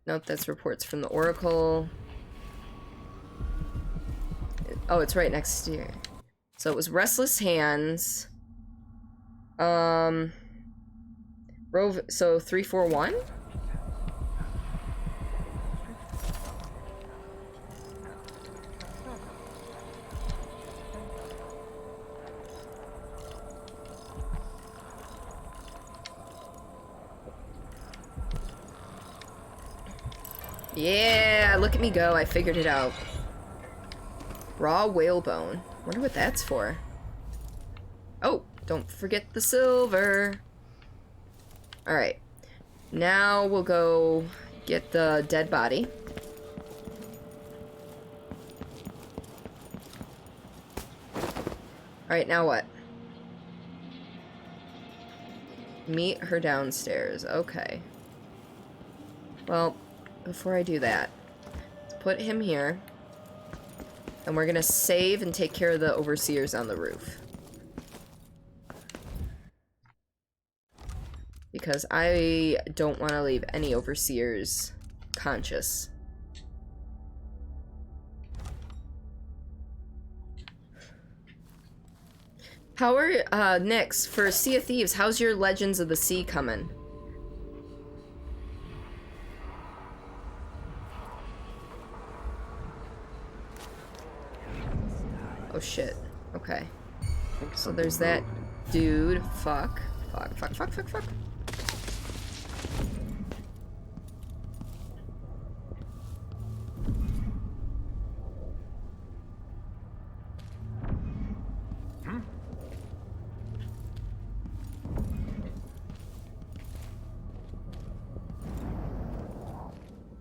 Nope, that's reports from the Oracle. Oh, it's right next to you. So it was Restless Hands. So 341? Yeah, look at me go. I figured it out. Raw whalebone. Wonder what that's for. Oh, don't forget the silver. Alright. Now we'll go get the dead body. Alright, now what? Meet her downstairs. Okay. Well, before I do that, let's put him here. And we're gonna save and take care of the overseers on the roof. Because I don't want to leave any overseers conscious. How are, Nyx, for Sea of Thieves, how's your Legends of the Sea coming? Oh shit. Okay. So there's that dude. Fuck. Fuck, fuck, fuck, fuck, fuck.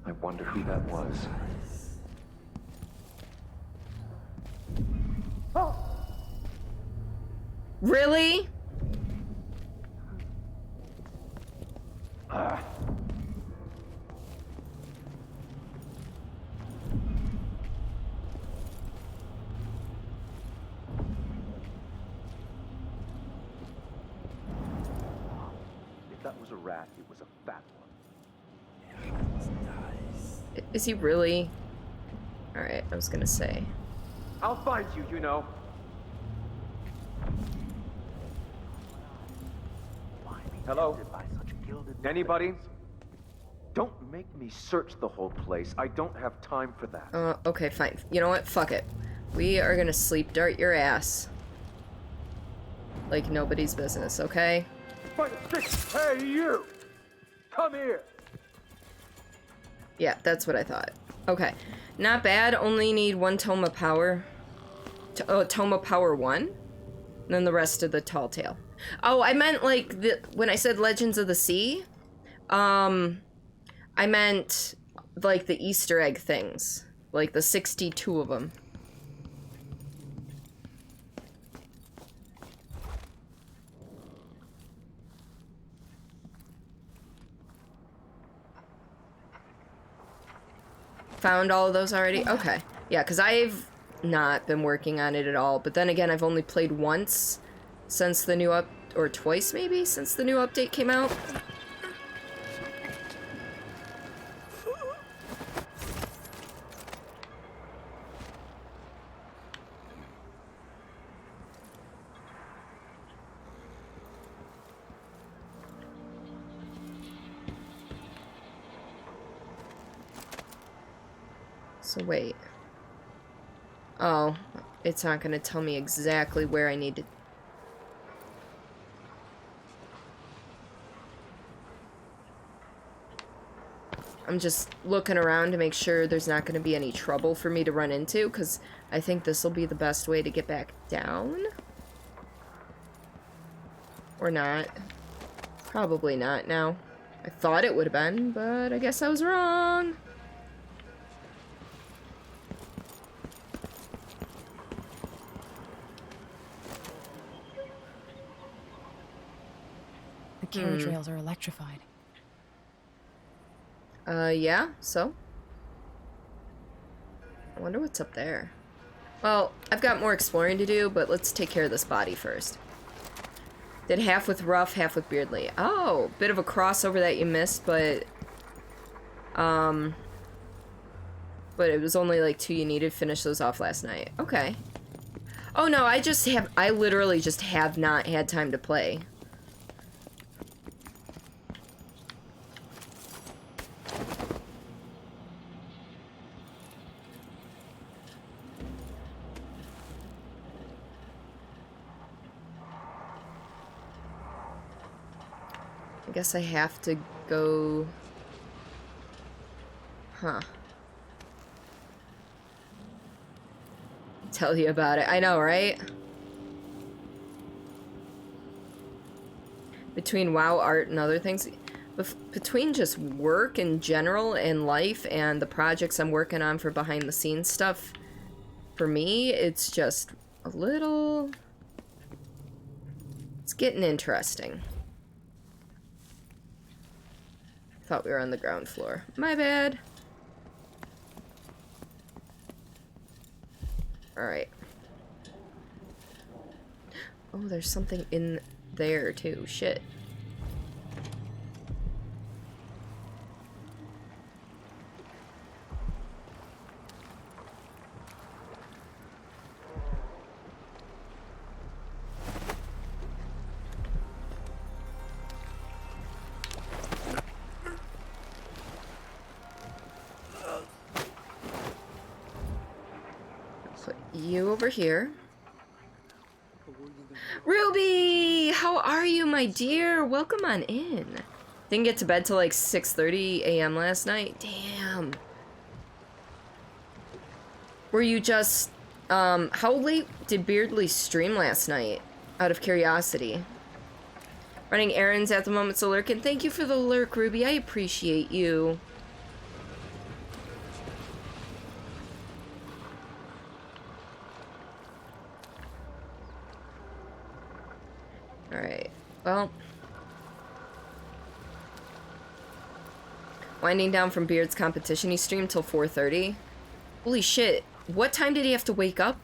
I wonder who that was. Really? If that was a rat, it was a fat one. Is he really? Alright, I was gonna say. I'll find you, you know. Hello? Anybody? Don't make me search the whole place. I don't have time for that. Okay, fine. You know what? Fuck it. We are gonna sleep dart your ass. Like nobody's business, okay? Hey, you! Come here! Yeah, that's what I thought. Okay. Not bad. Only need 1 Tome of Power. Tome of Power 1? And then the rest of the Tall Tale. Oh, I meant like when I said Legends of the Sea, I meant like the Easter egg things, like the 62 of them. Found all of those already? Okay. Yeah, because I've not been working on it at all, but then again, I've only played once since the new or twice maybe, since the new update came out. So wait. Oh, it's not gonna tell me exactly where I need to... I'm just looking around to make sure there's not gonna be any trouble for me to run into, because I think this will be the best way to get back down. Or not. Probably not now. I thought it would have been, but I guess I was wrong. The carriage rails are electrified. Yeah, so? I wonder what's up there. Well, I've got more exploring to do, but let's take care of this body first. Did half with Ruff, half with Beardley. Oh, bit of a crossover that you missed, but it was only like 2 you needed to finish those off last night. Okay. Oh no, I literally just have not had time to play. I guess I have to go... Huh. Tell you about it. I know, right? Between WoW, art, and other things. Between just work in general and life and the projects I'm working on for behind-the-scenes stuff, for me, it's just a little... It's getting interesting. Thought we were on the ground floor. My bad. Alright. Oh, there's something in there too. Shit. You over here. Ruby! How are you, my dear? Welcome on in. Didn't get to bed till like 6:30 a.m. last night. Damn. Were you just... how late did Beardley stream last night? Out of curiosity. Running errands at the moment, so lurking. Thank you for the lurk, Ruby. I appreciate you. Alright, well. Winding down from Beard's competition, he streamed till 4:30. Holy shit, what time did he have to wake up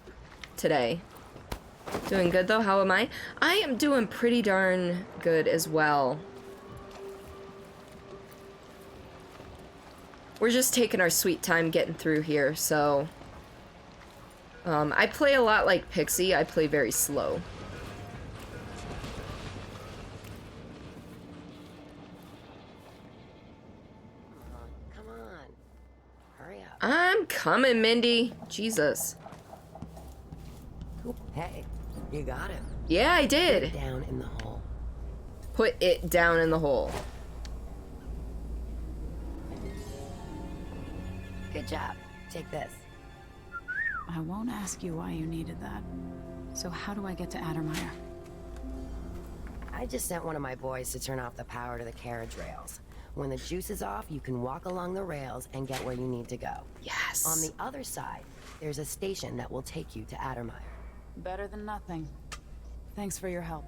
today? Doing good though, how am I? I am doing pretty darn good as well. We're just taking our sweet time getting through here, so... I play a lot like Pixie, I play very slow. I'm coming, Mindy. Jesus. Hey, you got it. Yeah, I did. Put it down in the hole. Put it down in the hole. Good job. Take this. I won't ask you why you needed that. So how do I get to Addermire? I just sent one of my boys to turn off the power to the carriage rails. When the juice is off, you can walk along the rails and get where you need to go. Yes. On the other side, there's a station that will take you to Addermire. Better than nothing. Thanks for your help.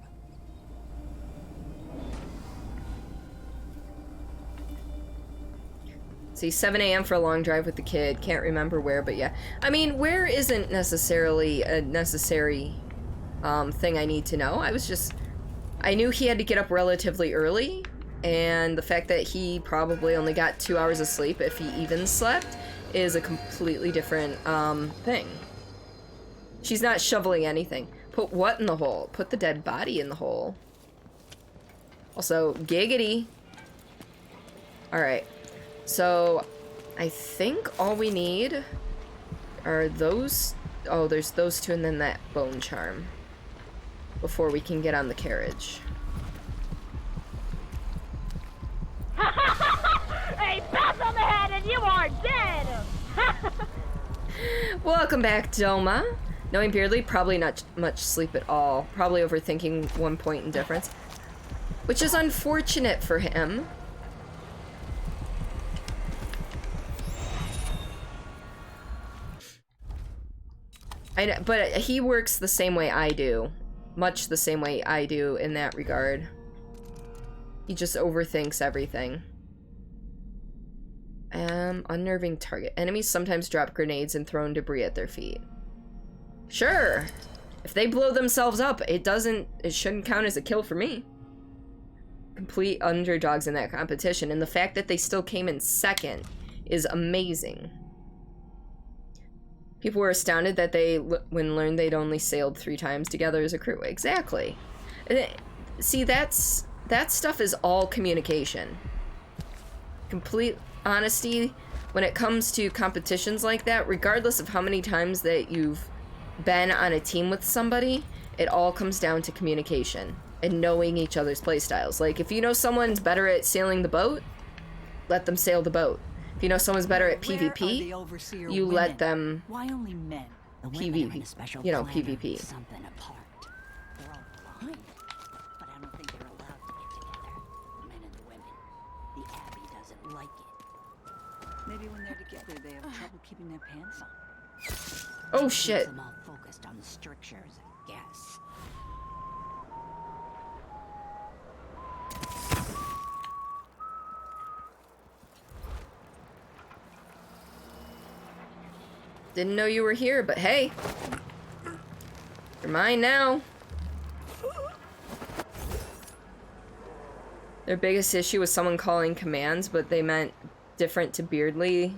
See, 7 a.m. for a long drive with the kid. Can't remember where, but yeah. I mean, where isn't necessarily a necessary thing I need to know. I knew he had to get up relatively early. And the fact that he probably only got 2 hours of sleep, if he even slept, is a completely different thing. She's not shoveling anything. Put what in the hole? Put the dead body in the hole. Also, giggity. Alright. So, I think all we need Are those... Oh, there's those two and then that bone charm. Before we can get on the carriage. A pass on the head and you are dead! Welcome back, Doma. Knowing Beardley, probably not much sleep at all. Probably overthinking 1 point in difference. Which is unfortunate for him. But he works the same way I do. Much the same way I do in that regard. He just overthinks everything. Unnerving target. Enemies sometimes drop grenades and throw debris at their feet. Sure. If they blow themselves up, it shouldn't count as a kill for me. Complete underdogs in that competition, and the fact that they still came in second is amazing. People were astounded that they learned they'd only sailed 3 times together as a crew. Exactly. See, that stuff is all communication. Complete honesty when it comes to competitions like that, regardless of how many times that you've been on a team with somebody, it all comes down to communication and knowing each other's playstyles. Like, if you know someone's better at sailing the boat, let them sail the boat. If you know someone's better at PvP, you let them Why only men? The women PvP, are in a special you know, planet, PvP. Something apart. They're all blind, but I don't think they're allowed to get together. The men and the women. The Abbey doesn't like it. Maybe when they're together, they have trouble keeping their pants on. Oh shit. I'm all focused on the strictures, I guess. Didn't know you were here, but hey. You're mine now. Their biggest issue was someone calling commands, but they meant different to Beardley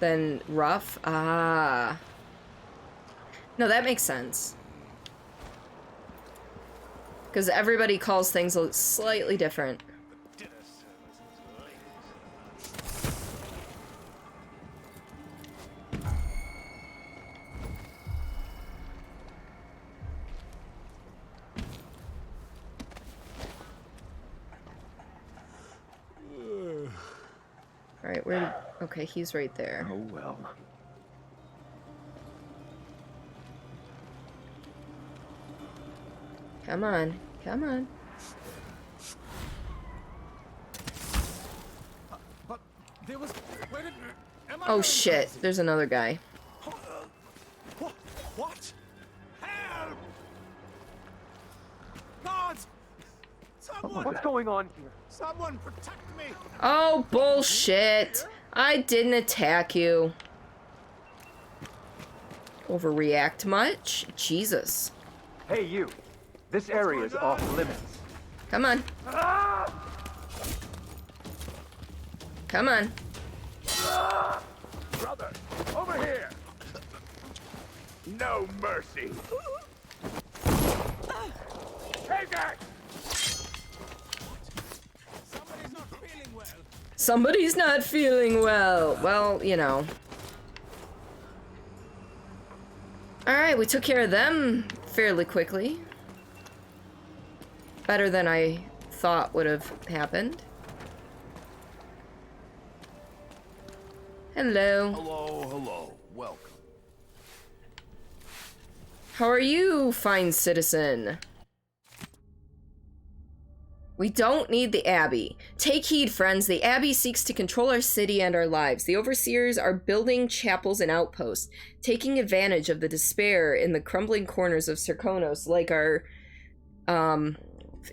than rough. Ah. No, that makes sense. Because everybody calls things slightly different. Alright, where... Okay, he's right there. Oh, well. Come on. Come on. But there was... Where did... Am I Oh shit, there's another guy. What? Help! Guards! Someone... What's going on here? Someone protect me! Oh, bullshit! I didn't attack you. Overreact much? Jesus. Hey, you. This area is off limits. Come on. Come on. Brother, over here! No mercy! Take it! Somebody's not feeling well. Well, you know. Alright, we took care of them fairly quickly. Better than I thought would have happened. Hello. Hello, hello. Welcome. How are you, fine citizen? We don't need the Abbey. Take heed, friends. The Abbey seeks to control our city and our lives. The overseers are building chapels and outposts, taking advantage of the despair in the crumbling corners of Serkonos, like our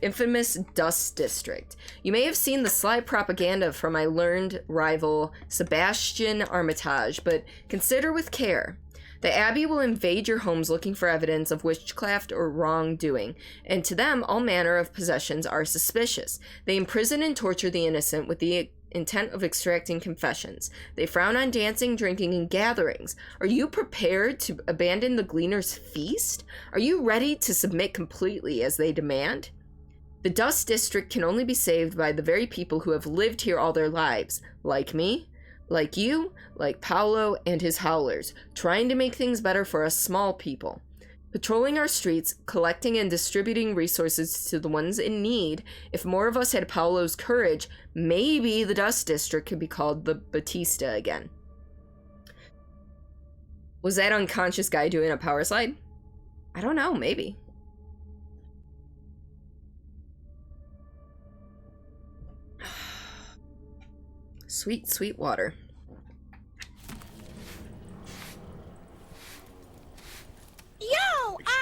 infamous Dust District. You may have seen the sly propaganda from my learned rival, Sebastian Armitage, but consider with care. The Abbey will invade your homes looking for evidence of witchcraft or wrongdoing, and to them, all manner of possessions are suspicious. They imprison and torture the innocent with the intent of extracting confessions. They frown on dancing, drinking, and gatherings. Are you prepared to abandon the Gleaner's feast? Are you ready to submit completely as they demand? The Dust District can only be saved by the very people who have lived here all their lives, like me, Like you, like Paolo and his howlers, trying to make things better for us small people. Patrolling our streets, collecting and distributing resources to the ones in need. If more of us had Paolo's courage, maybe the Dust District could be called the Batista again. Was that unconscious guy doing a power slide? I don't know, maybe. Sweet, sweet water. Yo,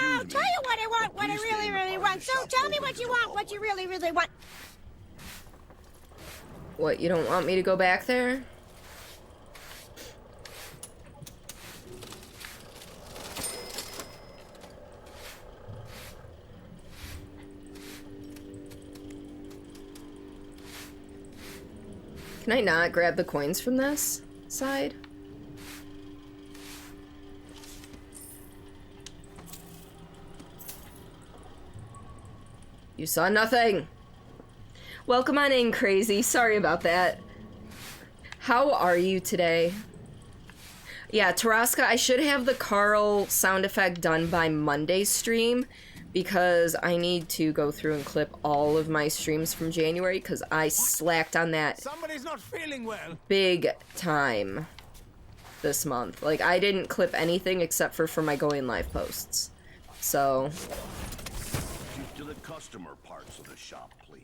I'll tell you what I want, what I really, really want. So tell me what you want, what you really, really want. What, you don't want me to go back there? Can I not grab the coins from this side? You saw nothing. Welcome on in, Crazy. Sorry about that. How are you today? Yeah, Taraska, I should have the Carl sound effect done by Monday's stream because I need to go through and clip all of my streams from January because I slacked on that Somebody's not feeling well. big time this month. Like, I didn't clip anything except for my going live posts. So... Keep to the customer parts of the shop, please.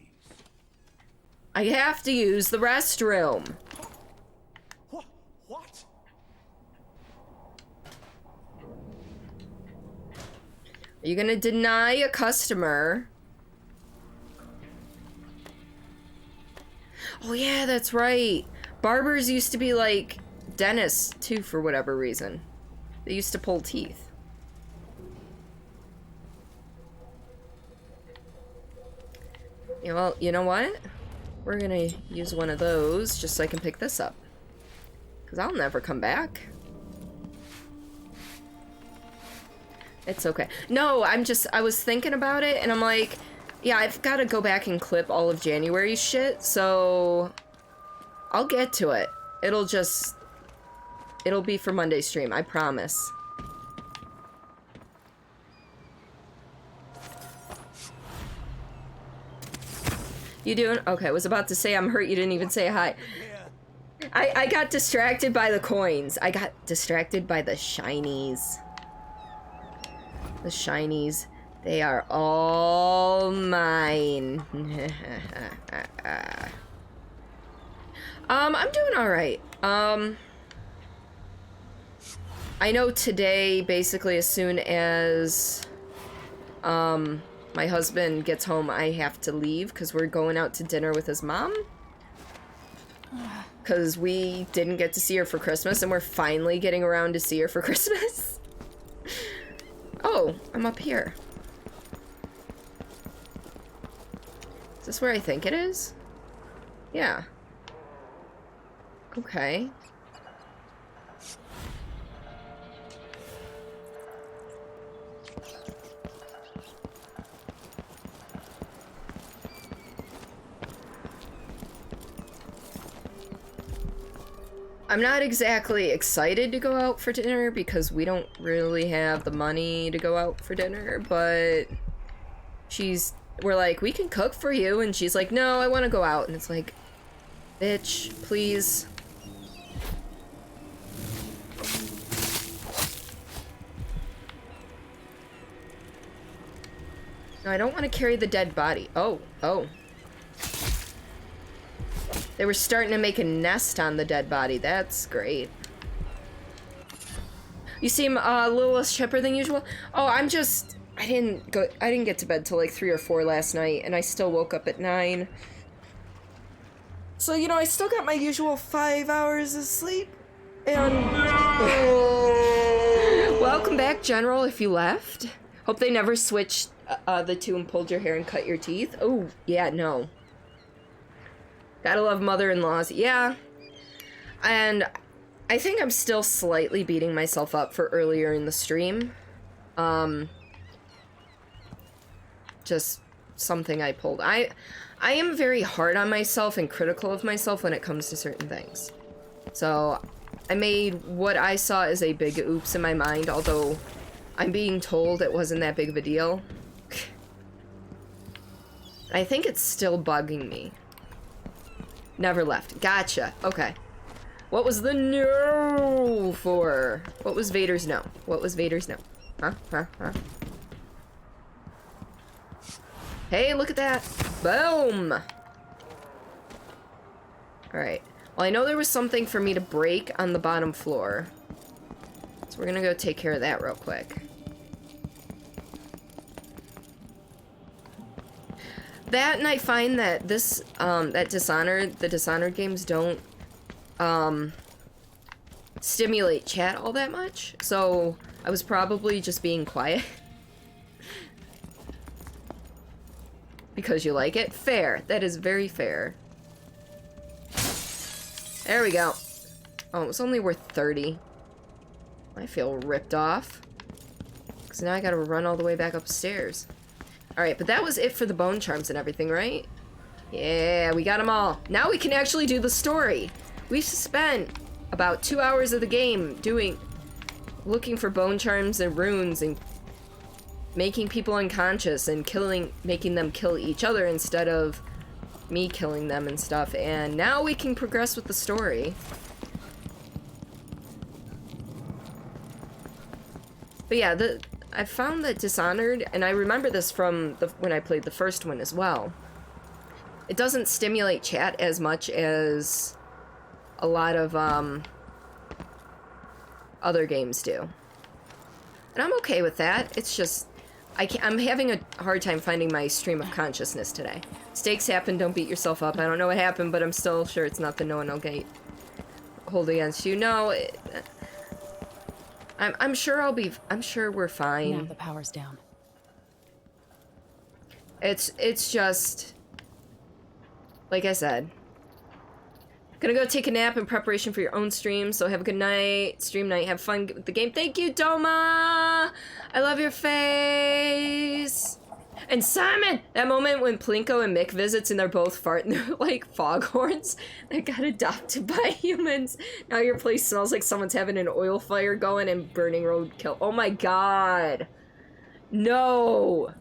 I have to use the restroom. What? Are you gonna deny a customer? Oh yeah, that's right. Barbers used to be like dentists too for whatever reason. They used to pull teeth. Yeah, well, you know what? We're gonna use one of those just so I can pick this up. Because I'll never come back. It's okay. No, I was thinking about it and I'm like, yeah, I've got to go back and clip all of January's shit, so I'll get to it. It'll be for Monday's stream, I promise. You doing? Okay, I was about to say I'm hurt, you didn't even say hi. I got distracted by the coins. I got distracted by the shinies. The shinies. They are all mine. I'm doing alright. I know today, basically, as soon as, my husband gets home, I have to leave because we're going out to dinner with his mom. Because we didn't get to see her for Christmas, and we're finally getting around to see her for Christmas. Oh, I'm up here. Is this where I think it is? Yeah. Okay. I'm not exactly excited to go out for dinner because we don't really have the money to go out for dinner, but we're like, we can cook for you, and she's like, no, I want to go out, and it's like, bitch, please. No, I don't want to carry the dead body. Oh. They were starting to make a nest on the dead body. That's great. You seem a little less chipper than usual. Oh, I didn't get to bed till like 3 or 4 last night, and I still woke up at 9. So, you know, I still got my usual 5 hours of sleep. And welcome back, General, if you left. Hope they never switched the two and pulled your hair and cut your teeth. Oh, yeah, no. Gotta love mother-in-laws. Yeah. And I think I'm still slightly beating myself up for earlier in the stream. Just something I pulled. I am very hard on myself and critical of myself when it comes to certain things. So I made what I saw as a big oops in my mind, although I'm being told it wasn't that big of a deal. I think it's still bugging me. Never left. Gotcha. Okay. What was the no for? What was Vader's no? What was Vader's no? Huh? Huh? Huh? Hey, look at that. Boom! Alright. Well, I know there was something for me to break on the bottom floor. So we're gonna go take care of that real quick. That, and I find that this, that Dishonored, the Dishonored games don't, stimulate chat all that much. So, I was probably just being quiet. Because you like it? Fair. That is very fair. There we go. Oh, it was only worth 30. I feel ripped off. Because now I gotta run all the way back upstairs. Alright, but that was it for the bone charms and everything, right? Yeah, we got them all. Now we can actually do the story. We've spent about 2 hours of the game looking for bone charms and runes and making people unconscious and making them kill each other instead of me killing them and stuff. And now we can progress with the story. But yeah, I found that Dishonored, and I remember this from when I played the first one as well, it doesn't stimulate chat as much as a lot of other games do. And I'm okay with that. It's just, I'm having a hard time finding my stream of consciousness today. Mistakes happen, don't beat yourself up. I don't know what happened, but I'm still sure it's nothing no one will hold against you. No, I'm sure we're fine. Now the power's down. It's just, like I said, gonna go take a nap in preparation for your own stream, so have a good night, stream night, have fun with the game. Thank you, Doma! I love your face! And Simon! That moment when Plinko and Mick visits and they're both farting, they're like foghorns that got adopted by humans. Now your place smells like someone's having an oil fire going and burning roadkill. Oh my god! No!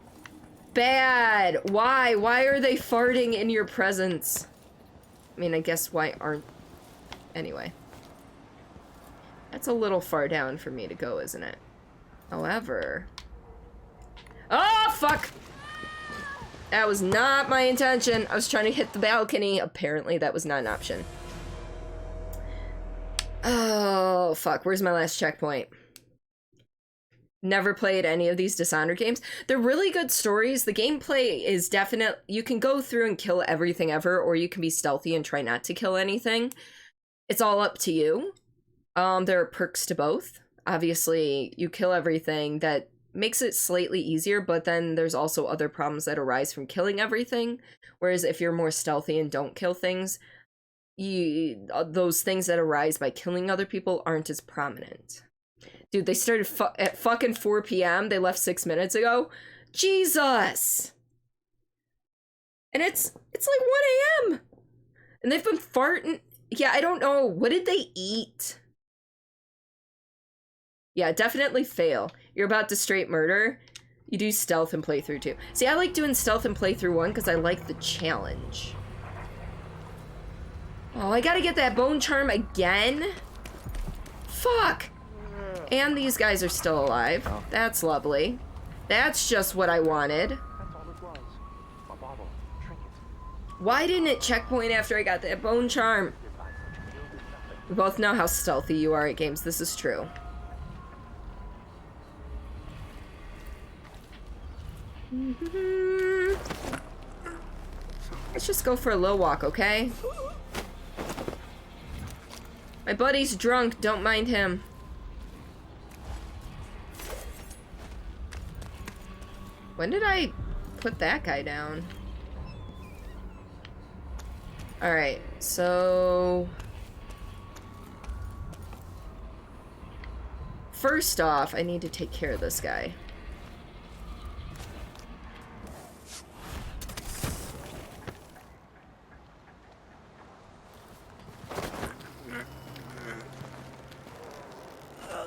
Bad! Why? Why are they farting in your presence? I mean, I guess why aren't... Anyway. That's a little far down for me to go, isn't it? However... Oh, fuck! That was not my intention. I was trying to hit the balcony. Apparently, that was not an option. Oh, fuck. Where's my last checkpoint? Never played any of these Dishonored games. They're really good stories. The gameplay is definite. You can go through and kill everything ever, or you can be stealthy and try not to kill anything. It's all up to you. There are perks to both. Obviously, you kill everything. That makes it slightly easier, but then there's also other problems that arise from killing everything. Whereas if you're more stealthy and don't kill things, those things that arise by killing other people aren't as prominent. Dude, they started at fucking 4 p.m. They left 6 minutes ago. Jesus! And it's like 1 a.m. And they've been farting. Yeah, I don't know. What did they eat? Yeah, definitely fail. You're about to straight murder. You do stealth and playthrough too. See, I like doing stealth and playthrough 1 because I like the challenge. Oh, I gotta get that bone charm again? Fuck! And these guys are still alive. That's lovely. That's just what I wanted. Why didn't it checkpoint after I got that bone charm? We both know how stealthy you are at games. This is true. Let's just go for a low walk, okay? My buddy's drunk. Don't mind him. When did I put that guy down? Alright, so... First off, I need to take care of this guy.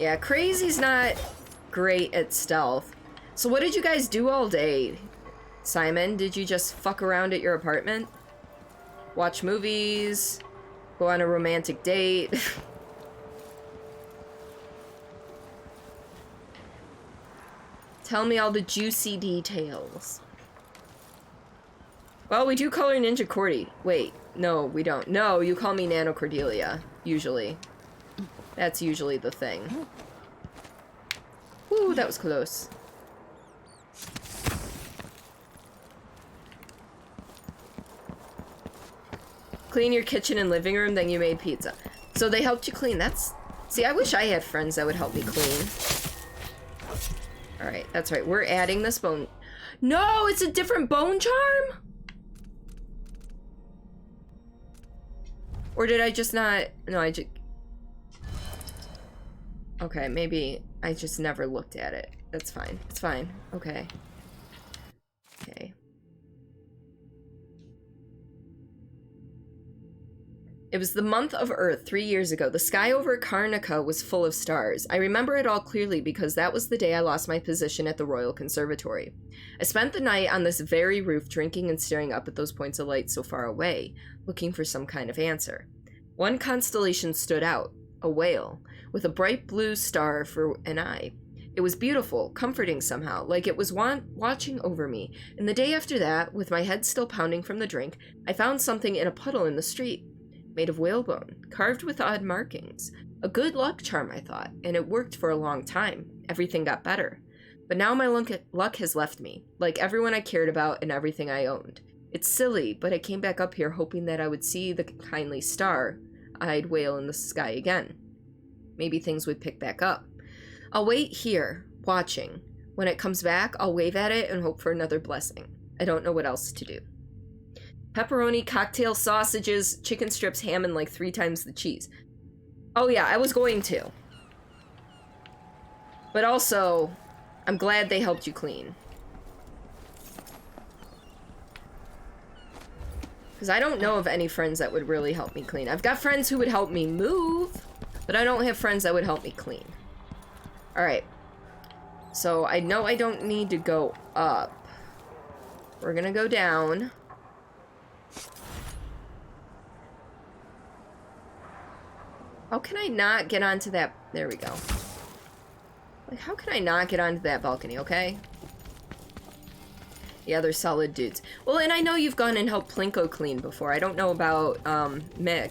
Yeah, Crazy's not great at stealth. So what did you guys do all day? Simon, did you just fuck around at your apartment? Watch movies? Go on a romantic date? Tell me all the juicy details. Well, we do call her Ninja Cordy. Wait, no, we don't. No, you call me Nano Cordelia, usually. That's usually the thing. Ooh, that was close. Clean your kitchen and living room, then you made pizza. So they helped you clean. That's... See, I wish I had friends that would help me clean. Alright, that's right. We're adding this bone... No, it's a different bone charm? Or did I just not... No, I just... Okay, maybe I just never looked at it. That's fine. It's fine. Okay. Okay. It was the month of Earth 3 years ago. The sky over Karnaca was full of stars. I remember it all clearly because that was the day I lost my position at the Royal Conservatory. I spent the night on this very roof drinking and staring up at those points of light so far away, looking for some kind of answer. One constellation stood out, a whale, with a bright blue star for an eye. It was beautiful, comforting somehow, like it was watching over me. And the day after that, with my head still pounding from the drink, I found something in a puddle in the street. Made of whalebone, carved with odd markings. A good luck charm, I thought, and it worked for a long time. Everything got better. But now my luck has left me, like everyone I cared about and everything I owned. It's silly, but I came back up here hoping that I would see the kindly star-eyed whale in the sky again. Maybe things would pick back up. I'll wait here, watching. When it comes back, I'll wave at it and hope for another blessing. I don't know what else to do. Pepperoni, cocktail sausages, chicken strips, ham, and like 3 times the cheese. Oh yeah, I was going to. But also, I'm glad they helped you clean. Because I don't know of any friends that would really help me clean. I've got friends who would help me move, but I don't have friends that would help me clean. Alright. So I know I don't need to go up. We're gonna go down. How can I not get onto that? There we go. Like, how can I not get onto that balcony, okay? Yeah, they're solid dudes. Well, and I know you've gone and helped Plinko clean before. I don't know about, Mick.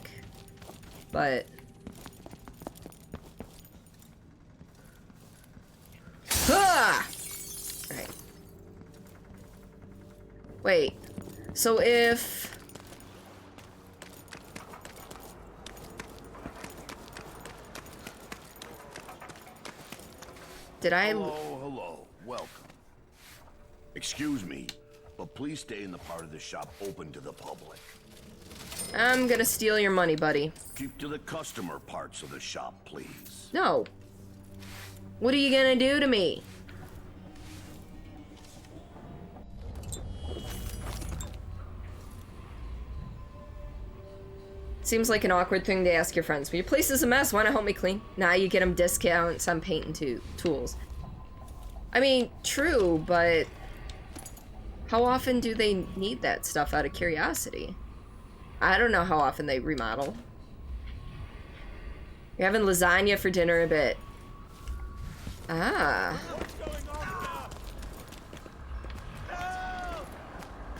But... Ah! Alright. Wait. So if... Did I... Hello. Welcome. Excuse me, but please stay in the part of the shop open to the public. I'm gonna steal your money, buddy. Keep to the customer parts of the shop, please. No. What are you gonna do to me? Seems like an awkward thing to ask your friends. But your place is a mess. Want to help me clean? Nah, you get them discounts on paint and tools. I mean, true, but how often do they need that stuff out of curiosity? I don't know how often they remodel. You're having lasagna for dinner a bit. Ah.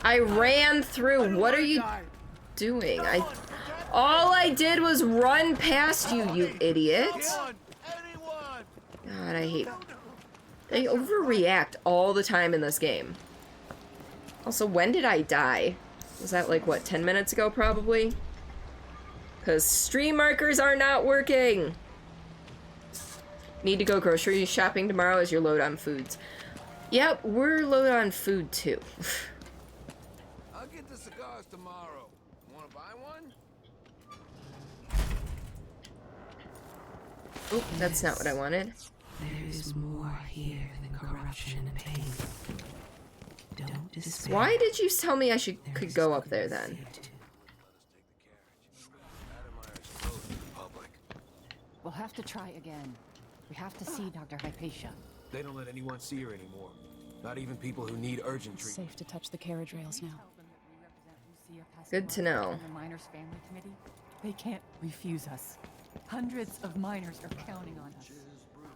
I ran through. What are you doing? All I did was run past you, you idiot. God, I hate... They overreact all the time in this game. Also, when did I die? Was that like, what, 10 minutes ago, probably? Because stream markers are not working! Need to go grocery shopping tomorrow as you're low on foods. Yep, we're low on food, too. I'll get the cigars tomorrow. Want to buy one? Oop, that's not what I wanted. There is more here than corruption and pain. Don't despair. Why did you tell me I could go up there then? We'll have to try again. We have to see Dr. Hypatia. They don't let anyone see her anymore. Not even people who need urgent It's treatment. safe to touch the carriage rails now. Good to know. And the miners' family committee, they can't refuse us. Hundreds of miners are counting on us.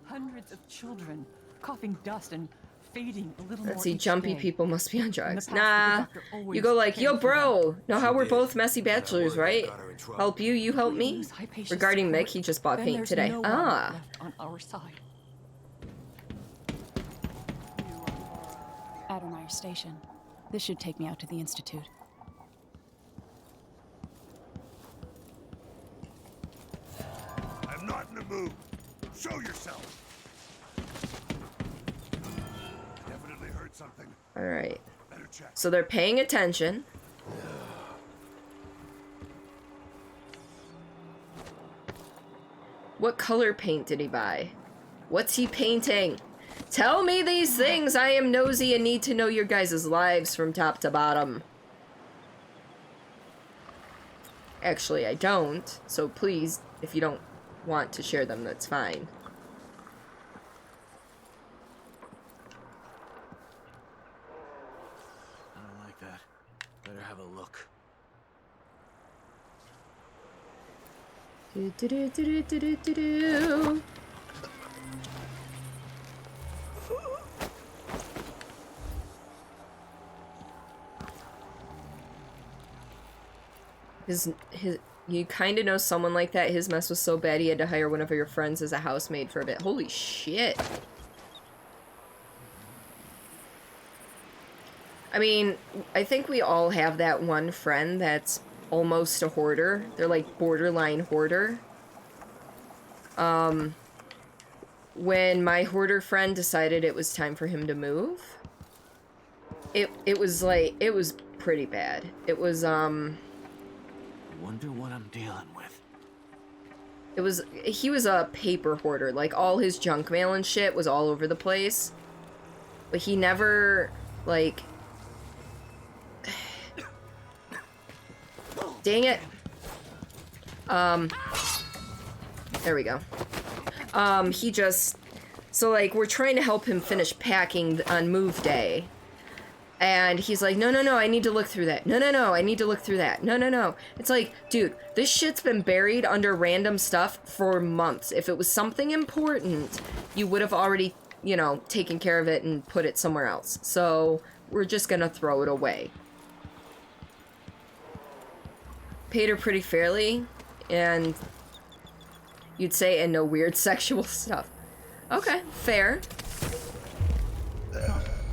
Hundreds of children coughing dust and fading a little more. Let's see, each jumpy day. people must be on drugs. past, the Nah. doctor always You go like, yo, cared for bro. Know how She we're did. both messy But I bachelors, worry right? got her in trouble. Help you, you help me. Lose Hypatia's Regarding support, Mick, he just bought then paint there's today. no one Ah. left on our side. Ademeyer Station. This should take me out to the Institute. I'm not in the mood. Show yourself. Definitely heard something. All right. Better check. So they're paying attention. What color paint did he buy? What's he painting? Tell me these things. I am nosy and need to know your guys' lives from top to bottom. Actually, I don't. So please, if you don't want to share them, that's fine. I don't like that. Better have a look. Do, do, do, do, do, do, do, do. You kind of know someone like that. His mess was so bad he had to hire one of your friends as a housemaid for a bit. Holy shit. I mean, I think we all have that one friend that's almost a hoarder. They're like borderline hoarder. When my hoarder friend decided it was time for him to move, it was like, it was pretty bad. It was, Wonder what I'm dealing with. he was a paper hoarder. Like, all his junk mail and shit was all over the place. But he never, like... Dang it. There we go. He just... So, like, we're trying to help him finish packing on move day. And he's like, no, no, no, I need to look through that. No, no, no, I need to look through that. No, no, no. It's like, dude, this shit's been buried under random stuff for months. If it was something important, you would have already, you know, taken care of it and put it somewhere else. So, we're just gonna throw it away. Paid her pretty fairly, and you'd say, and no weird sexual stuff. Okay, fair.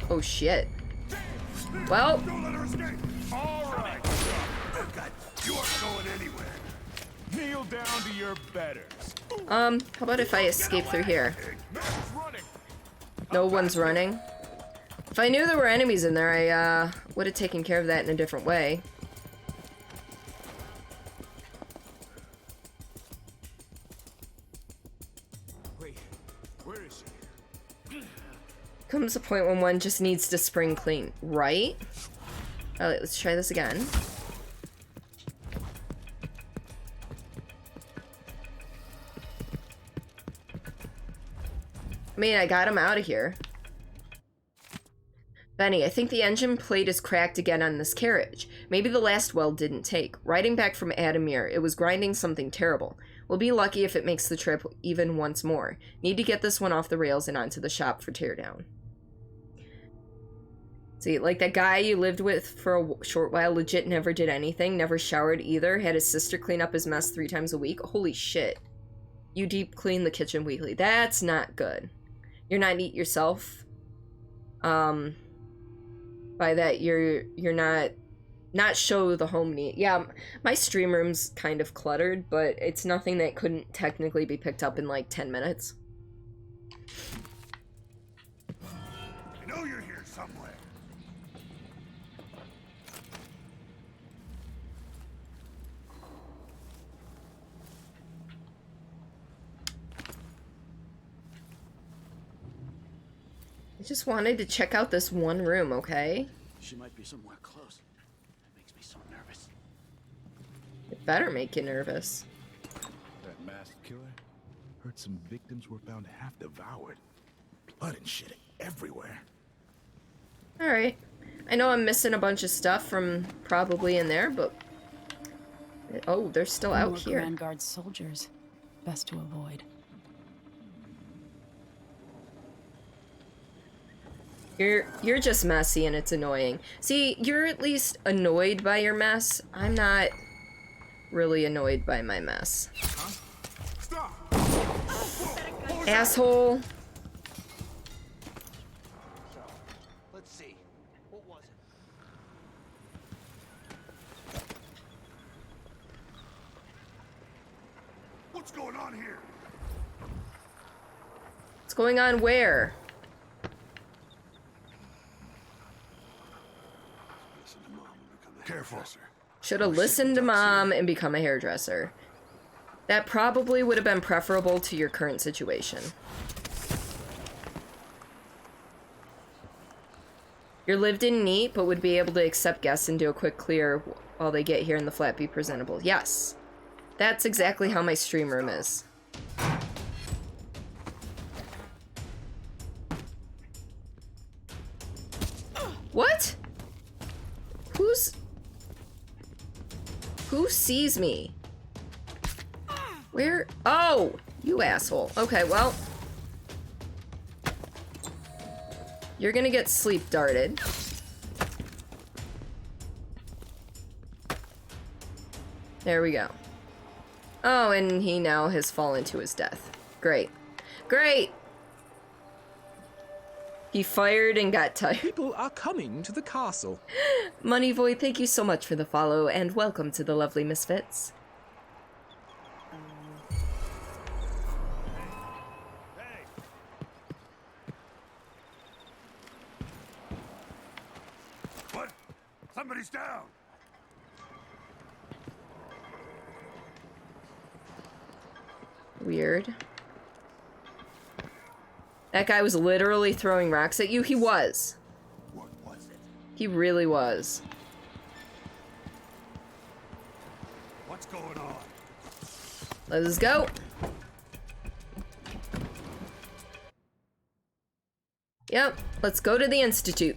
Oh, shit. Well, Don't let her escape. All right. Oh, God, you aren't going anywhere. Kneel down to your betters. how about if I escape through here? No one's running. If I knew there were enemies in there, I, would have taken care of that in a different way. Wait, where is she? Comes a point when one just needs to spring clean, right? Alright, let's try this again. I mean, I got him out of here. Benny, I think the engine plate is cracked again on this carriage. Maybe the last weld didn't take. Riding back from Adamir, it was grinding something terrible. We'll be lucky if it makes the trip even once more. Need to get this one off the rails and onto the shop for teardown. See, like that guy you lived with for a short while legit never did anything, never showered either, had his sister clean up his mess 3 times a week. Holy shit. You deep clean the kitchen weekly. That's not good. You're not neat yourself. By that, you're not show the home neat. Yeah, my stream room's kind of cluttered, but it's nothing that couldn't technically be picked up in like 10 minutes. I know you're here somewhere. I just wanted to check out this one room, okay? She might be somewhere close. That makes me so nervous. It better make you nervous. That masked killer? Heard some victims were found half devoured. Blood and shit everywhere. Alright. I know I'm missing a bunch of stuff from probably in there, but... Oh, they're still out More here. Grand Guard soldiers. Best to avoid. You're just messy and it's annoying. See, you're at least annoyed by your mess. I'm not really annoyed by my mess. Asshole. Let's see. What was it? What's going on here? What's going on where? Careful. Should have listened to Mom and become a hairdresser. That probably would have been preferable to your current situation. You're lived in neat, but would be able to accept guests and do a quick clear while they get here and the flat be presentable. Yes. That's exactly how my stream room is. What? Who sees me? Where? Oh, you asshole. Okay, well. You're gonna get sleep darted. There we go. Oh, and he now has fallen to his death. Great. Great! He fired and got tired. People are coming to the castle. Money Void, thank you so much for the follow, and welcome to the lovely Misfits. What? Somebody's down. Weird. That guy was literally throwing rocks at you. He was. What was it? He really was. What's going on? Let's go. Yep, let's go to the Institute.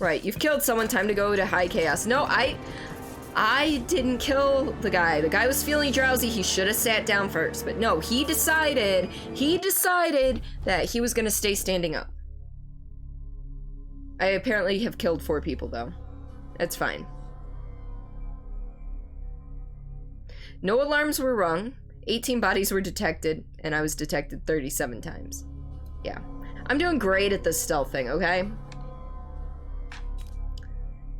Right, you've killed someone, time to go to High Chaos. No, I didn't kill the guy. The guy was feeling drowsy. He should have sat down first. But no, he decided that he was gonna stay standing up. I apparently have killed 4 people though. That's fine. No alarms were rung. 18 bodies were detected, and I was detected 37 times. Yeah. I'm doing great at this stealth thing, okay?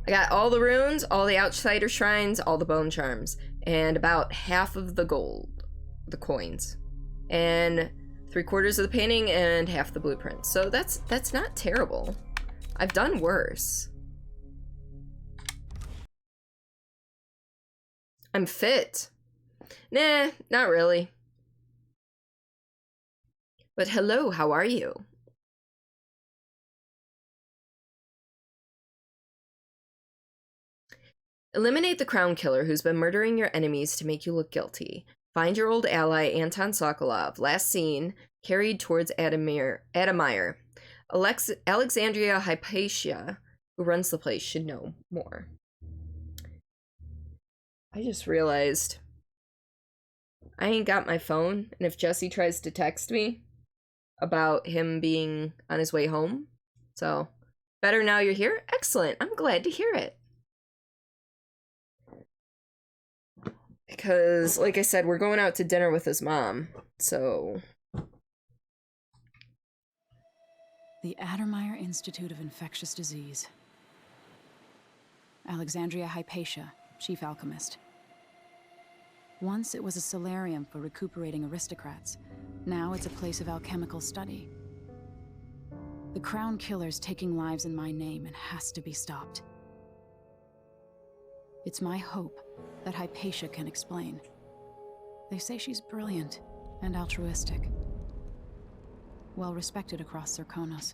I got all the runes, all the outsider shrines, all the bone charms, and about half of the gold, the coins, and 3/4 of the painting and half the blueprints. So that's not terrible. I've done worse. I'm fit. Nah, not really. But hello, how are you? Eliminate the crown killer who's been murdering your enemies to make you look guilty. Find your old ally, Anton Sokolov, last seen, carried towards Adamir. Alexandria Hypatia, who runs the place, should know more. I just realized I ain't got my phone, and if Jesse tries to text me about him being on his way home, so better now you're here? Excellent, I'm glad to hear it. Because, like I said, we're going out to dinner with his mom, so... The Adamir Institute of Infectious Disease. Alexandria Hypatia, chief alchemist. Once it was a solarium for recuperating aristocrats. Now it's a place of alchemical study. The crown killer's taking lives in my name and has to be stopped. It's my hope that Hypatia can explain. They say she's brilliant and altruistic. Well respected across Zirconos.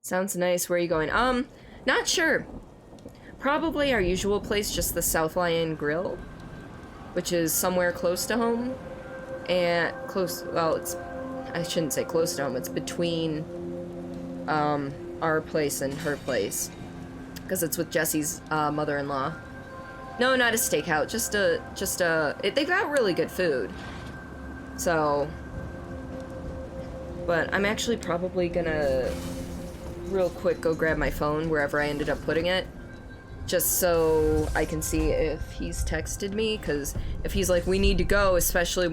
Sounds nice. Where are you going? Not sure. Probably our usual place, just the South Lion Grill, which is somewhere close to home. And well, I shouldn't say close to home, it's between our place and her place. Because it's with Jesse's mother-in-law. No, not a stakeout, they've got really good food. So, but I'm actually probably gonna real quick go grab my phone wherever I ended up putting it, just so I can see if he's texted me, because if he's like, we need to go, especially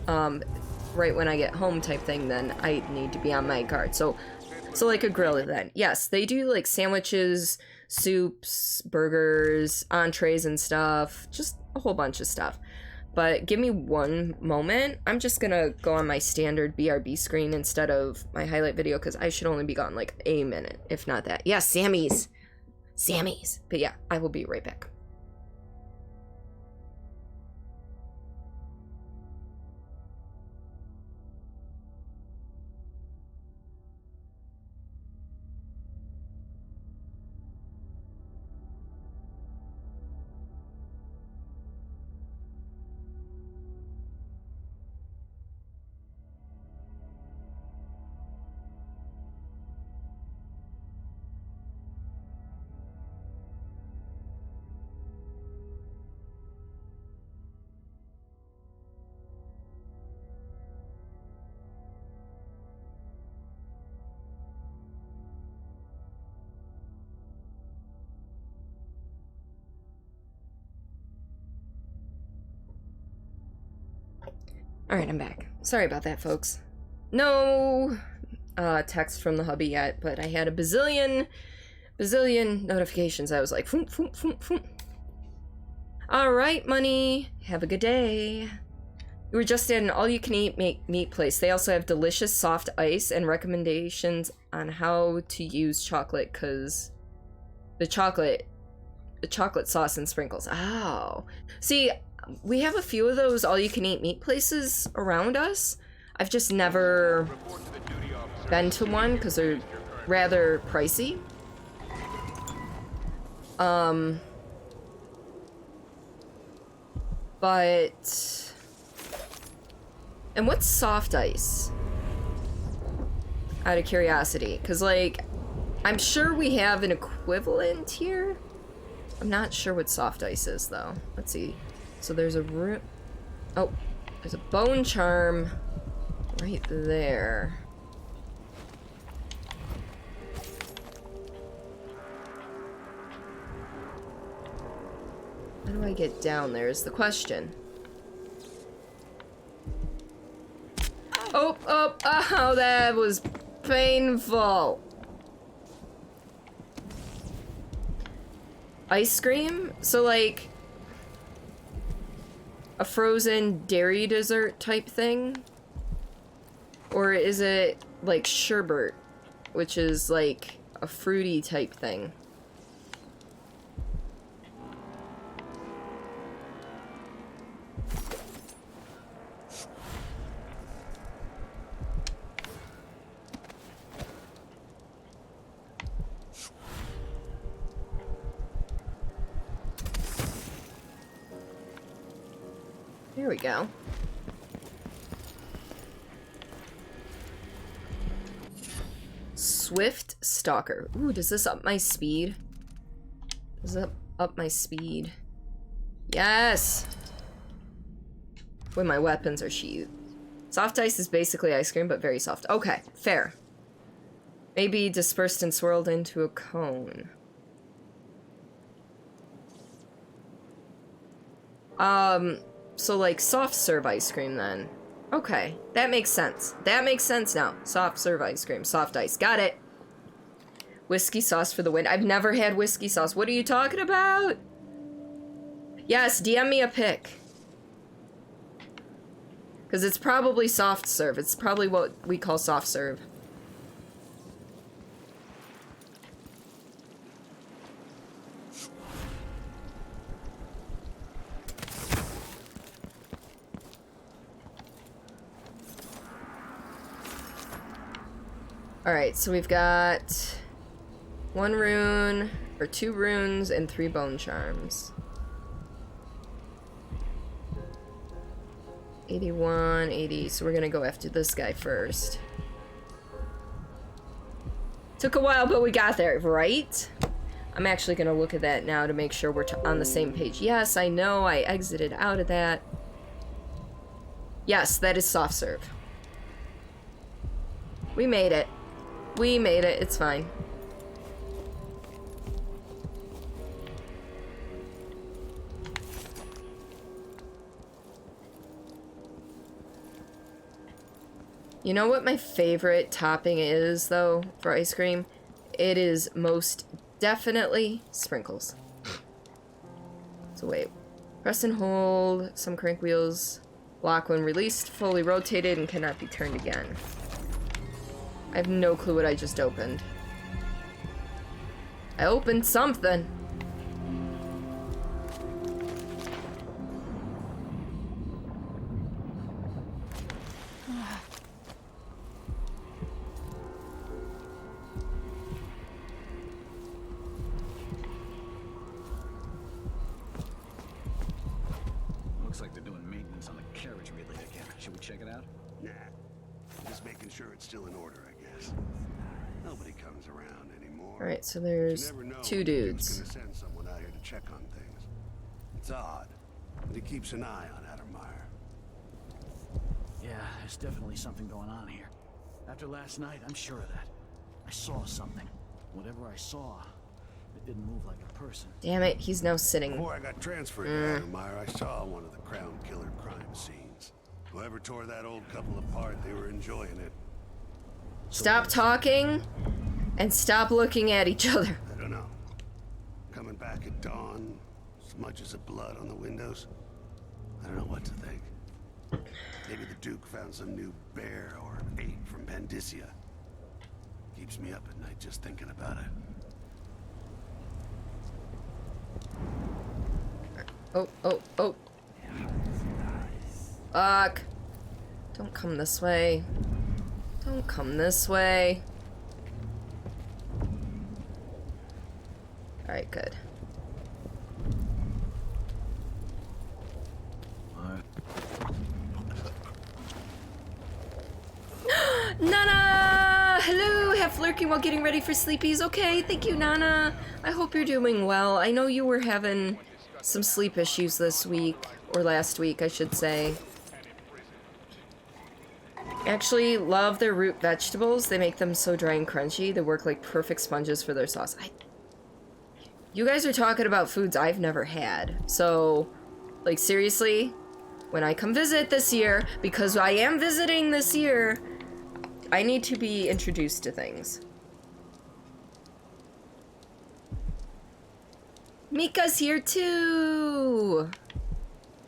right when I get home type thing, then I need to be on my guard. So like a grill event. Yes, they do like sandwiches, soups, burgers, entrees and stuff, just a whole bunch of stuff. But give me one moment. I'm just gonna go on my standard BRB screen instead of my highlight video, because I should only be gone like a minute, if not that. Yeah, Sammy's. But yeah, I will be right back. Alright, I'm back. Sorry about that, folks. No text from the hubby yet, but I had a bazillion notifications. I was like, foom, foom, foom, foom. Alright, money. Have a good day. We were just at an all-you-can-eat meat place. They also have delicious soft ice and recommendations on how to use chocolate, because the chocolate sauce and sprinkles. Oh. See, we have a few of those all-you-can-eat meat places around us. I've just never been to one because they're rather pricey. But... And what's soft ice? Out of curiosity. Because, like, I'm sure we have an equivalent here. I'm not sure what soft ice is, though. Let's see. So there's a room. Oh, there's a bone charm right there. How do I get down there is the question. Oh, that was painful. Ice cream? So, like, a frozen dairy dessert type thing? Or is it like sherbet, which is like a fruity type thing? There we go. Swift Stalker. Ooh, does this up my speed? Does that up my speed? Yes! When my weapons are sheathed. Soft ice is basically ice cream, but very soft. Okay, fair. Maybe dispersed and swirled into a cone. So like soft serve ice cream then. Okay, that makes sense. That makes sense now. Soft serve ice cream, soft ice. Got it. Whiskey sauce for the win. I've never had whiskey sauce. What are you talking about? Yes, DM me a pic. Because it's probably soft serve. It's probably what we call soft serve. Alright, so we've got one rune, Or 2 runes and 3 bone charms. 81, 80. So we're gonna go after this guy first. Took a while, but we got there, right? I'm actually gonna look at that now to make sure we're on the same page. Yes, I know I exited out of that. Yes, that is soft serve. We made it. We made it. It's fine. You know what my favorite topping is, though, for ice cream? It is most definitely sprinkles. So wait. Press and hold. Some crank wheels lock when released, fully rotated, and cannot be turned again. I have no clue what I just opened. I opened something. Looks like they're doing maintenance on the carriage relay again. Should we check it out? Nah. Just making sure it's still in order, I guess. Nobody comes around anymore. Alright, so there's 2 dudes. Gonna send someone out here to check on things. It's odd, but he keeps an eye on Addermeyer. Yeah, there's definitely something going on here. After last night, I'm sure of that. I saw something. Whatever I saw, it didn't move like a person. Damn it, he's now sitting. Before I got transferred to Addermeyer, I saw one of the Crown Killer crime scenes. Whoever tore that old couple apart, they were enjoying it. Stop talking and stop looking at each other. I don't know. Coming back at dawn, smudges of blood on the windows. I don't know what to think. Maybe the Duke found some new bear or ape from Pandicia. Keeps me up at night just thinking about it. Oh, oh, oh. Fuck. Don't come this way. Don't come this way. Alright, good. Nana! Hello! Half lurking while getting ready for sleepies. Okay, thank you, Nana. I hope you're doing well. I know you were having some sleep issues this week, or last week, I should say. Actually, love their root vegetables. They make them so dry and crunchy. They work like perfect sponges for their sauce. You guys are talking about foods I've never had. So, like, seriously, when I come visit this year, because I am visiting this year, I need to be introduced to things. Mika's here too!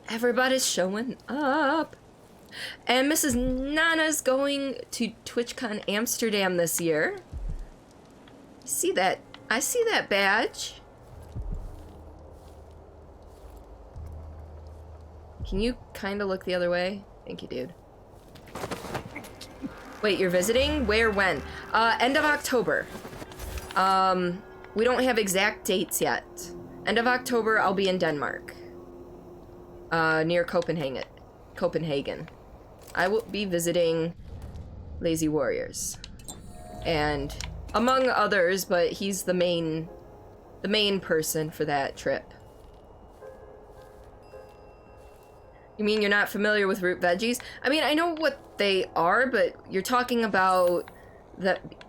Everybody's showing up. And Mrs. Nana's going to TwitchCon Amsterdam this year. See that? I see that badge. Can you kind of look the other way? Thank you, dude. Wait, you're visiting? Where, when? End of October. We don't have exact dates yet. End of October, I'll be in Denmark. Near Copenhagen. I will be visiting Lazy Warriors. And among others, but he's the main person for that trip. You mean you're not familiar with root veggies? I mean, I know what they are, but you're talking about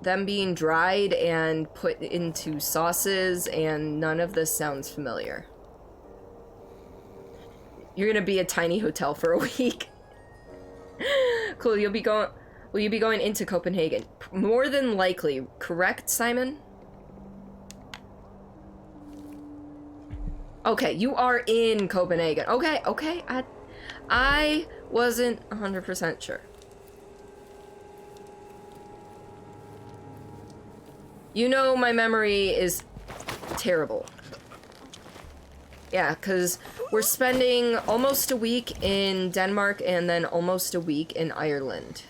them being dried and put into sauces, and none of this sounds familiar. You're gonna be a tiny hotel for a week. Cool, will you be going into Copenhagen? More than likely, correct, Simon? Okay, you are in Copenhagen. Okay, I wasn't 100% sure. You know my memory is terrible. Yeah, because we're spending almost a week in Denmark and then almost a week in Ireland.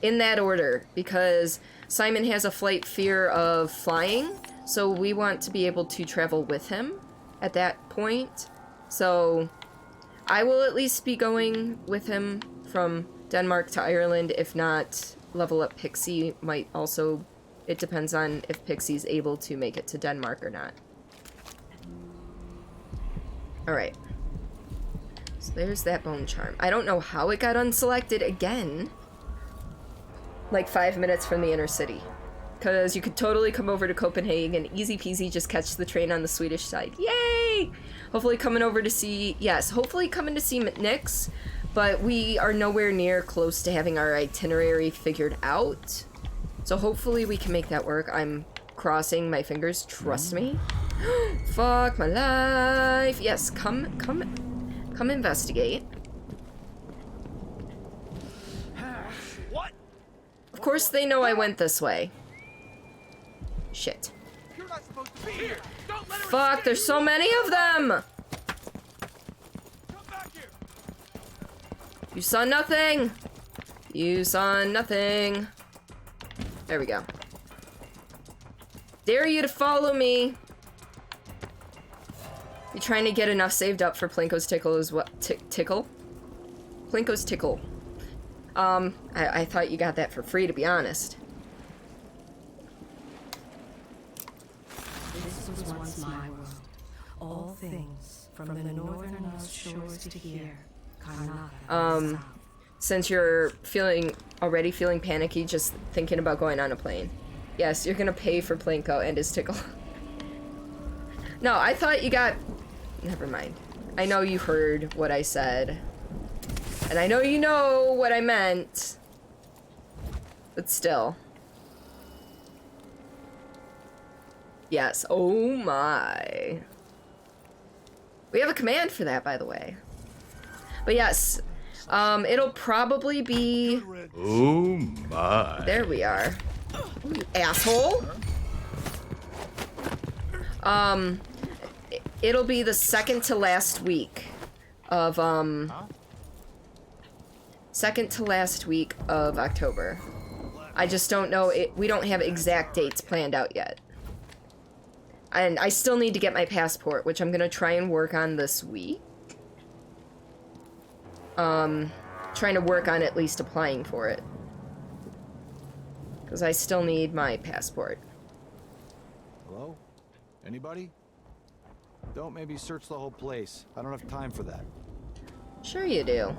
in that order, because Simon has a slight fear of flying, so we want to be able to travel with him at that point. So I will at least be going with him from Denmark to Ireland. If not, level up Pixie might also, it depends on if Pixie's able to make it to Denmark or not. Alright. So there's that bone charm. I don't know how it got unselected again. Like 5 minutes from the inner city. Because you could totally come over to Copenhagen, easy peasy, just catch the train on the Swedish side. Yay! Hopefully coming over to see, yes, hopefully coming to see Nyx, but we are nowhere near close to having our itinerary figured out. So hopefully we can make that work. I'm crossing my fingers, trust me. Fuck my life. Yes, come investigate. What? Of course they know I went this way. Shit. You're not supposed to be here. Don't let her Fuck, there's so many of them! Come back here. You saw nothing! You saw nothing. There we go. Dare you to follow me! You trying to get enough saved up for Plinko's tickle as what? Tickle? Plinko's tickle. I thought you got that for free, to be honest. This was once my world. All things, from the northernmost shores to here, Karnataka. Since you're already feeling panicky just thinking about going on a plane. Yes, you're gonna pay for Plinko and his tickle. No, I thought you got... Never mind. I know you heard what I said. And I know you know what I meant. But still. Yes. Oh my. We have a command for that, by the way. But yes. It'll probably be... Oh my. There we are. Oh, you asshole. It'll be the second to last week of, second to last week of October. I just don't know, we don't have exact dates planned out yet. And I still need to get my passport, which I'm gonna try and work on this week. Trying to work on at least applying for it. Because I still need my passport. Hello? Anybody? Don't maybe search the whole place. I don't have time for that. Sure you do.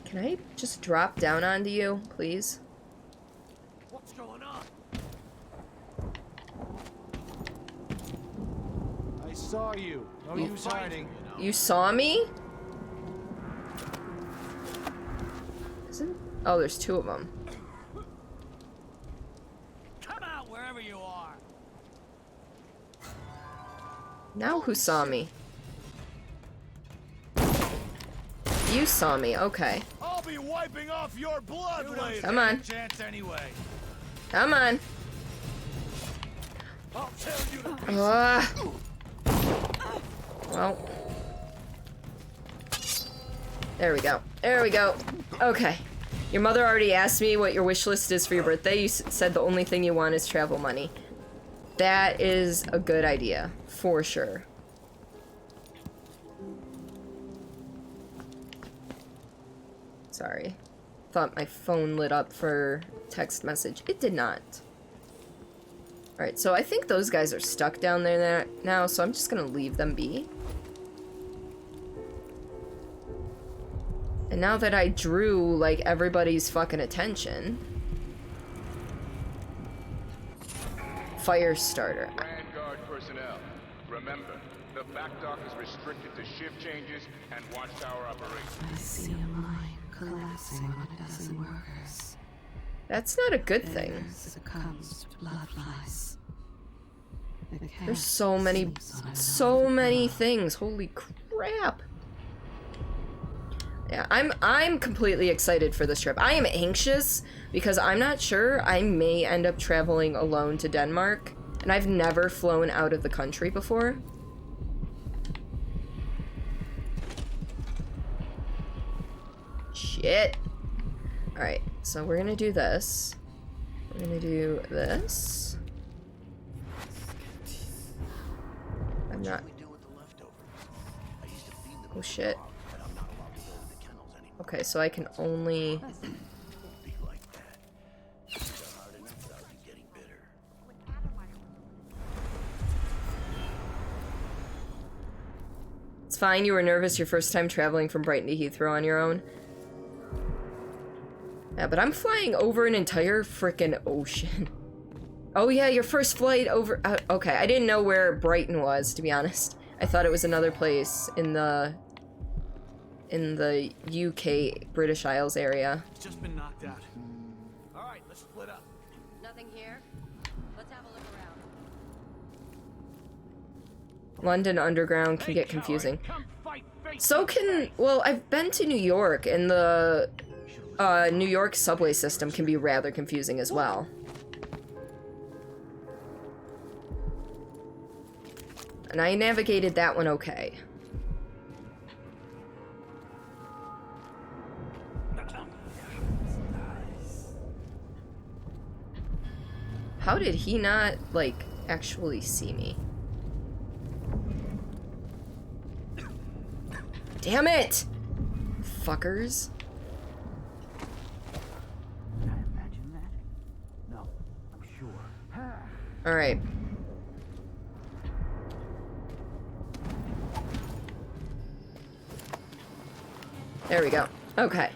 Can I just drop down onto you, please? What's going on? I saw you. No use hiding. You saw me? Oh, there's two of them. Come out wherever you are. Now who saw me? You saw me, okay. I'll be wiping off your blood later. Come on. Chance anyway. Come on. I'll tell you to Well. There we go. There we go. Okay. Your mother already asked me what your wish list is for your birthday. You said the only thing you want is travel money. That is a good idea, for sure. Sorry. Thought my phone lit up for text message. It did not. Alright, so I think those guys are stuck down there now, so I'm just gonna leave them be. And now that I drew, like, everybody's fucking attention... Fire starter. Vanguard personnel, remember, the back dock is restricted to shift changes and watchtower operations. I see a mine collapsing on a dozen workers. That's not a good thing. There succumbs to blood flies. There's so many things. Holy crap. Yeah, I'm completely excited for this trip. I am anxious because I'm not sure I may end up traveling alone to Denmark, and I've never flown out of the country before. Shit. Alright, so we're gonna do this. We're gonna do this. I'm not... Oh shit. Okay, so I can only... It's fine, you were nervous your first time traveling from Brighton to Heathrow on your own. Yeah, but I'm flying over an entire frickin' ocean. Oh yeah, your first flight over... okay, I didn't know where Brighton was, to be honest. I thought it was another place in the UK, British Isles area. It's just been knocked out. Alright, let's split up. Nothing here? Let's have a look around. London Underground can get confusing. So can... well, I've been to New York, and the New York subway system can be rather confusing as well. And I navigated that one okay. How did he not, like, actually see me? Damn it! Fuckers. No, I'm sure. Alright. There we go. Okay.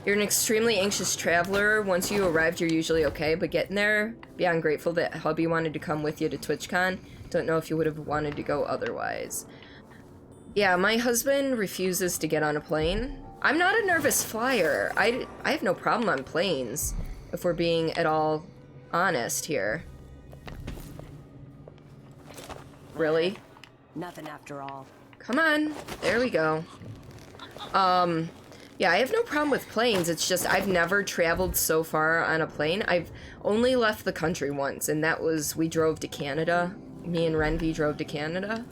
You're an extremely anxious traveler. Once you arrived, you're usually okay, but getting there, beyond grateful that hubby wanted to come with you to TwitchCon. Don't know if you would have wanted to go otherwise. Yeah, my husband refuses to get on a plane. I'm not a nervous flyer. I have no problem on planes, if we're being at all honest here. Really? Nothing after all. Come on. There we go. Yeah, I have no problem with planes. It's just I've never traveled so far on a plane. I've only left the country once, and that was we drove to Canada. Me and Renvi drove to Canada.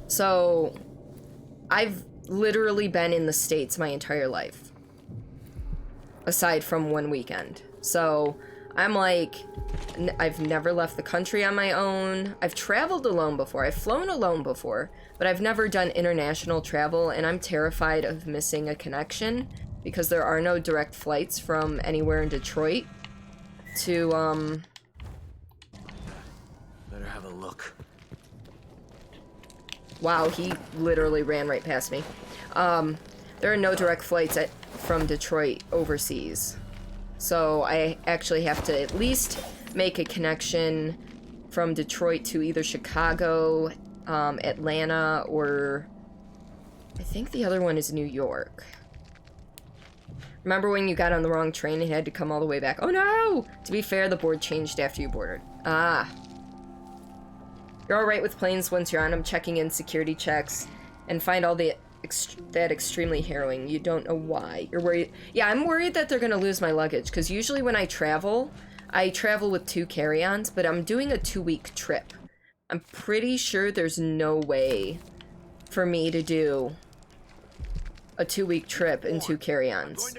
So I've literally been in the States my entire life. Aside from one weekend. So I'm like, I've never left the country on my own. I've traveled alone before. I've flown alone before. But I've never done international travel, and I'm terrified of missing a connection because there are no direct flights from anywhere in Detroit to, Better have a look. Wow, he literally ran right past me. There are no direct flights from Detroit overseas. So I actually have to at least make a connection from Detroit to either Chicago, Atlanta, or I think the other one is New York. Remember when you got on the wrong train and had to come all the way back? Oh no! To be fair, the board changed after you boarded. Ah. You're alright with planes once you're on them, checking in security checks, and find all that extremely harrowing. You don't know why. You're worried. Yeah, I'm worried that they're gonna lose my luggage, because usually when I travel with 2 carry-ons, but I'm doing a 2-week trip. I'm pretty sure there's no way for me to do a 2-week trip and 2 carry-ons.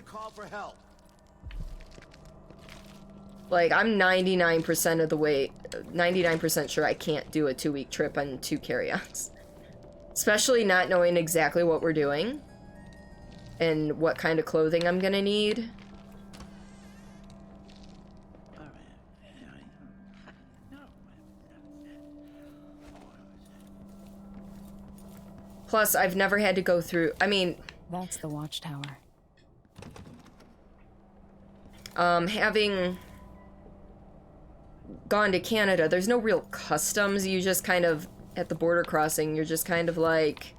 Like, I'm 99% of the way, 99% sure I can't do a 2-week trip on 2 carry-ons. Especially not knowing exactly what we're doing and what kind of clothing I'm gonna need. Plus, I've never had to go through, I mean... That's the watchtower. Having gone to Canada, there's no real customs. You just kind of, at the border crossing, you're just kind of like...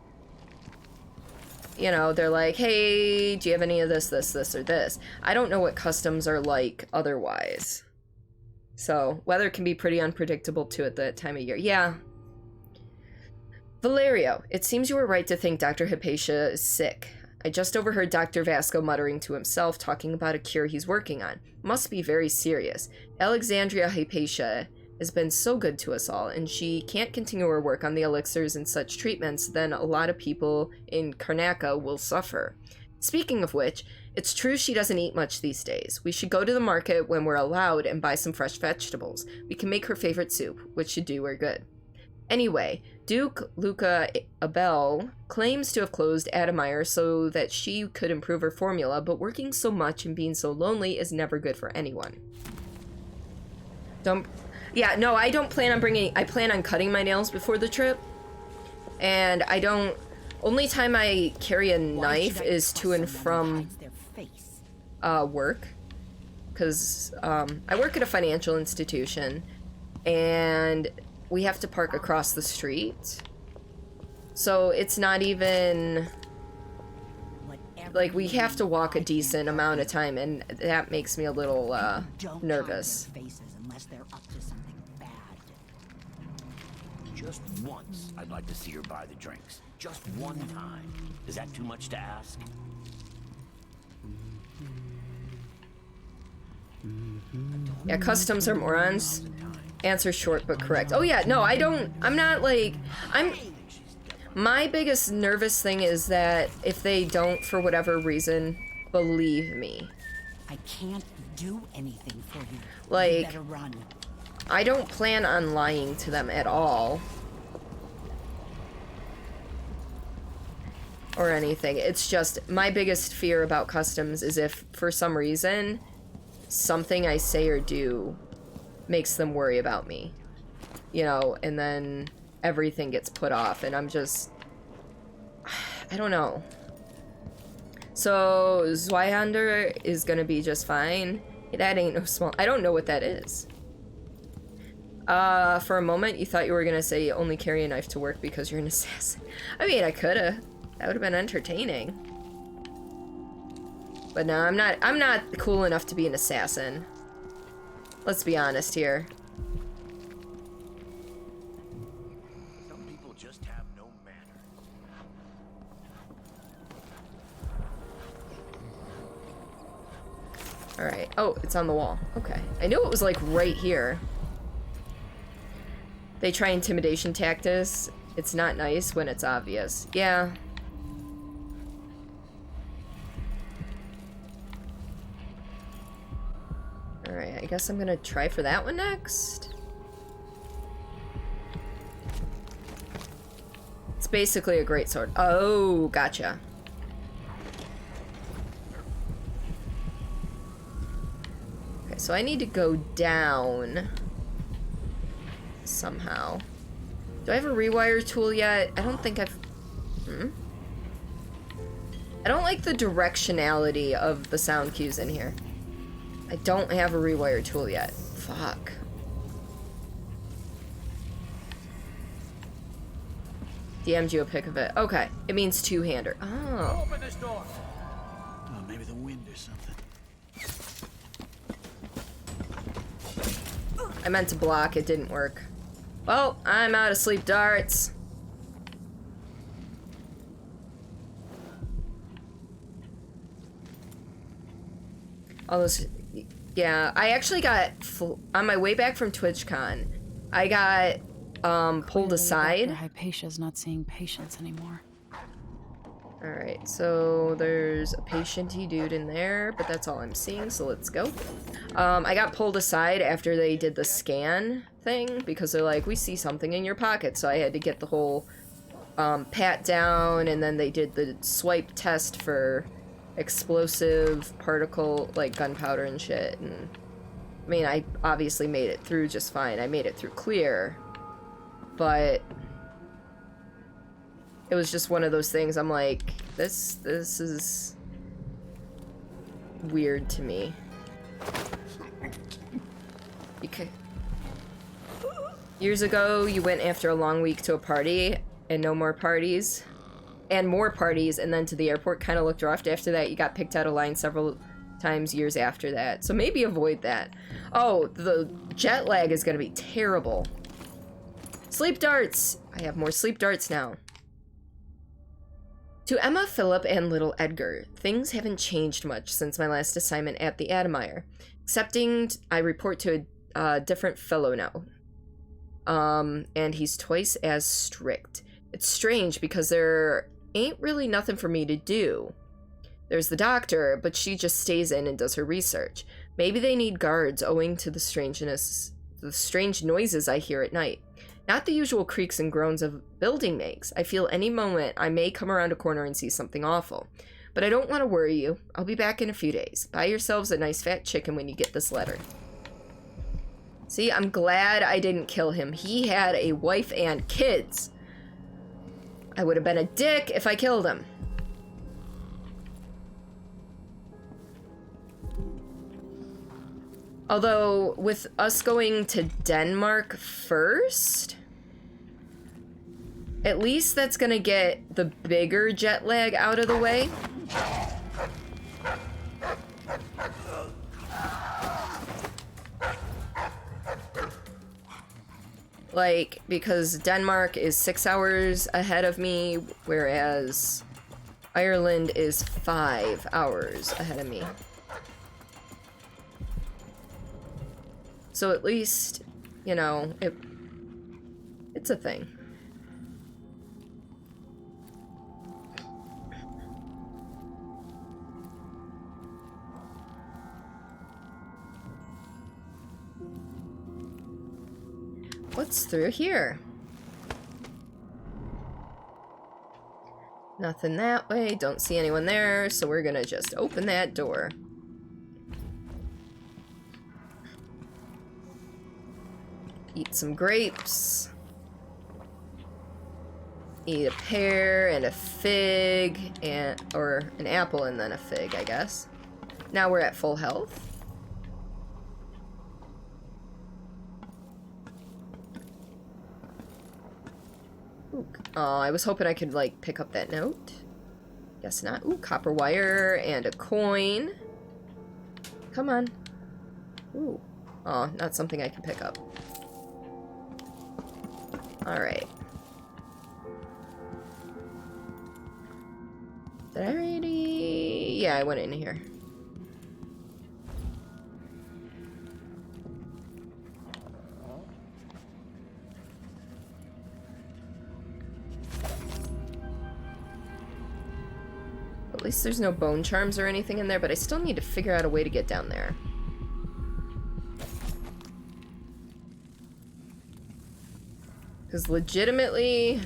You know, they're like, hey, do you have any of this, or this? I don't know what customs are like otherwise. So, weather can be pretty unpredictable, too, at that time of year. Yeah. Valerio, it seems you were right to think Dr. Hypatia is sick. I just overheard Dr. Vasco muttering to himself, talking about a cure he's working on. Must be very serious. Alexandria Hypatia has been so good to us all, and she can't continue her work on the elixirs and such treatments, then a lot of people in Karnaca will suffer. Speaking of which, it's true she doesn't eat much these days. We should go to the market when we're allowed and buy some fresh vegetables. We can make her favorite soup, which should do her good. Anyway, Duke Luca Abel claims to have closed Admire so that she could improve her formula, but working so much and being so lonely is never good for anyone. Yeah, no, I don't plan on I plan on cutting my nails before the trip. And only time I carry a knife is to and from work. Because I work at a financial institution, and we have to park across the street. So it's not even... Like, we have to walk a decent amount of time, and that makes me a little nervous. Just once, I'd like to see her buy the drinks. Just one time. Is that too much to ask? Yeah, customs are morons. Answer short but correct. Oh yeah, no, I'm not like, my biggest nervous thing is that if they don't, for whatever reason, believe me. I can't do anything for you. Like, you better run. I don't plan on lying to them at all. Or anything. It's just, my biggest fear about customs is if, for some reason, something I say or do makes them worry about me. You know, and then everything gets put off, and I'm just... I don't know. So, Zweihander is gonna be just fine. That ain't no small... I don't know what that is. For a moment, you thought you were gonna say you only carry a knife to work because you're an assassin. I mean, I coulda. That would've been entertaining. But no, I'm not cool enough to be an assassin. Let's be honest here. Some people just have no manners. Alright. Oh, it's on the wall. Okay. I knew it was like right here. They try intimidation tactics. It's not nice when it's obvious. Yeah. Alright, I guess I'm gonna try for that one next. It's basically a greatsword. Oh, gotcha. Okay, so I need to go down somehow. Do I have a rewire tool yet? I don't think I've... I don't like the directionality of the sound cues in here. I don't have a rewire tool yet. Fuck. DM'd you a pic of it. Okay. It means two-hander. Oh. Open this door. Oh, maybe the wind or something. I meant to block. It didn't work. Well, I'm out of sleep darts. All those... Yeah, I actually got... On my way back from TwitchCon, I got pulled aside. Dr. Hypatia's not seeing patients anymore. Alright, so there's a patienty dude in there, but that's all I'm seeing, so let's go. I got pulled aside after they did the scan thing, because they're like, we see something in your pocket, so I had to get the whole pat down, and then they did the swipe test for explosive particle, like gunpowder and shit, and I mean, I obviously made it through just fine. I made it through clear, but it was just one of those things. I'm like, this is weird to me. Years ago, you went after a long week to a party, and no more parties, and more parties, and then to the airport. Kind of looked rough. After that, you got picked out of line several times years after that. So maybe avoid that. Oh, the jet lag is going to be terrible. Sleep darts! I have more sleep darts now. To Emma, Philip, and little Edgar, things haven't changed much since my last assignment at the Admire, excepting I report to a different fellow now. And he's twice as strict. It's strange because there ain't really nothing for me to do. There's the doctor, but she just stays in and does her research. Maybe they need guards owing to the strange noises I hear at night. Not the usual creaks and groans a building makes. I feel any moment I may come around a corner and see something awful. But I don't want to worry you. I'll be back in a few days. Buy yourselves a nice fat chicken when you get this letter. See, I'm glad I didn't kill him. He had a wife and kids. I would have been a dick if I killed him. Although, with us going to Denmark first, at least that's gonna get the bigger jet lag out of the way. Like, because Denmark is 6 hours ahead of me, whereas Ireland is 5 hours ahead of me. So at least, you know, it's a thing. What's through here? Nothing that way. Don't see anyone there, so we're gonna just open that door. Eat some grapes. Eat a pear and a fig, or an apple and then a fig, I guess. Now we're at full health. Ooh, I was hoping I could, like, pick up that note. Guess not. Ooh, copper wire and a coin. Come on. Ooh. Oh, not something I can pick up. Alright. Did I already... Yeah, I went in here. At least there's no bone charms or anything in there, but I still need to figure out a way to get down there. Because legitimately...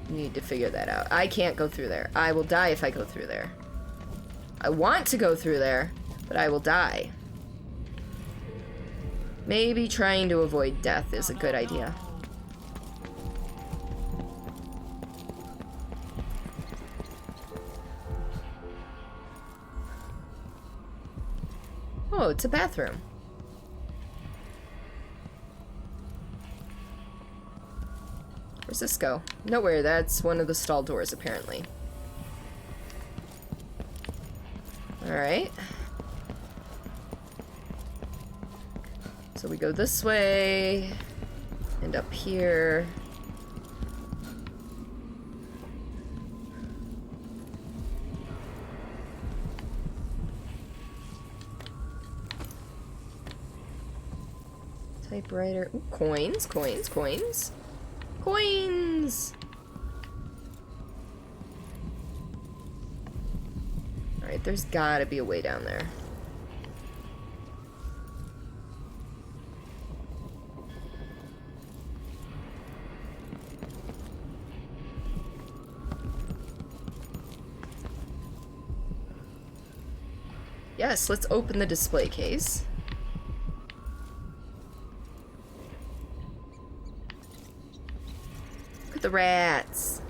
need to figure that out. I can't go through there. I will die if I go through there. I want to go through there, but I will die. Maybe trying to avoid death is a good idea. Oh, it's a bathroom. Where's this go? Nowhere. That's one of the stall doors, apparently. Alright. So we go this way. And up here. Typewriter. Ooh, coins, coins, coins. Coins! Alright, there's gotta be a way down there. Yes, let's open the display case. Look at the rats.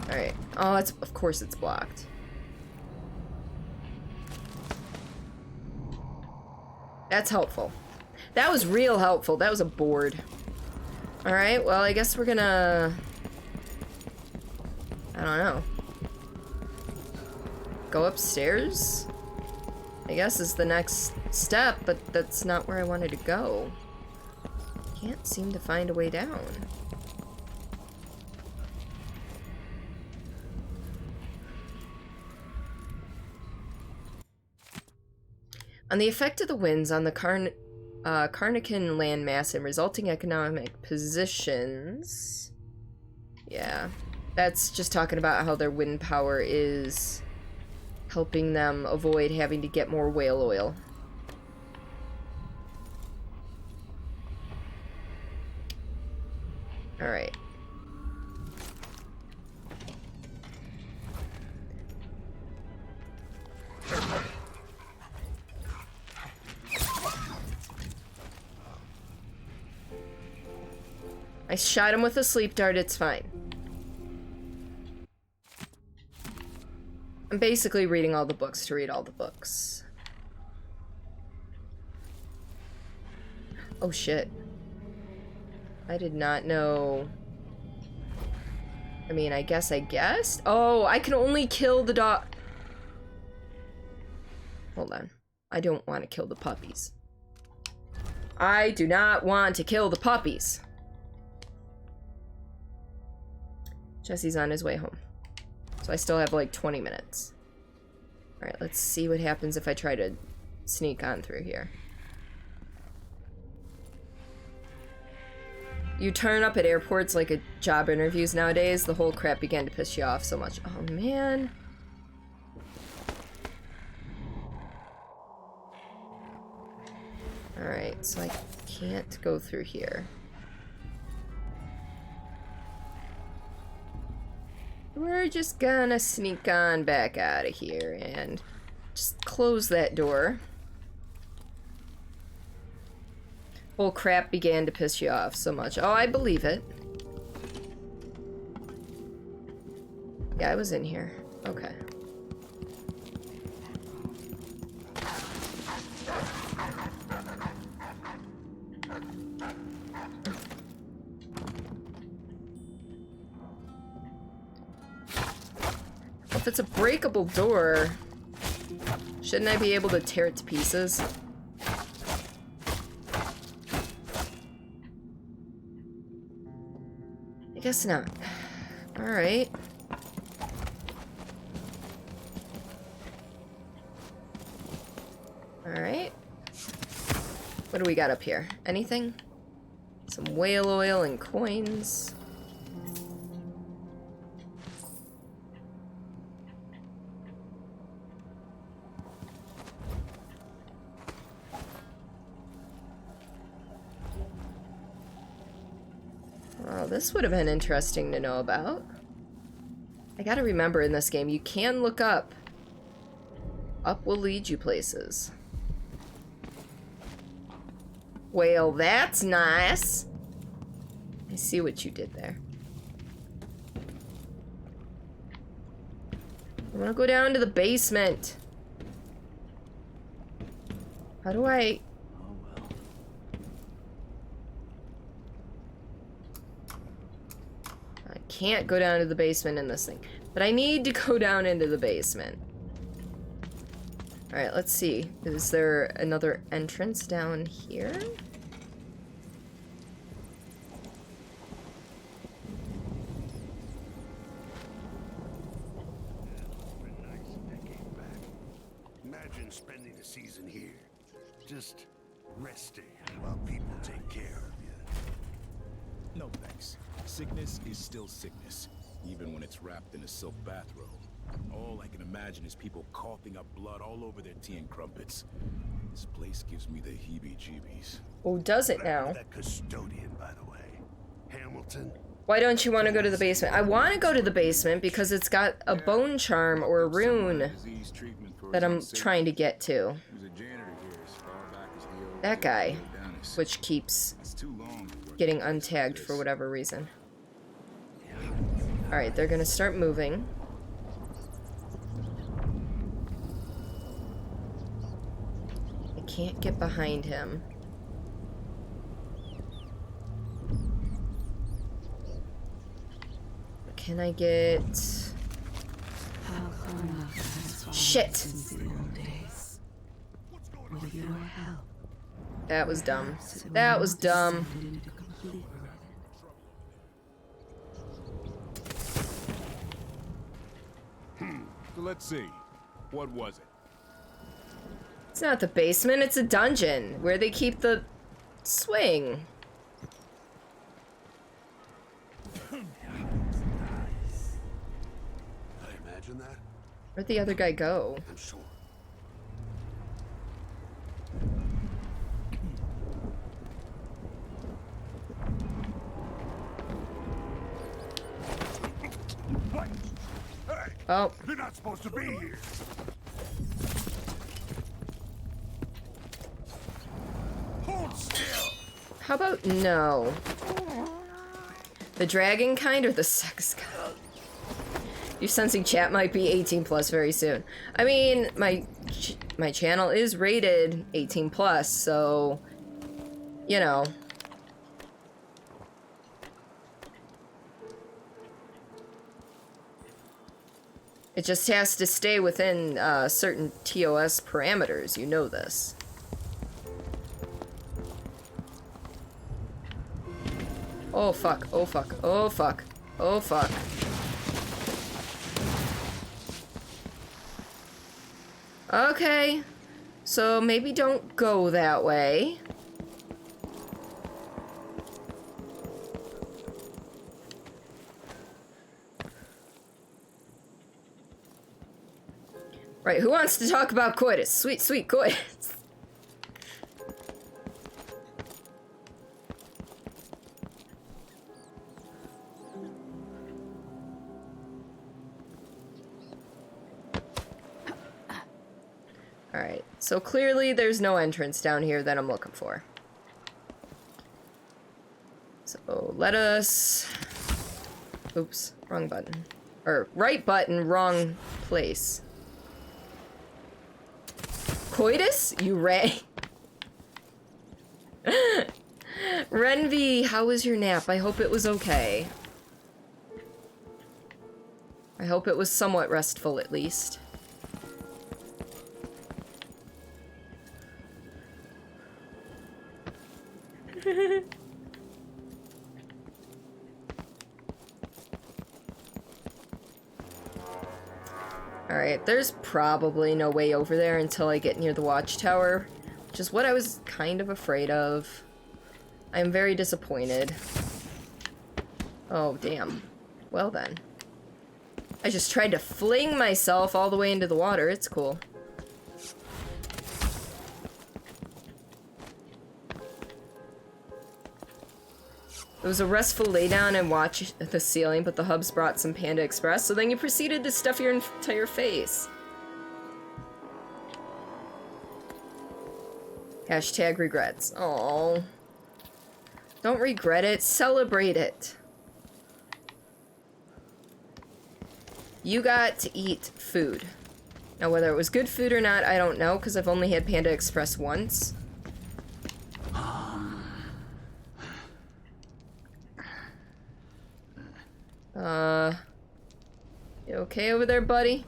Alright. Oh, it's, of course it's blocked. That's helpful. That was real helpful. That was a board. Alright, well, I guess we're gonna... I don't know. Go upstairs? I guess is the next step, but that's not where I wanted to go. Can't seem to find a way down. On the effect of the winds on the Carnican landmass and resulting economic positions. Yeah, that's just talking about how their wind power is helping them avoid having to get more whale oil. Alright. I shot him with a sleep dart, it's fine. I'm basically reading all the books to read all the books. Oh shit. I did not know. I mean, I guessed? Oh, I can only kill the dog. Hold on. I don't want to kill the puppies. I do not want to kill the puppies. Jesse's on his way home. So I still have like 20 minutes. Alright, let's see what happens if I try to sneak on through here. You turn up at airports like at job interviews nowadays, the whole crap began to piss you off so much. Oh man. Alright, so I can't go through here. We're just gonna sneak on back out of here and just close that door. Whole crap began to piss you off so much. Oh, I believe it. Yeah, I was in here. Okay. If it's a breakable door, shouldn't I be able to tear it to pieces? I guess not. Alright. Alright. What do we got up here? Anything? Some whale oil and coins. Well, this would have been interesting to know about. I gotta remember in this game, you can look up. Up will lead you places. Well, that's nice. I see what you did there. I want to go down to the basement. How do I... I can't go down to the basement in this thing. But I need to go down into the basement. Alright, let's see. Is there another entrance down here? Imagine spending a season here, just resting while people take care of you. No thanks. Sickness is still sickness, even when it's wrapped in a silk bathrobe. All I can imagine is people coughing up blood all over their tea and crumpets. This place gives me the heebie-jeebies. Oh, does it now? That custodian, by the way, Hamilton. Why don't you want to go to the basement? I want to go to the basement because it's got a bone charm or a rune that I'm trying to get to. That guy, which keeps getting untagged for whatever reason. Alright, they're gonna start moving. I can't get behind him. Can I get... Shit! That was dumb. That was dumb. So let's see. What was it? It's not the basement, it's a dungeon where they keep the swing. I imagine that. Where'd the other guy go? I'm sure. What? Hey, oh. You're not supposed to be here. Hold still. How about no? The dragon kind or the sex kind? You're sensing chat might be 18 plus very soon. I mean, my channel is rated 18 plus, so you know. It just has to stay within certain TOS parameters, you know this. Oh fuck, oh fuck, oh fuck, oh fuck. Okay, so maybe don't go that way. Right, who wants to talk about coitus? Sweet, sweet coitus. Alright, so clearly there's no entrance down here that I'm looking for. So let us... Oops, wrong button. Or right button, wrong place. Coitus? You Ray? Renvi, how was your nap? I hope it was okay. I hope it was somewhat restful at least. Alright, there's probably no way over there until I get near the watchtower, which is what I was kind of afraid of. I'm very disappointed. Oh, damn. Well then. I just tried to fling myself all the way into the water. It's cool. It was a restful lay down and watch the ceiling, but the hubs brought some Panda Express, so then you proceeded to stuff your entire face. Hashtag regrets. Aww. Don't regret it, celebrate it. You got to eat food. Now whether it was good food or not, I don't know, because I've only had Panda Express once. You okay over there, buddy?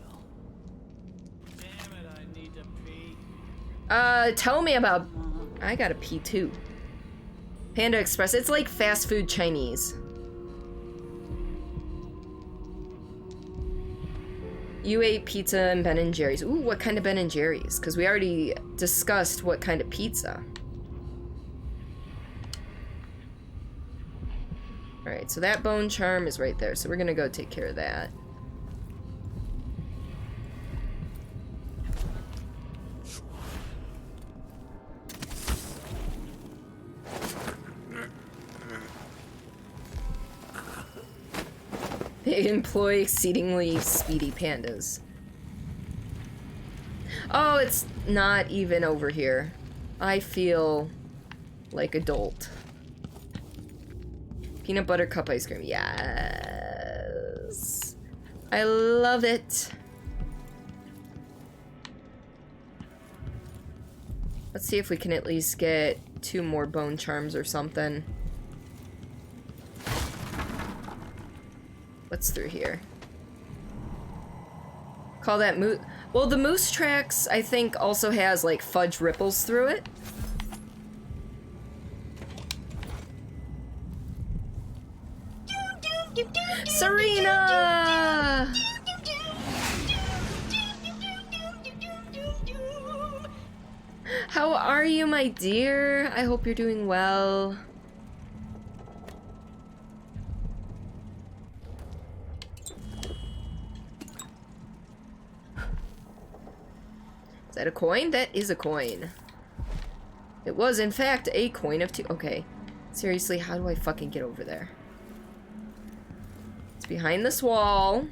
Damn it, I need to pee. Tell me about... I gotta pee too. Panda Express, it's like fast food Chinese. You ate pizza and Ben & Jerry's. Ooh, what kind of Ben & Jerry's? Because we already discussed what kind of pizza. Alright, so that bone charm is right there, so we're gonna go take care of that. They employ exceedingly speedy pandas. Oh, it's not even over here. I feel like adult. Peanut butter cup ice cream. Yes. I love it. Let's see if we can at least get 2 more bone charms or something. What's through here? Call that moose. Well, the moose tracks, I think, also has like fudge ripples through it. Serena! How are you, my dear? I hope you're doing well. Is that a coin? That is a coin. It was, in fact, a coin of 2. Okay. Seriously, how do I fucking get over there? It's behind this wall.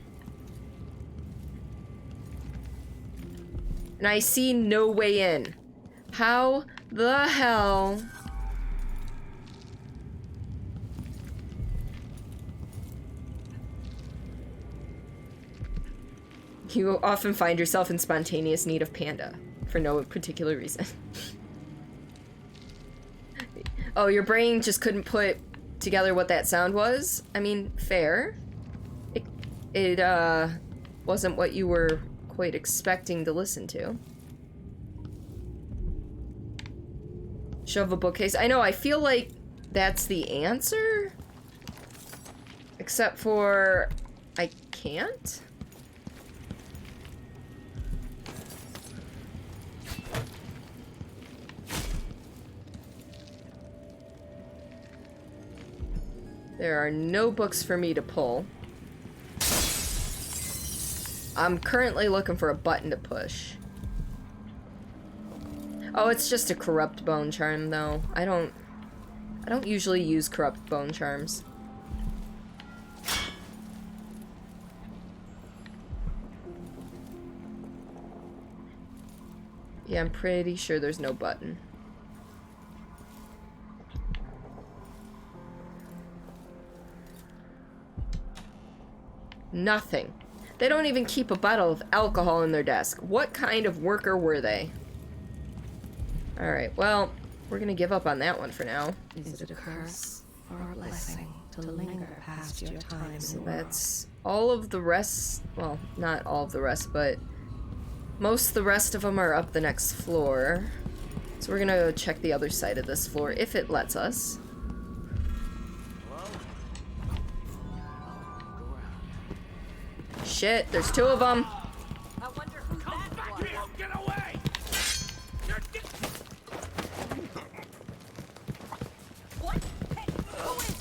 And I see no way in. How the hell? You often find yourself in spontaneous need of panda for no particular reason. Oh, your brain just couldn't put together what that sound was? I mean, fair. It wasn't what you were quite expecting to listen to. Shove a bookcase. I know, I feel like that's the answer. Except for... I can't? There are no books for me to pull. I'm currently looking for a button to push. Oh, it's just a corrupt bone charm, though. I don't usually use corrupt bone charms. Yeah, I'm pretty sure there's no button. Nothing. They don't even keep a bottle of alcohol in their desk. What kind of worker were they? Alright, well, we're gonna give up on that one for now. Is it a curse or a blessing to linger past your time? So that's all of the rest. Well, not all of the rest, but most of the rest of them are up the next floor. So we're gonna go check the other side of this floor if it lets us. Shit, there's 2 of them. I wonder who that was. Get away! What? Hey, who is?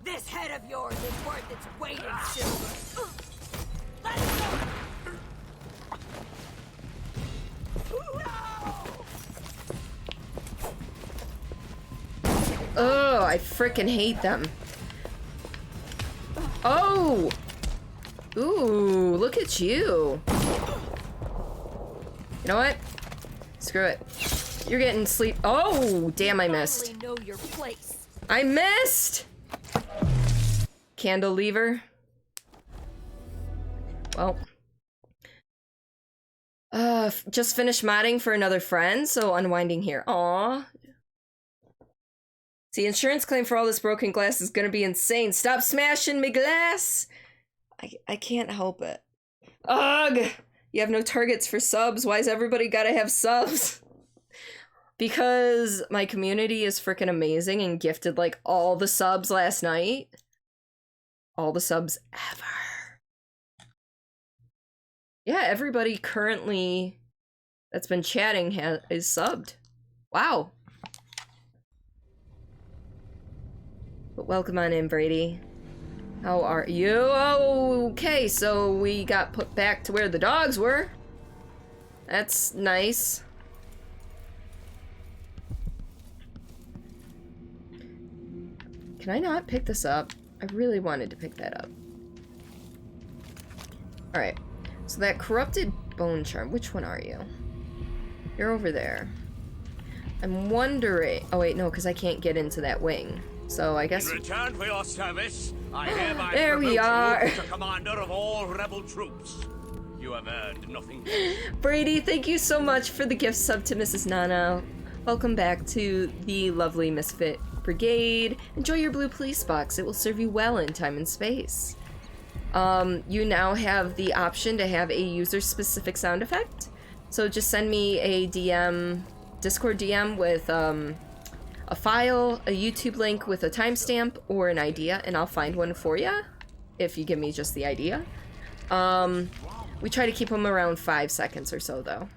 This head of yours is worth its weight in silver. Let it go! Oh, I frickin' hate them. Oh! Ooh, look at you. You know what? Screw it. You're getting sleep. Oh, damn, I missed. Know your place. I missed! Cantilever. Well. Just finished modding for another friend, so unwinding here. Aww. See, insurance claim for all this broken glass is gonna be insane. Stop smashing me glass! I can't help it. Ugh! You have no targets for subs. Why's everybody gotta have subs? Because my community is freaking amazing and gifted like all the subs last night. All the subs ever. Yeah, everybody currently that's been chatting is subbed. Wow. But welcome on in, Brady. How are you? Okay, so we got put back to where the dogs were. That's nice. Can I not pick this up? I really wanted to pick that up. Alright, so that corrupted bone charm, which one are you? You're over there. I'm wondering... Oh wait, no, because I can't get into that wing. So I guess... In return for your service, I hereby there we are. you to commander of all rebel troops. You have earned nothing. Brady, thank you so much for the gift sub to Mrs. Nana. Welcome back to the lovely Misfit Brigade. Enjoy your blue police box. It will serve you well in time and space. You now have the option to have a user-specific sound effect. So just send me a DM, Discord DM with a file, a YouTube link with a timestamp, or an idea, and I'll find one for you, if you give me just the idea. We try to keep them around 5 seconds or so, though.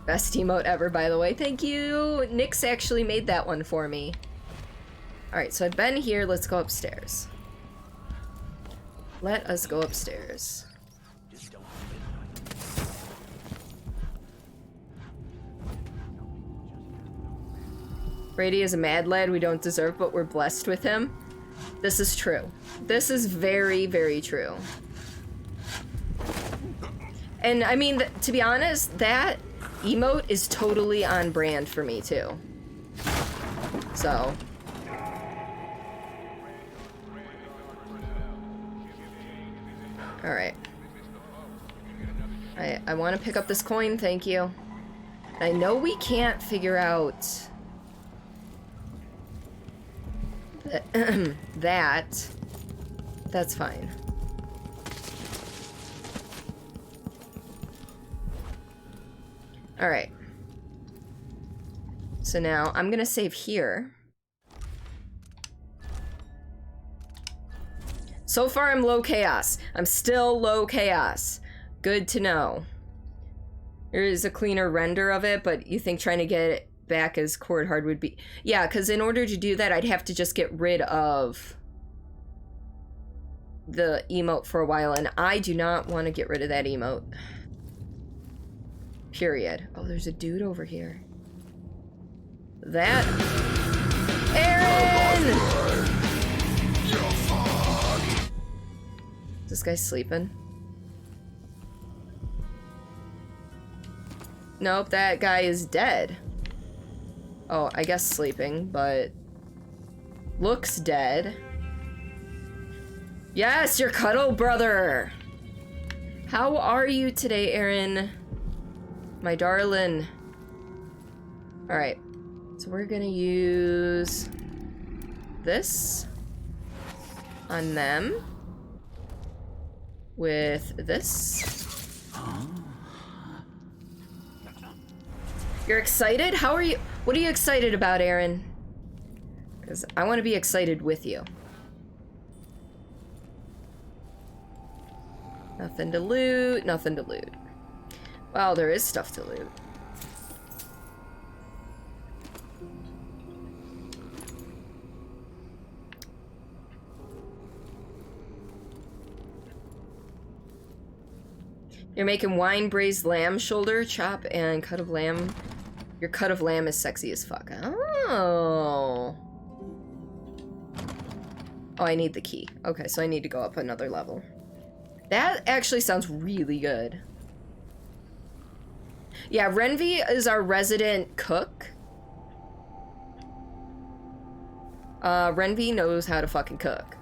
Best emote ever, by the way. Thank you. Nyx actually made that one for me. Alright, so I've been here. Let's go upstairs. Let us go upstairs. Brady is a mad lad we don't deserve, but we're blessed with him. This is true. This is very, very true. And I mean, to be honest, that emote is totally on brand for me too. So. Alright. I want to pick up this coin, thank you. I know we can't figure out that. That's fine. Alright. So now I'm gonna save here. So far I'm low chaos. I'm still low chaos. Good to know. There is a cleaner render of it, but you think trying to get it back as cord hard would be... Yeah, because in order to do that, I'd have to just get rid of the emote for a while, and I do not want to get rid of that emote. Period. Oh, there's a dude over here. That... Aaron! This guy's sleeping. Nope, that guy is dead. Oh, I guess sleeping, but... looks dead. Yes, your cuddle brother! How are you today, Aaron? My darling. Alright. So we're gonna use... this on them. With this. You're excited? How are you? What are you excited about, Aaron? Because I want to be excited with you. Nothing to loot, nothing to loot. Well, there is stuff to loot. You're making wine braised lamb shoulder chop and cut of lamb. Your cut of lamb is sexy as fuck. Oh. Oh, I need the key. Okay, so I need to go up another level. That actually sounds really good. Yeah, Renvi is our resident cook. Renvi knows how to fucking cook.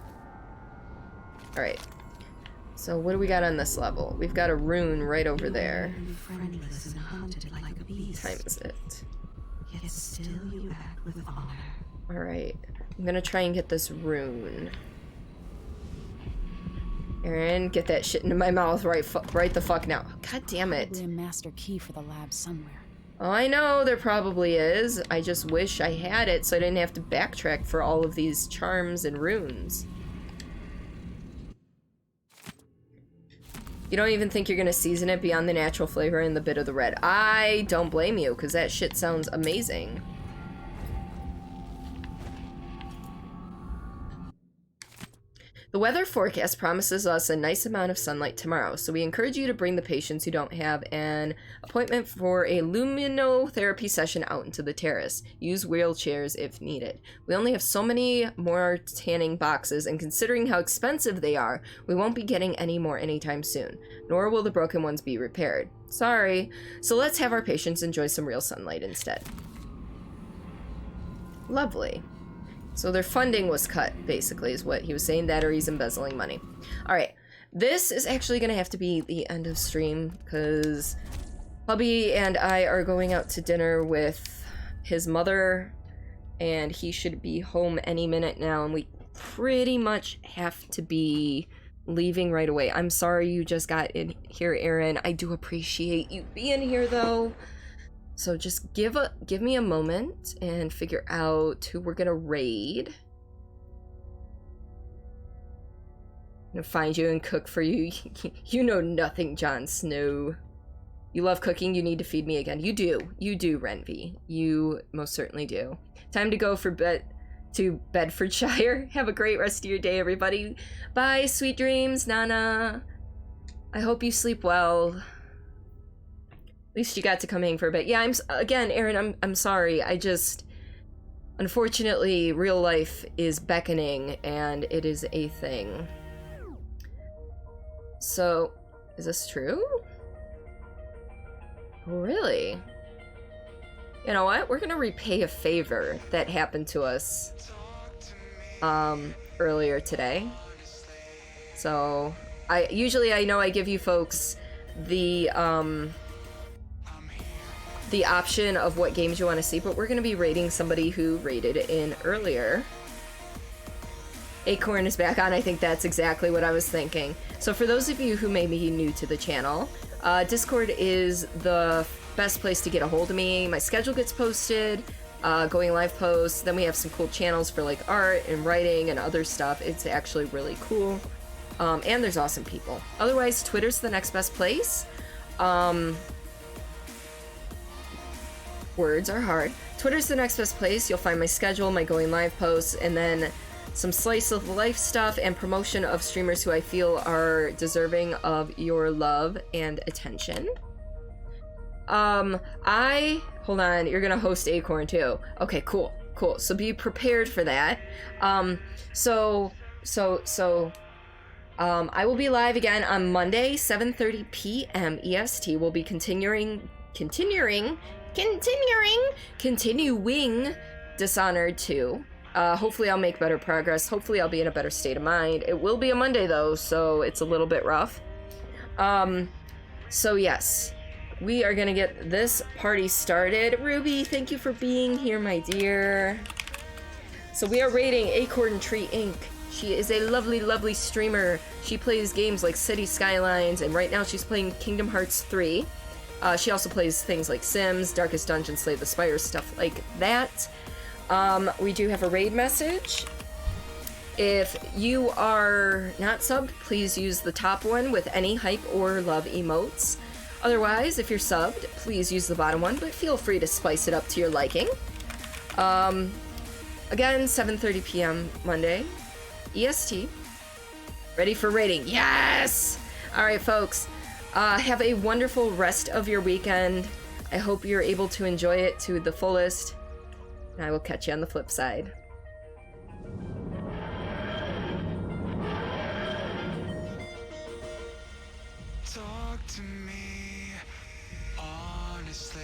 Alright. So what do we got on this level? We've got a rune right over there. Times it. Yet still you act with honor. Alright. I'm gonna try and get this rune. Aaron, get that shit into my mouth right the fuck now. God damn it. Probably a master key for the lab somewhere. Oh, I know there probably is. I just wish I had it so I didn't have to backtrack for all of these charms and runes. You don't even think you're gonna season it beyond the natural flavor and the bit of the red. I don't blame you, because that shit sounds amazing. The weather forecast promises us a nice amount of sunlight tomorrow, so we encourage you to bring the patients who don't have an appointment for a luminotherapy session out into the terrace. Use wheelchairs if needed. We only have so many more tanning boxes, and considering how expensive they are, we won't be getting any more anytime soon, nor will the broken ones be repaired. Sorry. So let's have our patients enjoy some real sunlight instead. Lovely. So their funding was cut, basically, is what he was saying, that or he's embezzling money. Alright, this is actually going to have to be the end of stream, because hubby and I are going out to dinner with his mother, and he should be home any minute now, and we pretty much have to be leaving right away. I'm sorry you just got in here, Aaron. I do appreciate you being here, though. So just give me a moment and figure out who we're gonna raid. I'm gonna find you and cook for you. You know nothing, Jon Snow. You love cooking, you need to feed me again. You do, Renvi. You most certainly do. Time to go for bed to Bedfordshire. Have a great rest of your day, everybody. Bye, sweet dreams, Nana. I hope you sleep well. At least you got to come hang for a bit. Yeah, again, Aaron, I'm sorry. Unfortunately, real life is beckoning, and it is a thing. So, is this true? Really? You know what? We're gonna repay a favor that happened to us earlier today. So usually I know I give you folks the option of what games you want to see, but we're gonna be rating somebody who rated in earlier. Acorn is back on. I think that's exactly what I was thinking. So for those of you who may be new to the channel, Discord is the best place to get a hold of me. My schedule gets posted, going live posts, then we have some cool channels for like art and writing and other stuff. It's actually really cool. And there's awesome people. Otherwise, Twitter's the next best place. Words are hard. Twitter's the next best place. You'll find my schedule, my going live posts, and then some slice of life stuff and promotion of streamers who I feel are deserving of your love and attention. Hold on, you're gonna host Acorn too. Okay, cool. So be prepared for that. I will be live again on Monday, 7:30 p.m. EST. We'll be continuing Dishonored 2. Hopefully I'll make better progress. Hopefully I'll be in a better state of mind. It will be a Monday though, so it's a little bit rough. So yes, we are gonna get this party started. Ruby, thank you for being here, my dear. So we are rating Acorn Tree Inc. She is a lovely, lovely streamer. She plays games like City Skylines, and right now she's playing Kingdom Hearts 3. She also plays things like Sims, Darkest Dungeon, Slay the Spire, stuff like that. We do have a raid message. If you are not subbed, please use the top one with any hype or love emotes. Otherwise, if you're subbed, please use the bottom one, but feel free to spice it up to your liking. Again, 7:30 p.m. Monday, EST. Ready for rating? Yes! Alright, folks. Have a wonderful rest of your weekend. I hope you're able to enjoy it to the fullest. And I will catch you on the flip side. Talk to me honestly.